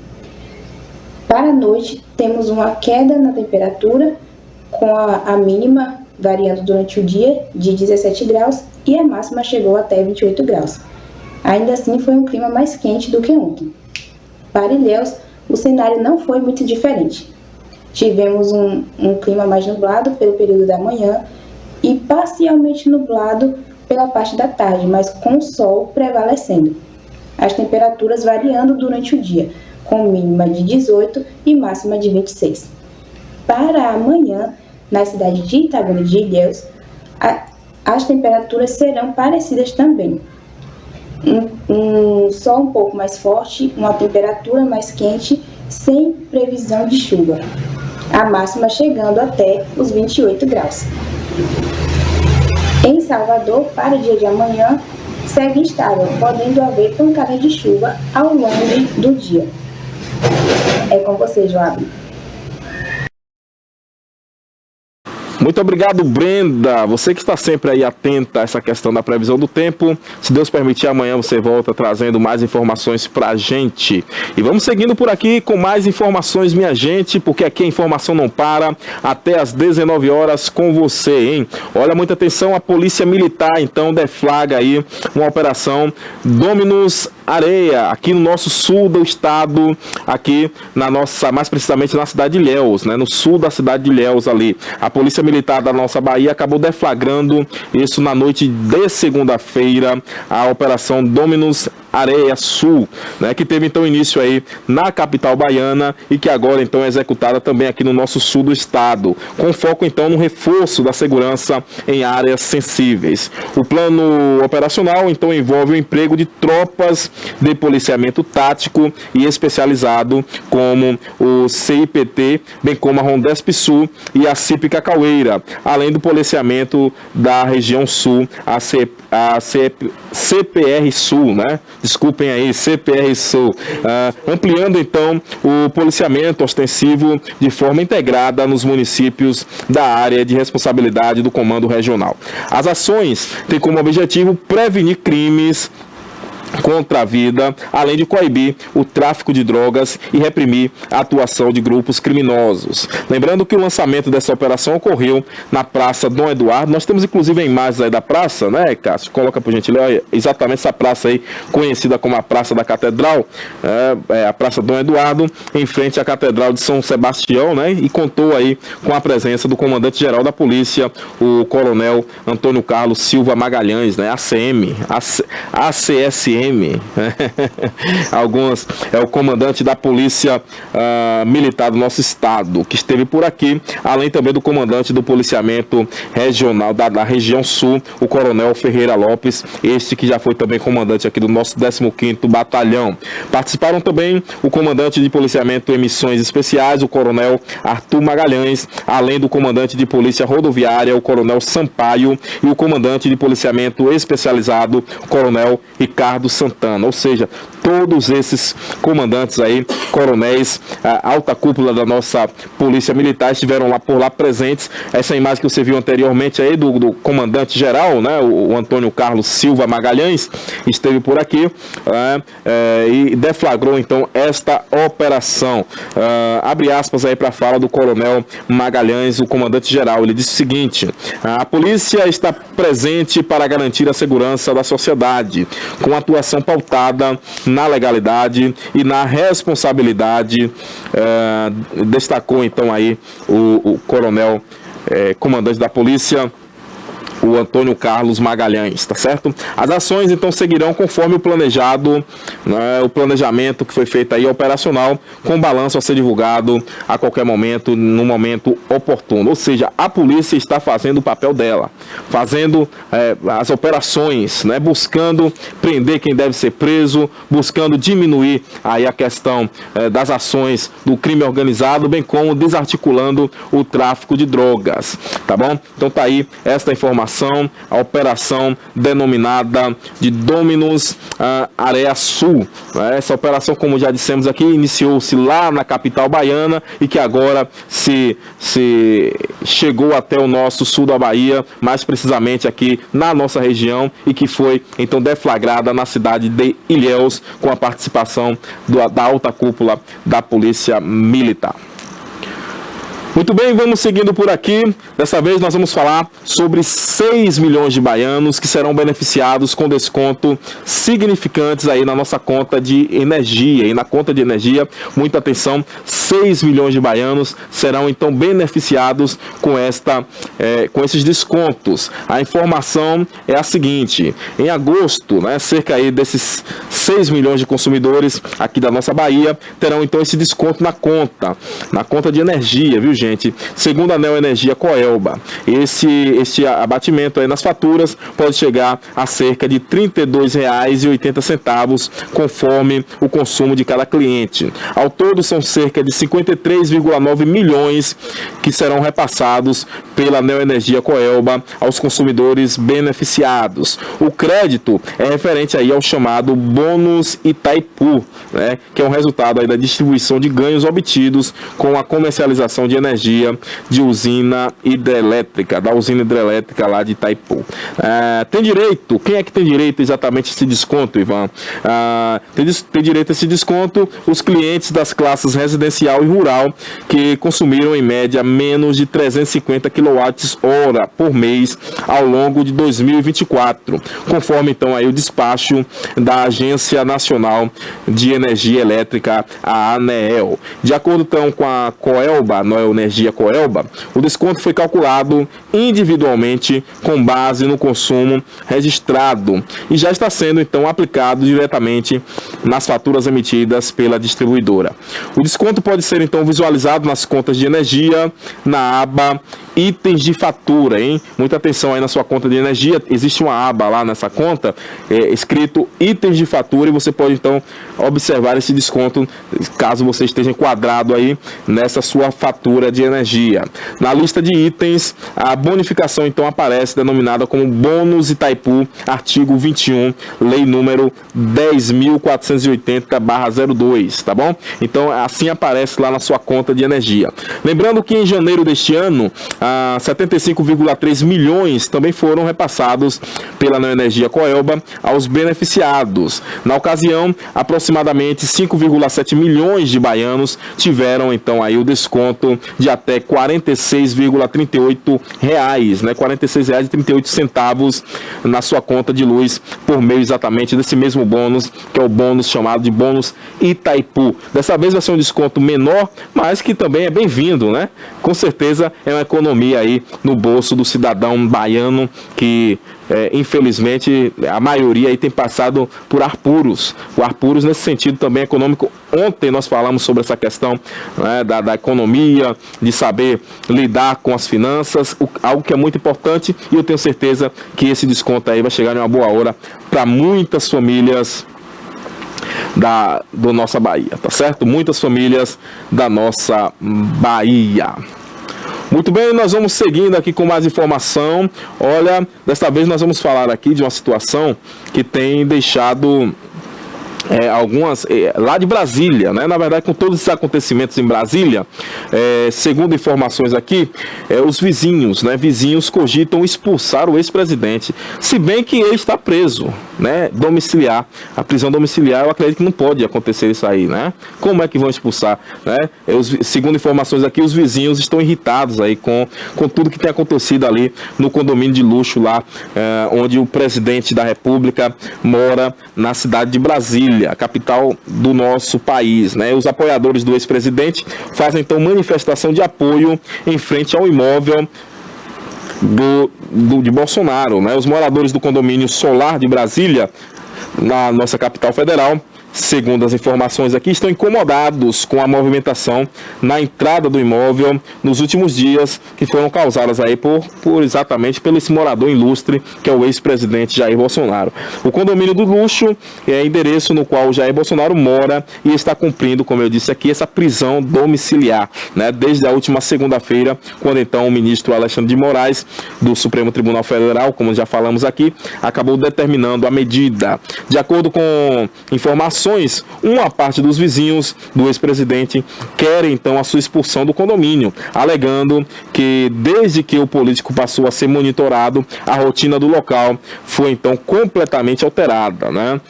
Para a noite, temos uma queda na temperatura, com a mínima variando durante o dia de 17 graus e a máxima chegou até 28 graus. Ainda assim, foi um clima mais quente do que ontem. Para Ilhéus, o cenário não foi muito diferente. Tivemos um clima mais nublado pelo período da manhã e parcialmente nublado pela parte da tarde, mas com o sol prevalecendo. As temperaturas variando durante o dia, com mínima de 18 e máxima de 26. Para amanhã, na cidade de Itabuna e de Ilhéus, as temperaturas serão parecidas também. Um sol um pouco mais forte, uma temperatura mais quente, sem previsão de chuva. A máxima chegando até os 28 graus. Em Salvador, para o dia de amanhã, segue instável, podendo haver pancadas de chuva ao longo do dia. É com você, Joab. Muito obrigado, Brenda. Você que está sempre aí atenta a essa questão da previsão do tempo. Se Deus permitir, amanhã você volta trazendo mais informações pra gente. E vamos seguindo por aqui com mais informações, minha gente, porque aqui a informação não para até às 19 horas com você, hein? Olha, muita atenção, a Polícia Militar, então, deflagra aí uma operação Dominus Areia, aqui no nosso sul do estado, aqui na nossa, mais precisamente na cidade de Ilhéus, né? No sul da cidade de Ilhéus ali. A Polícia Militar da nossa Bahia acabou deflagrando isso na noite de segunda-feira, a Operação Dominus Areia Sul, né, que teve então início aí na capital baiana e que agora então é executada também aqui no nosso sul do estado, com foco então no reforço da segurança em áreas sensíveis. O plano operacional então envolve o emprego de tropas de policiamento tático e especializado, como o CIPT, bem como a Rondesp Sul e a CIP Cacaueira, além do policiamento da região sul, a CPR Sul, né? Desculpem aí, CPR Sul, ampliando então o policiamento ostensivo de forma integrada nos municípios da área de responsabilidade do Comando Regional. As ações têm como objetivo prevenir crimes contra a vida, além de coibir o tráfico de drogas e reprimir a atuação de grupos criminosos. Lembrando que o lançamento dessa operação ocorreu na Praça Dom Eduardo. Nós temos inclusive imagens aí da praça, né, Cássio? Coloca por gentileza, exatamente essa praça aí, conhecida como a Praça da Catedral, a Praça Dom Eduardo, em frente à Catedral de São Sebastião, né? E contou aí com a presença do comandante-geral da polícia, o Coronel Antônio Carlos Silva Magalhães, né? ACSM, algumas, é o comandante da polícia militar do nosso estado, que esteve por aqui, além também do comandante do policiamento regional da região sul, o Coronel Ferreira Lopes, este que já foi também comandante aqui do nosso 15º Batalhão. Participaram também o comandante de policiamento em missões especiais, o Coronel Arthur Magalhães, além do comandante de polícia rodoviária, o Coronel Sampaio, e o comandante de policiamento especializado, o Coronel Ricardo Santana. Ou seja, todos esses comandantes aí, coronéis, a alta cúpula da nossa Polícia Militar estiveram por lá presentes. Essa imagem que você viu anteriormente aí do comandante geral, né, o Antônio Carlos Silva Magalhães, esteve por aqui e deflagrou então esta operação. Abre aspas aí para a fala do coronel Magalhães, o comandante geral. Ele disse o seguinte: a polícia está presente para garantir a segurança da sociedade, com atuação pautada na legalidade e na responsabilidade. Destacou então aí o coronel comandante da polícia, o Antônio Carlos Magalhães, tá certo? As ações então seguirão conforme o planejado, né, o planejamento que foi feito aí operacional, com balanço a ser divulgado a qualquer momento, no momento oportuno. Ou seja, a polícia está fazendo o papel dela, fazendo as operações, né, buscando prender quem deve ser preso, buscando diminuir aí a questão das ações do crime organizado, bem como desarticulando o tráfico de drogas, tá bom? Então tá aí esta informação, a operação denominada de Dominus Area Sul. Essa operação, como já dissemos aqui, iniciou-se lá na capital baiana e que agora se chegou até o nosso sul da Bahia, mais precisamente aqui na nossa região, e que foi então deflagrada na cidade de Ilhéus, com a participação da alta cúpula da Polícia Militar. Muito bem, vamos seguindo por aqui. Dessa vez nós vamos falar sobre 6 milhões de baianos que serão beneficiados com desconto significantes aí na nossa conta de energia. E na conta de energia, muita atenção, 6 milhões de baianos serão então beneficiados com esses descontos. A informação é a seguinte: em agosto, né, cerca aí desses 6 milhões de consumidores aqui da nossa Bahia terão então esse desconto na conta de energia, viu, gente? Segundo a Neoenergia Coelba, esse abatimento aí nas faturas pode chegar a cerca de R$ 32,80, conforme o consumo de cada cliente. Ao todo, são cerca de 53,9 milhões que serão repassados pela Neoenergia Coelba aos consumidores beneficiados. O crédito é referente aí ao chamado bônus Itaipu, né, que é um resultado aí da distribuição de ganhos obtidos com a comercialização de energia de usina hidrelétrica, da usina hidrelétrica lá de Itaipu. Tem direito? Quem é que tem direito exatamente a esse desconto, Ivan? Tem direito a esse desconto os clientes das classes residencial e rural que consumiram em média menos de 350 kWh por mês ao longo de 2024, conforme então aí o despacho da Agência Nacional de Energia Elétrica, a ANEEL. De acordo então com a Coelba, Neoenergia Coelba, o desconto foi calculado individualmente com base no consumo registrado e já está sendo então aplicado diretamente nas faturas emitidas pela distribuidora. O desconto pode ser então visualizado nas contas de energia, na aba itens de fatura, hein? Muita atenção aí na sua conta de energia, existe uma aba lá nessa conta, escrito itens de fatura, e você pode então observar esse desconto, caso você esteja enquadrado aí nessa sua fatura de energia. Na lista de itens, a bonificação então aparece denominada como bônus Itaipu, artigo 21, lei número 10.480/02, tá bom? Então assim aparece lá na sua conta de energia. Lembrando que em janeiro deste ano, 75,3 milhões também foram repassados pela Neoenergia Coelba aos beneficiados. Na ocasião, aproximadamente 5,7 milhões de baianos tiveram então aí o desconto de até R$ 46,38, né? R$ 46,38 na sua conta de luz por meio exatamente desse mesmo bônus, que é o bônus chamado de bônus Itaipu. Dessa vez vai ser um desconto menor, mas que também é bem-vindo, né? Com certeza é uma economia aí no bolso do cidadão baiano que infelizmente a maioria aí tem passado por apuros. O apuros nesse sentido também econômico. Ontem nós falamos sobre essa questão, né, da economia, de saber lidar com as finanças, algo que é muito importante, e eu tenho certeza que esse desconto aí vai chegar em uma boa hora para muitas famílias do nossa Bahia, tá certo? Muitas famílias da nossa Bahia. Muito bem, nós vamos seguindo aqui com mais informação. Olha, desta vez nós vamos falar aqui de uma situação que tem deixado lá de Brasília, né? Na verdade, com todos esses acontecimentos em Brasília, segundo informações aqui, os vizinhos, né? Vizinhos cogitam expulsar o ex-presidente, se bem que ele está preso, né? Domiciliar, a prisão domiciliar, eu acredito que não pode acontecer isso aí, né? Como é que vão expulsar, né? Segundo informações aqui, os vizinhos estão irritados aí com tudo que tem acontecido ali no condomínio de luxo lá, onde o presidente da República mora, na cidade de Brasília, a capital do nosso país, né? Os apoiadores do ex-presidente fazem então manifestação de apoio em frente ao imóvel de Bolsonaro, né? Os moradores do condomínio Solar de Brasília, na nossa capital federal, segundo as informações aqui, estão incomodados com a movimentação na entrada do imóvel nos últimos dias, que foram causadas aí exatamente pelo esse morador ilustre, que é o ex-presidente Jair Bolsonaro. O condomínio do luxo é endereço no qual o Jair Bolsonaro mora e está cumprindo, como eu disse aqui, essa prisão domiciliar, né, desde a última segunda-feira, quando então o ministro Alexandre de Moraes, do Supremo Tribunal Federal, como já falamos aqui, acabou determinando a medida. De acordo com informações, uma parte dos vizinhos do ex-presidente querem então a sua expulsão do condomínio, alegando que desde que o político passou a ser monitorado, a rotina do local foi então completamente alterada, né?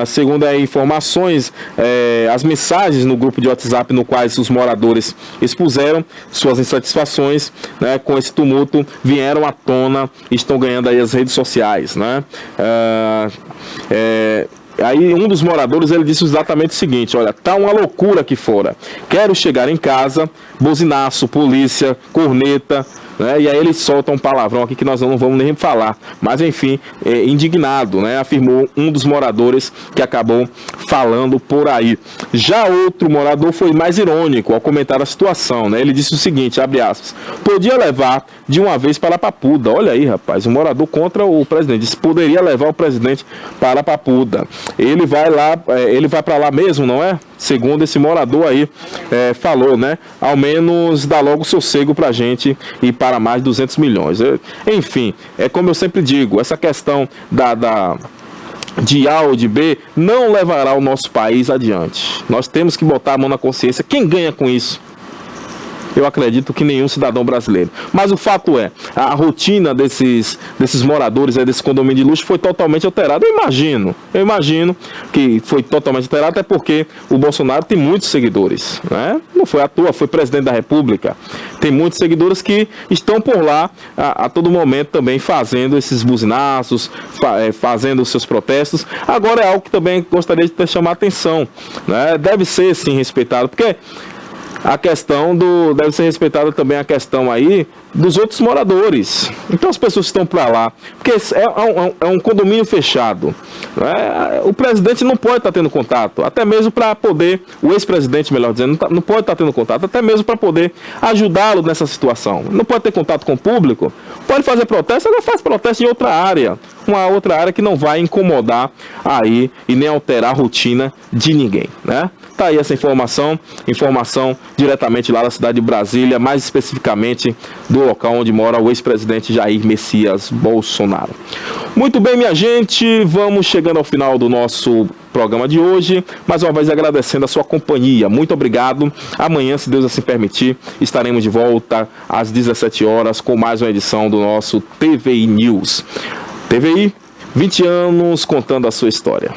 Segundo as informações, as mensagens no grupo de WhatsApp no quais os moradores expuseram suas insatisfações, né, com esse tumulto, vieram à tona e estão ganhando aí as redes sociais, né? Aí um dos moradores, ele disse exatamente o seguinte: olha, tá uma loucura aqui fora, quero chegar em casa, buzinaço, polícia, corneta, né? E aí ele solta um palavrão aqui que nós não vamos nem falar, mas enfim, indignado, né? Afirmou um dos moradores que acabou falando por aí. Já outro morador foi mais irônico ao comentar a situação, né? Ele disse o seguinte, abre aspas: podia levar de uma vez para a Papuda. Olha aí, rapaz, o morador contra o presidente, disse poderia levar o presidente para a Papuda. Ele vai lá, ele vai para lá mesmo, não é? Segundo esse morador aí falou, né? Ao menos dá logo sossego pra gente e para mais de 200 milhões. Enfim, como eu sempre digo, essa questão de A ou de B não levará o nosso país adiante. Nós temos que botar a mão na consciência. Quem ganha com isso? Eu acredito que nenhum cidadão brasileiro. Mas o fato é, a rotina desses moradores desse condomínio de luxo foi totalmente alterada. Eu imagino que foi totalmente alterada, até porque o Bolsonaro tem muitos seguidores, né? Não foi à toa, foi presidente da República. Tem muitos seguidores que estão por lá a todo momento também fazendo esses buzinaços, fazendo os seus protestos. Agora é algo que também gostaria de chamar a atenção, né? Deve ser sim respeitado, porque a questão deve ser respeitada também a questão aí dos outros moradores. Então as pessoas estão para lá, porque é um condomínio fechado, né? O presidente não pode estar tendo contato, até mesmo para poder, o ex-presidente, melhor dizendo, não pode estar tendo contato, até mesmo para poder ajudá-lo nessa situação. Não pode ter contato com o público, pode fazer protesto, agora faz protesto em outra área, uma outra área que não vai incomodar aí e nem alterar a rotina de ninguém, né? Tá aí essa informação diretamente lá da cidade de Brasília, mais especificamente do local onde mora o ex-presidente Jair Messias Bolsonaro. Muito bem, minha gente, vamos chegando ao final do nosso programa de hoje, mais uma vez agradecendo a sua companhia. Muito obrigado. Amanhã, se Deus assim permitir, estaremos de volta às 17 horas com mais uma edição do nosso TVI News. TVI, 20 anos contando a sua história.